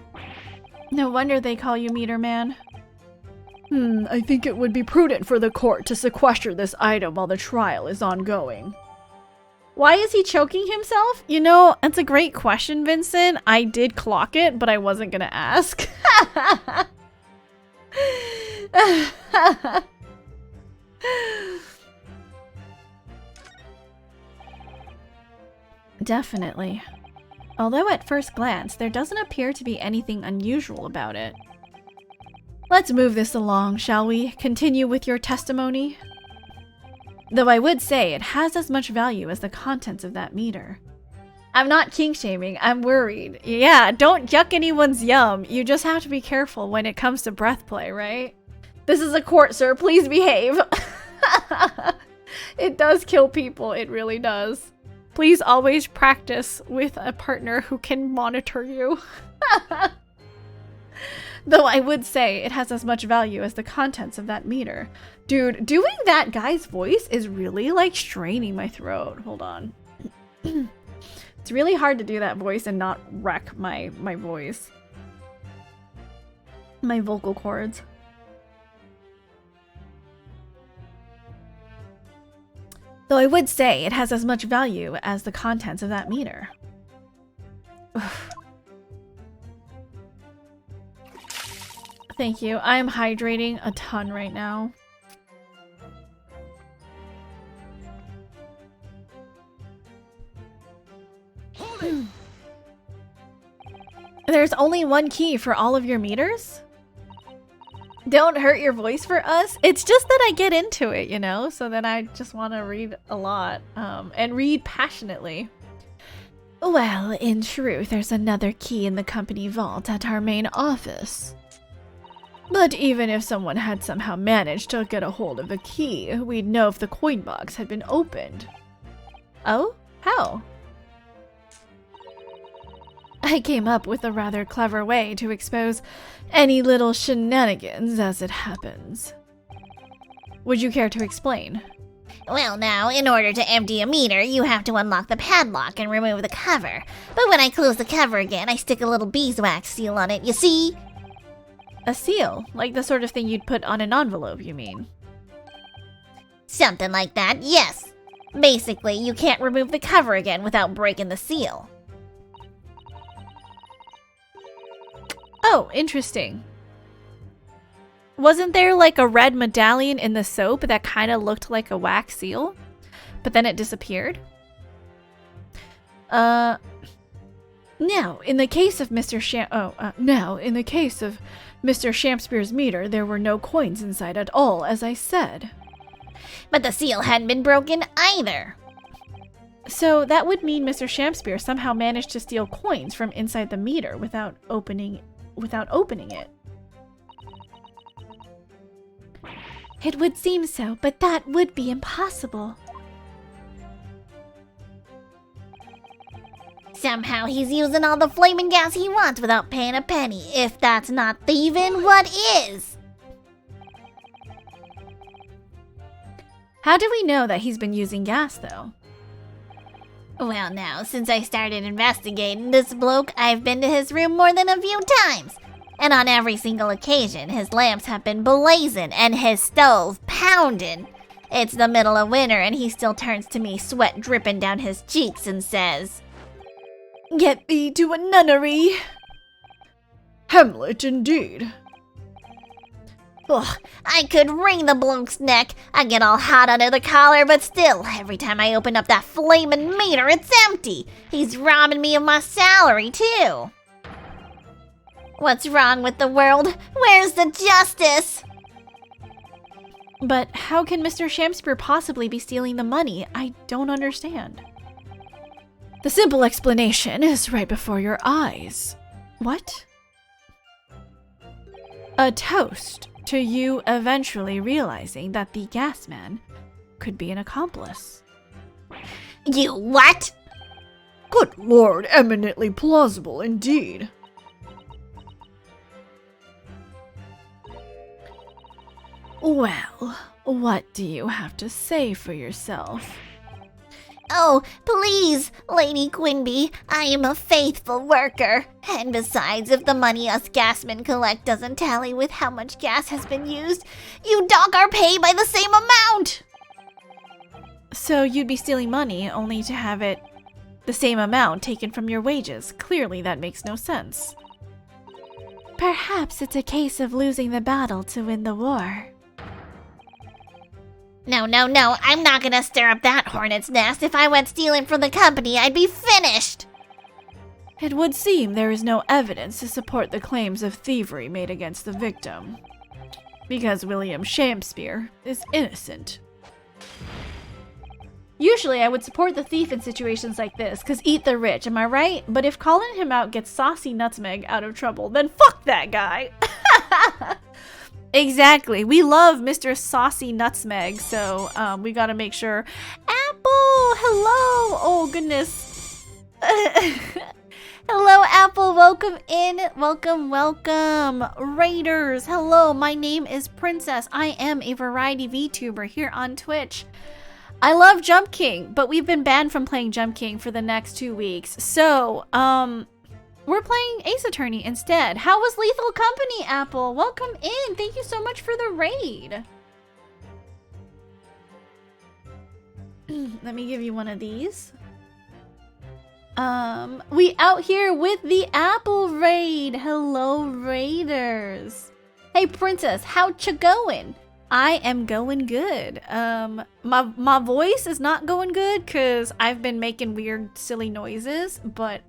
No wonder they call you Meter Man. I think it would be prudent for the court to sequester this item while the trial is ongoing. Why is he choking himself? You know, that's a great question, Vincent. I did clock it, but I wasn't gonna ask. Definitely. Although at first glance, there doesn't appear to be anything unusual about it. Let's move this along, shall we? Continue with your testimony? Though I would say it has as much value as the contents of that meter. I'm not kink-shaming, I'm worried. Yeah, don't yuck anyone's yum. You just have to be careful when it comes to breath play, right? This is a court, sir. Please behave. It does kill people. It really does. Please always practice with a partner who can monitor you. Though I would say it has as much value as the contents of that meter. Dude, doing that guy's voice is really like straining my throat. Hold on. It's really hard to do that voice and not wreck my voice. My vocal cords. Though I would say it has as much value as the contents of that meter. Thank you. I'm hydrating a ton right now. There's only one key for all of your meters? Don't hurt your voice for us. It's just that I get into it, you know? So then I just want to read a lot and read passionately. Well, in truth, there's another key in the company vault at our main office. But even if someone had somehow managed to get a hold of the key, we'd know if the coin box had been opened. Oh? How? I came up with a rather clever way to expose any little shenanigans as it happens. Would you care to explain? Well, now, in order to empty a meter, you have to unlock the padlock and remove the cover. But when I close the cover again, I stick a little beeswax seal on it, you see? A seal? Like the sort of thing you'd put on an envelope, you mean? Something like that, yes. Basically, you can't remove the cover again without breaking the seal. Oh, interesting. Wasn't there like a red medallion in the soap that kind of looked like a wax seal? But then it disappeared? Now, in the case of Mr. Shampspeare's meter, there were no coins inside at all, as I said. But the seal hadn't been broken either. So that would mean Mr. Shampspeare somehow managed to steal coins from inside the meter without opening it. It would seem so, but that would be impossible. Somehow he's using all the flaming gas he wants without paying a penny. If that's not thieving, what is? How do we know that he's been using gas, though? Well, now, since I started investigating this bloke, I've been to his room more than a few times. And on every single occasion, his lamps have been blazing and his stove pounding. It's the middle of winter and he still turns to me, sweat dripping down his cheeks, and says, "Get thee to a nunnery." Hamlet, indeed. Ugh, I could wring the bloke's neck. I get all hot under the collar, but still, every time I open up that flaming meter, it's empty. He's robbing me of my salary, too. What's wrong with the world? Where's the justice? But how can Mr. Shampspeare possibly be stealing the money? I don't understand. The simple explanation is right before your eyes. What? A toast to you eventually realizing that the gas man could be an accomplice. You what? Good lord, eminently plausible indeed. Well, what do you have to say for yourself? Oh, please, Lady Quinby, I am a faithful worker. And besides, if the money us gasmen collect doesn't tally with how much gas has been used, you dock our pay by the same amount. So you'd be stealing money only to have it the same amount taken from your wages. Clearly that makes no sense. Perhaps it's a case of losing the battle to win the war. No, I'm not gonna stir up that hornet's nest. If I went stealing from the company, I'd be finished. It would seem there is no evidence to support the claims of thievery made against the victim, because William Shampspeare is innocent. Usually I would support the thief in situations like this, because eat the rich, am I right? But if calling him out gets Saucy Nutmeg out of trouble, then fuck that guy. Exactly. We love Mr. Saucy Nutmeg, so we gotta make sure. Apple! Hello! Oh, goodness. Hello, Apple. Welcome in. Welcome. Raiders. Hello, my name is Princess. I am a variety VTuber here on Twitch. I love Jump King, but we've been banned from playing Jump King for the next 2 weeks. So, we're playing Ace Attorney instead. How was Lethal Company, Apple? Welcome in. Thank you so much for the raid. Let me give you one of these. We out here with the Apple raid. Hello, raiders. Hey, Princess, how you going? I am going good. My voice is not going good because I've been making weird, silly noises, but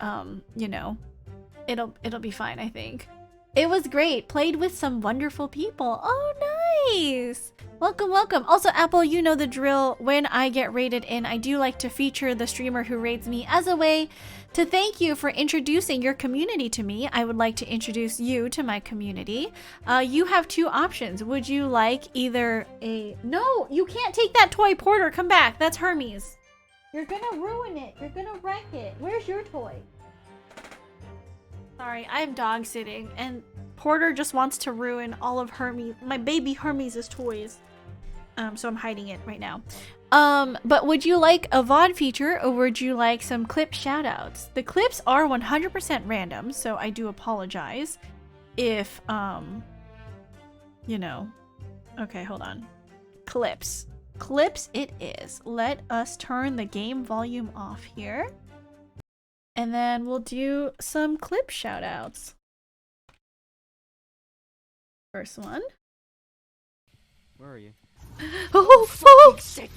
you know, it'll be fine, I think. It was great. Played with some wonderful people. Oh, nice. Welcome, welcome. Also, Apple, you know the drill. When I get rated in, I do like to feature the streamer who rates me as a way to thank you for introducing your community to me. I would like to introduce you to my community. You have two options. Would you like either a... No, you can't take that toy, Porter. Come back. That's Hermes. You're gonna ruin it. You're gonna wreck it. Where's your toy? Sorry, I'm dog sitting, and Porter just wants to ruin all of Hermes, my baby Hermes' toys. So I'm hiding it right now. But would you like a VOD feature, or would you like some clip shoutouts? The clips are 100% random, so I do apologize if, you know. Okay, hold on. Clips. Clips it is. Let us turn the game volume off here. And then we'll do some clip shoutouts. First one. Where are you? Oh, oh! Shit,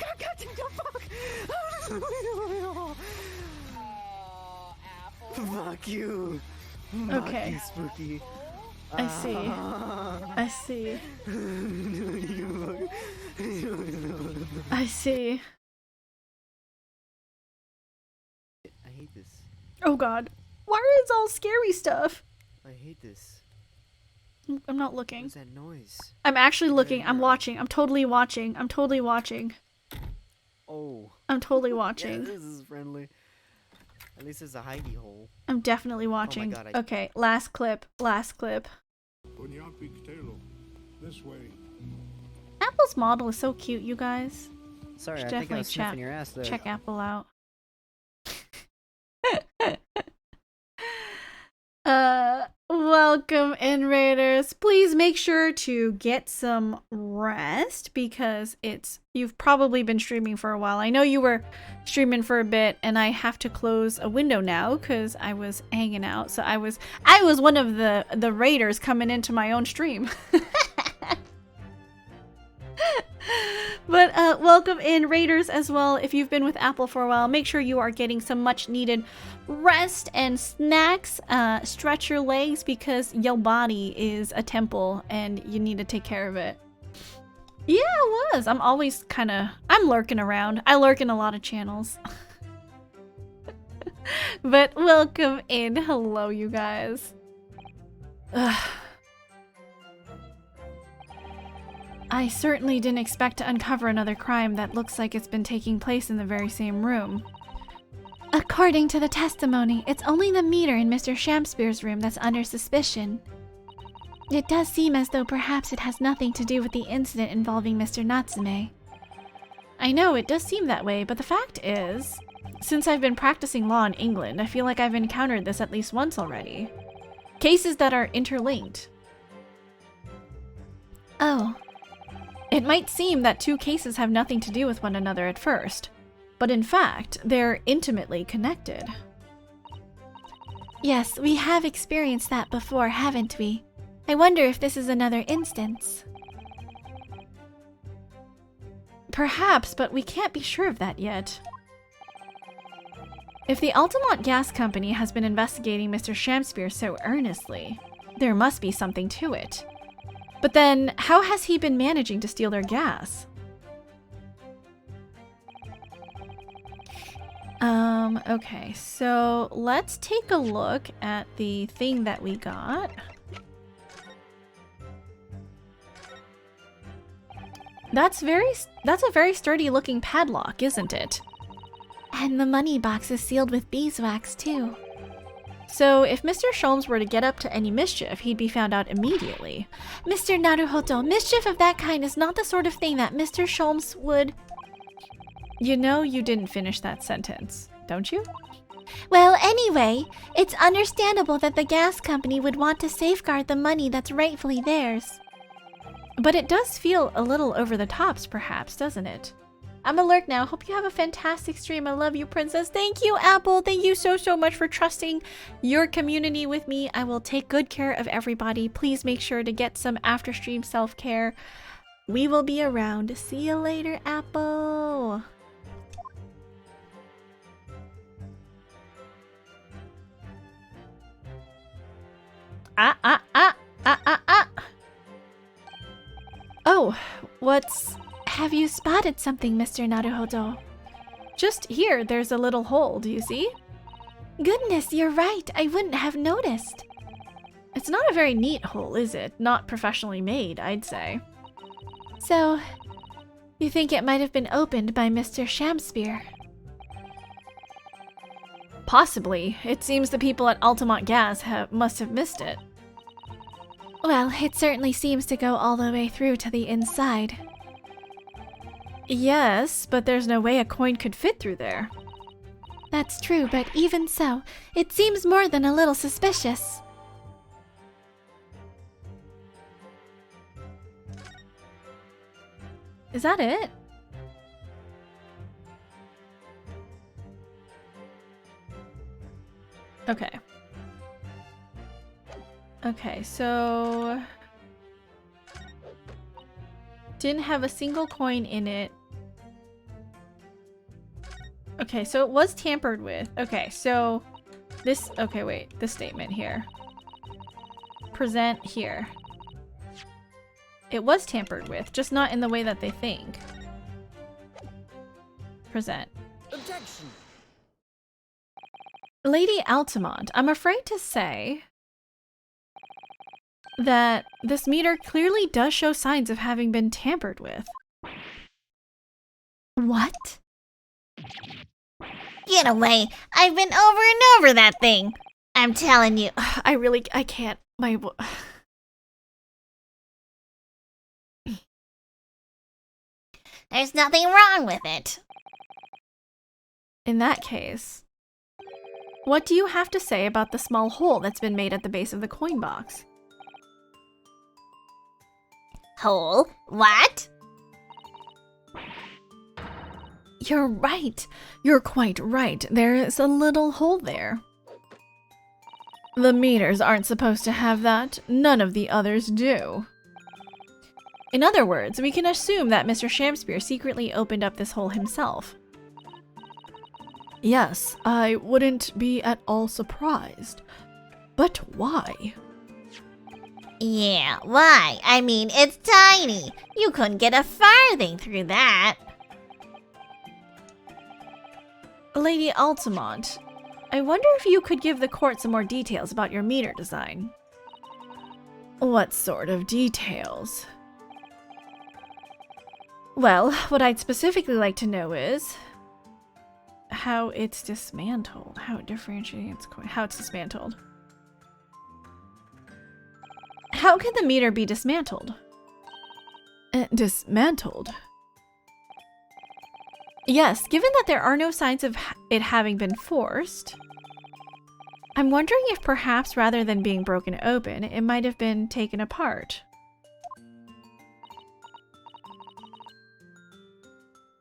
fuck you. Okay. You spooky. I see. I see. I see. I hate this. Oh god. Why is all scary stuff? I hate this. I'm not looking. What's that noise? I'm actually looking. I'm watching. I'm totally watching. I'm totally watching. Oh. I'm totally Yeah, watching. this is friendly. At least it's a hidey hole. I'm definitely watching. God, Okay, last clip. Last clip. This way. Apple's model is so cute, you guys. Sorry, Should I think I definitely was sniffing your ass there. Check Apple out. Welcome in, Raiders. Please make sure to get some rest because you've probably been streaming for a while. I know you were streaming for a bit, and I have to close a window now because I was hanging out. So I was one of the Raiders coming into my own stream. But welcome in, Raiders, as well. If you've been with Apple for a while, make sure you are getting some much needed rest and snacks. Stretch your legs because your body is a temple and you need to take care of it. Yeah, it was. I'm always I'm lurking around. I lurk in a lot of channels. But welcome in. Hello, you guys. Ugh. I certainly didn't expect to uncover another crime that looks like it's been taking place in the very same room. According to the testimony, it's only the meter in Mr. Shakespeare's room that's under suspicion. It does seem as though perhaps it has nothing to do with the incident involving Mr. Natsume. I know, it does seem that way, but the fact is, since I've been practicing law in England, I feel like I've encountered this at least once already. Cases that are interlinked. Oh. It might seem that two cases have nothing to do with one another at first, but in fact, they're intimately connected. Yes, we have experienced that before, haven't we? I wonder if this is another instance. Perhaps, but we can't be sure of that yet. If the Altamont Gas Company has been investigating Mr. Shakespeare so earnestly, there must be something to it. But then, how has he been managing to steal their gas? Okay, so let's take a look at the thing that we got. That's a very sturdy looking padlock, isn't it? And the money box is sealed with beeswax, too. So if Mr. Sholmes were to get up to any mischief, he'd be found out immediately. Mr. Naruhodo, mischief of that kind is not the sort of thing that Mr. Sholmes would... You know you didn't finish that sentence, don't you? Well, anyway, it's understandable that the gas company would want to safeguard the money that's rightfully theirs. But it does feel a little over the tops, perhaps, doesn't it? I'm alert now. Hope you have a fantastic stream. I love you, Princess. Thank you, Apple. Thank you so much for trusting your community with me. I will take good care of everybody. Please make sure to get some after-stream self-care. We will be around. See you later, Apple. Oh, Have you spotted something, Mr. Naruhodo? Just here, there's a little hole, do you see? Goodness, you're right. I wouldn't have noticed. It's not a very neat hole, is it? Not professionally made, I'd say. So, you think it might have been opened by Mr. Shamspear? Possibly. It seems the people at Altamont Gas must have missed it. Well, it certainly seems to go all the way through to the inside. Yes, but there's no way a coin could fit through there. That's true, but even so, it seems more than a little suspicious. Is that it? Okay. Okay, so... Didn't have a single coin in it. Okay, so it was tampered with. Okay, so this... Okay, wait. This statement here. Present here. It was tampered with, just not in the way that they think. Present. Objection. Lady Altamont, I'm afraid to say that this meter clearly does show signs of having been tampered with. What? Get away. I've been over and over that thing. I'm telling you. I can't. There's nothing wrong with it. In that case, what do you have to say about the small hole that's been made at the base of the coin box? Hole? What? You're right. You're quite right. There's a little hole there. The meters aren't supposed to have that. None of the others do. In other words, we can assume that Mr. Shamspear secretly opened up this hole himself. Yes, I wouldn't be at all surprised. But why? Yeah, why? I mean, it's tiny. You couldn't get a farthing through that. Lady Altamont, I wonder if you could give the court some more details about your meter design. What sort of details? Well, what I'd specifically like to know is how it's dismantled, how it differentiates, how it's dismantled. How can the meter be dismantled? Dismantled? Yes, given that there are no signs of it having been forced, I'm wondering if perhaps rather than being broken open, it might have been taken apart.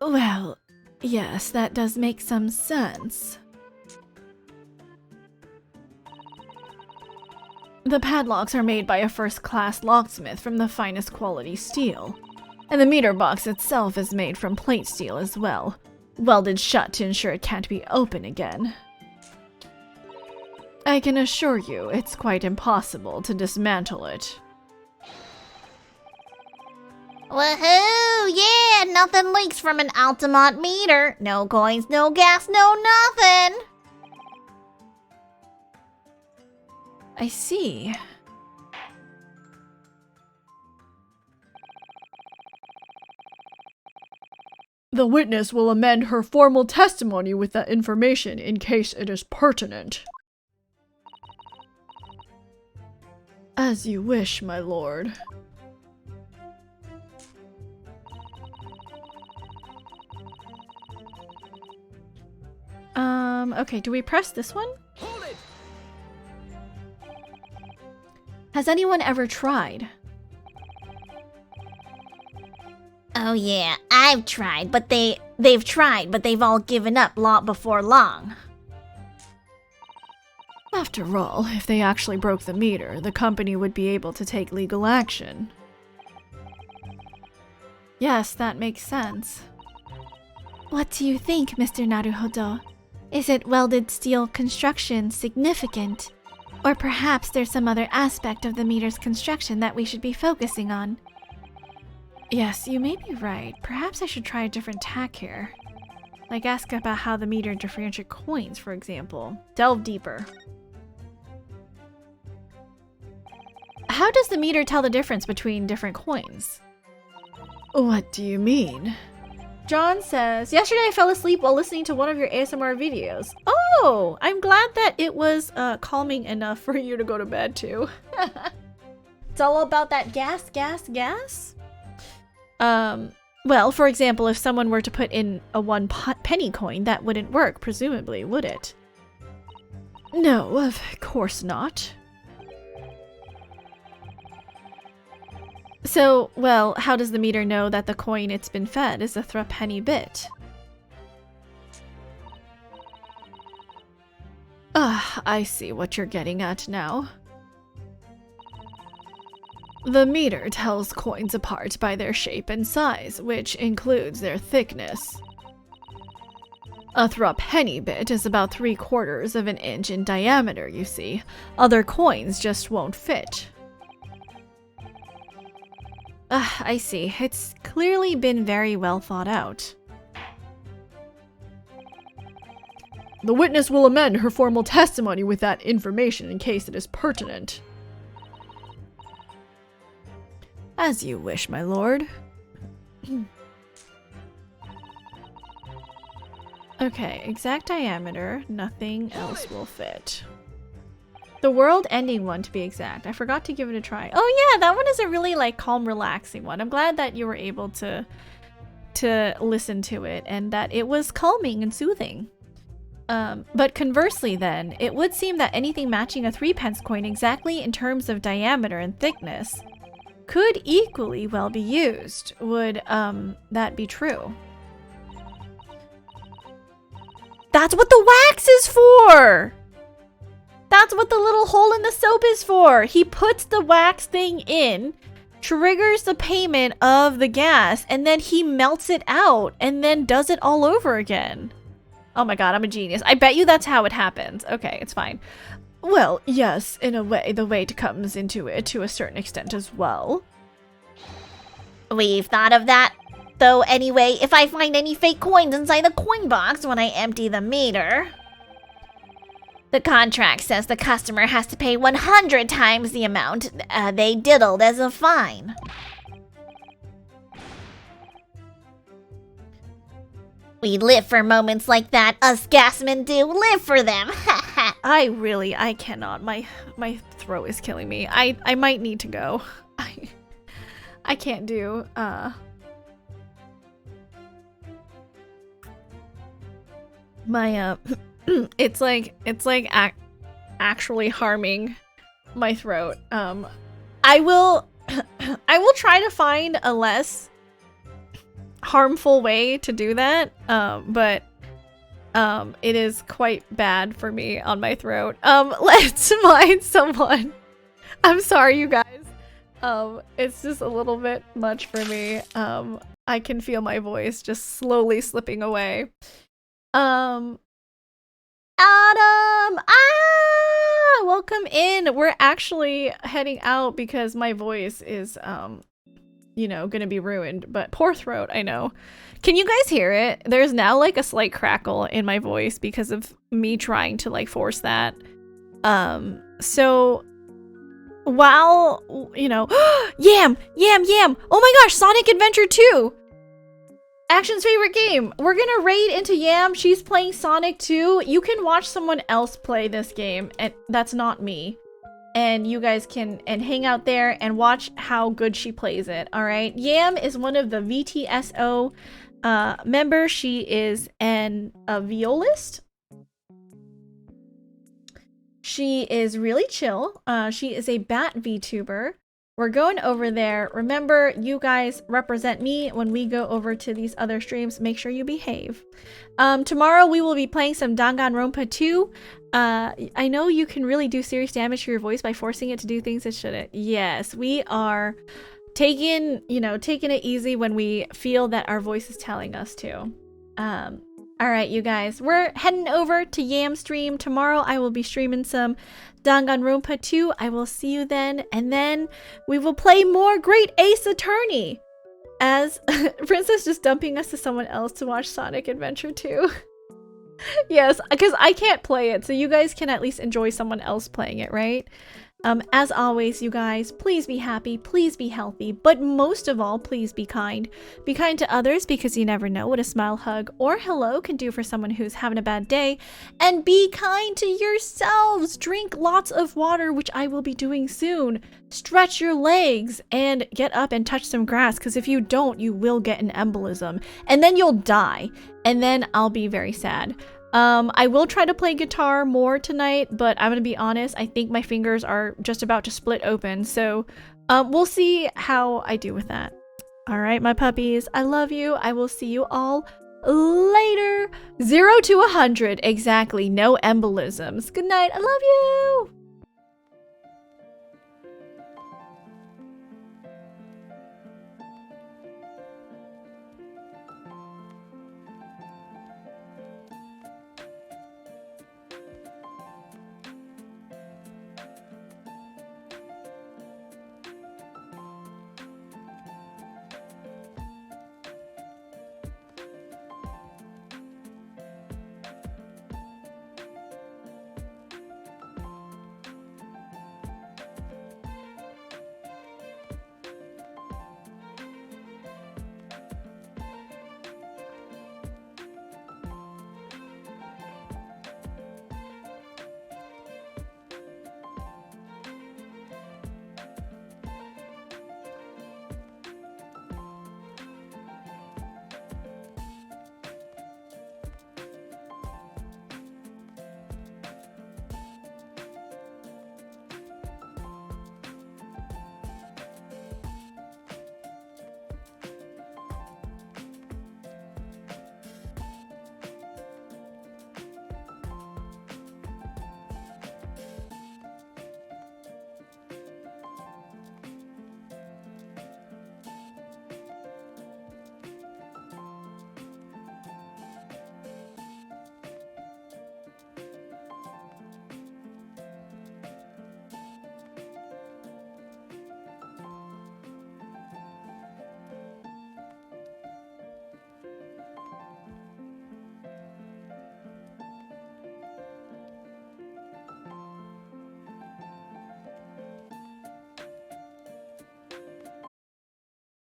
Well, yes, that does make some sense. The padlocks are made by a first-class locksmith from the finest quality steel, and the meter box itself is made from plate steel as well, welded shut to ensure it can't be open again. I can assure you it's quite impossible to dismantle it. Woohoo! Yeah, nothing leaks from an Altamont meter. No coins, no gas, no nothing. I see. The witness will amend her formal testimony with that information in case it is pertinent. As you wish, my lord. Okay, do we press this one? Hold it! Has anyone ever tried? Oh yeah, I've tried, but they've tried, but they've all given up before long. After all, if they actually broke the meter, the company would be able to take legal action. Yes, that makes sense. What do you think, Mr. Naruhodo? Is it welded steel construction significant? Or perhaps there's some other aspect of the meter's construction that we should be focusing on? Yes, you may be right. Perhaps I should try a different tack here. Like ask about how the meter differentiates coins, for example. Delve deeper. How does the meter tell the difference between different coins? What do you mean? John says, yesterday I fell asleep while listening to one of your ASMR videos. Oh, I'm glad that it was calming enough for you to go to bed too. It's all about that gas, gas, gas. Well, for example, if someone were to put in a 1 penny coin, that wouldn't work, presumably, would it? No, of course not. So, well, how does the meter know that the coin it's been fed is a threepenny bit? Ah, I see what you're getting at now. The meter tells coins apart by their shape and size, which includes their thickness. A threepenny bit is about 3/4 of an inch in diameter, you see. Other coins just won't fit. I see. It's clearly been very well thought out. The witness will amend her formal testimony with that information in case it is pertinent. As you wish, my lord. Okay, exact diameter. Nothing else will fit. The world-ending one, to be exact. I forgot to give it a try. Oh yeah, that one is a really like calm, relaxing one. I'm glad that you were able to listen to it and that it was calming and soothing. But conversely then, it would seem that anything matching a 3-pence coin exactly in terms of diameter and thickness could equally well be used. Would that be true? That's what the wax is for! That's what the little hole in the soap is for! He puts the wax thing in, triggers the payment of the gas, and then he melts it out, and then does it all over again. Oh my god, I'm a genius. I bet you that's how it happens. Okay, it's fine. Well, yes, in a way, the weight comes into it to a certain extent as well. We've thought of that. Though anyway, if I find any fake coins inside the coin box when I empty the meter... The contract says the customer has to pay 100 times the amount they diddled as a fine. We live for moments like that, us gasmen do. Live for them. I cannot. My throat is killing me. I might need to go. I can't do my it's like actually harming my throat. I will try to find a less harmful way to do that. But it is quite bad for me on my throat. Let's find someone. I'm sorry, you guys. It's just a little bit much for me. I can feel my voice just slowly slipping away. Adam! Welcome in. We're actually heading out because my voice is, you know, gonna be ruined. But poor throat, I know. Can you guys hear it? There's now like a slight crackle in my voice because of me trying to like force that. So while, you know, Yam! Oh my gosh, Sonic Adventure 2! Action's favorite game. We're gonna raid into Yam. She's playing Sonic 2. You can watch someone else play this game, and that's not me. And you guys can hang out there and watch how good she plays it. All right. Yam is one of the VTSO members. She is a violist. She is really chill. She is a bat VTuber. We're going over there. Remember, you guys represent me when we go over to these other streams. Make sure you behave. Tomorrow we will be playing some Danganronpa 2. I know you can really do serious damage to your voice by forcing it to do things it shouldn't. Yes, we are taking it easy when we feel that our voice is telling us to. All right, you guys, we're heading over to Yam stream. Tomorrow I will be streaming some Danganronpa 2. I will see you then, and then we will play more Great Ace Attorney. As Princess just dumping us to someone else to watch Sonic Adventure 2. Yes, because I can't play it, so you guys can at least enjoy someone else playing it, right? As always, you guys, please be happy, please be healthy, but most of all, please be kind. Be kind to others because you never know what a smile, hug, or hello can do for someone who's having a bad day. And be kind to yourselves. Drink lots of water, which I will be doing soon. Stretch your legs and get up and touch some grass because if you don't, you will get an embolism. And then you'll die. And then I'll be very sad. I will try to play guitar more tonight, but I'm gonna be honest, I think my fingers are just about to split open, so we'll see how I do with that. Alright, my puppies, I love you. I will see you all later. 0 to 100, exactly. No embolisms. Good night, I love you!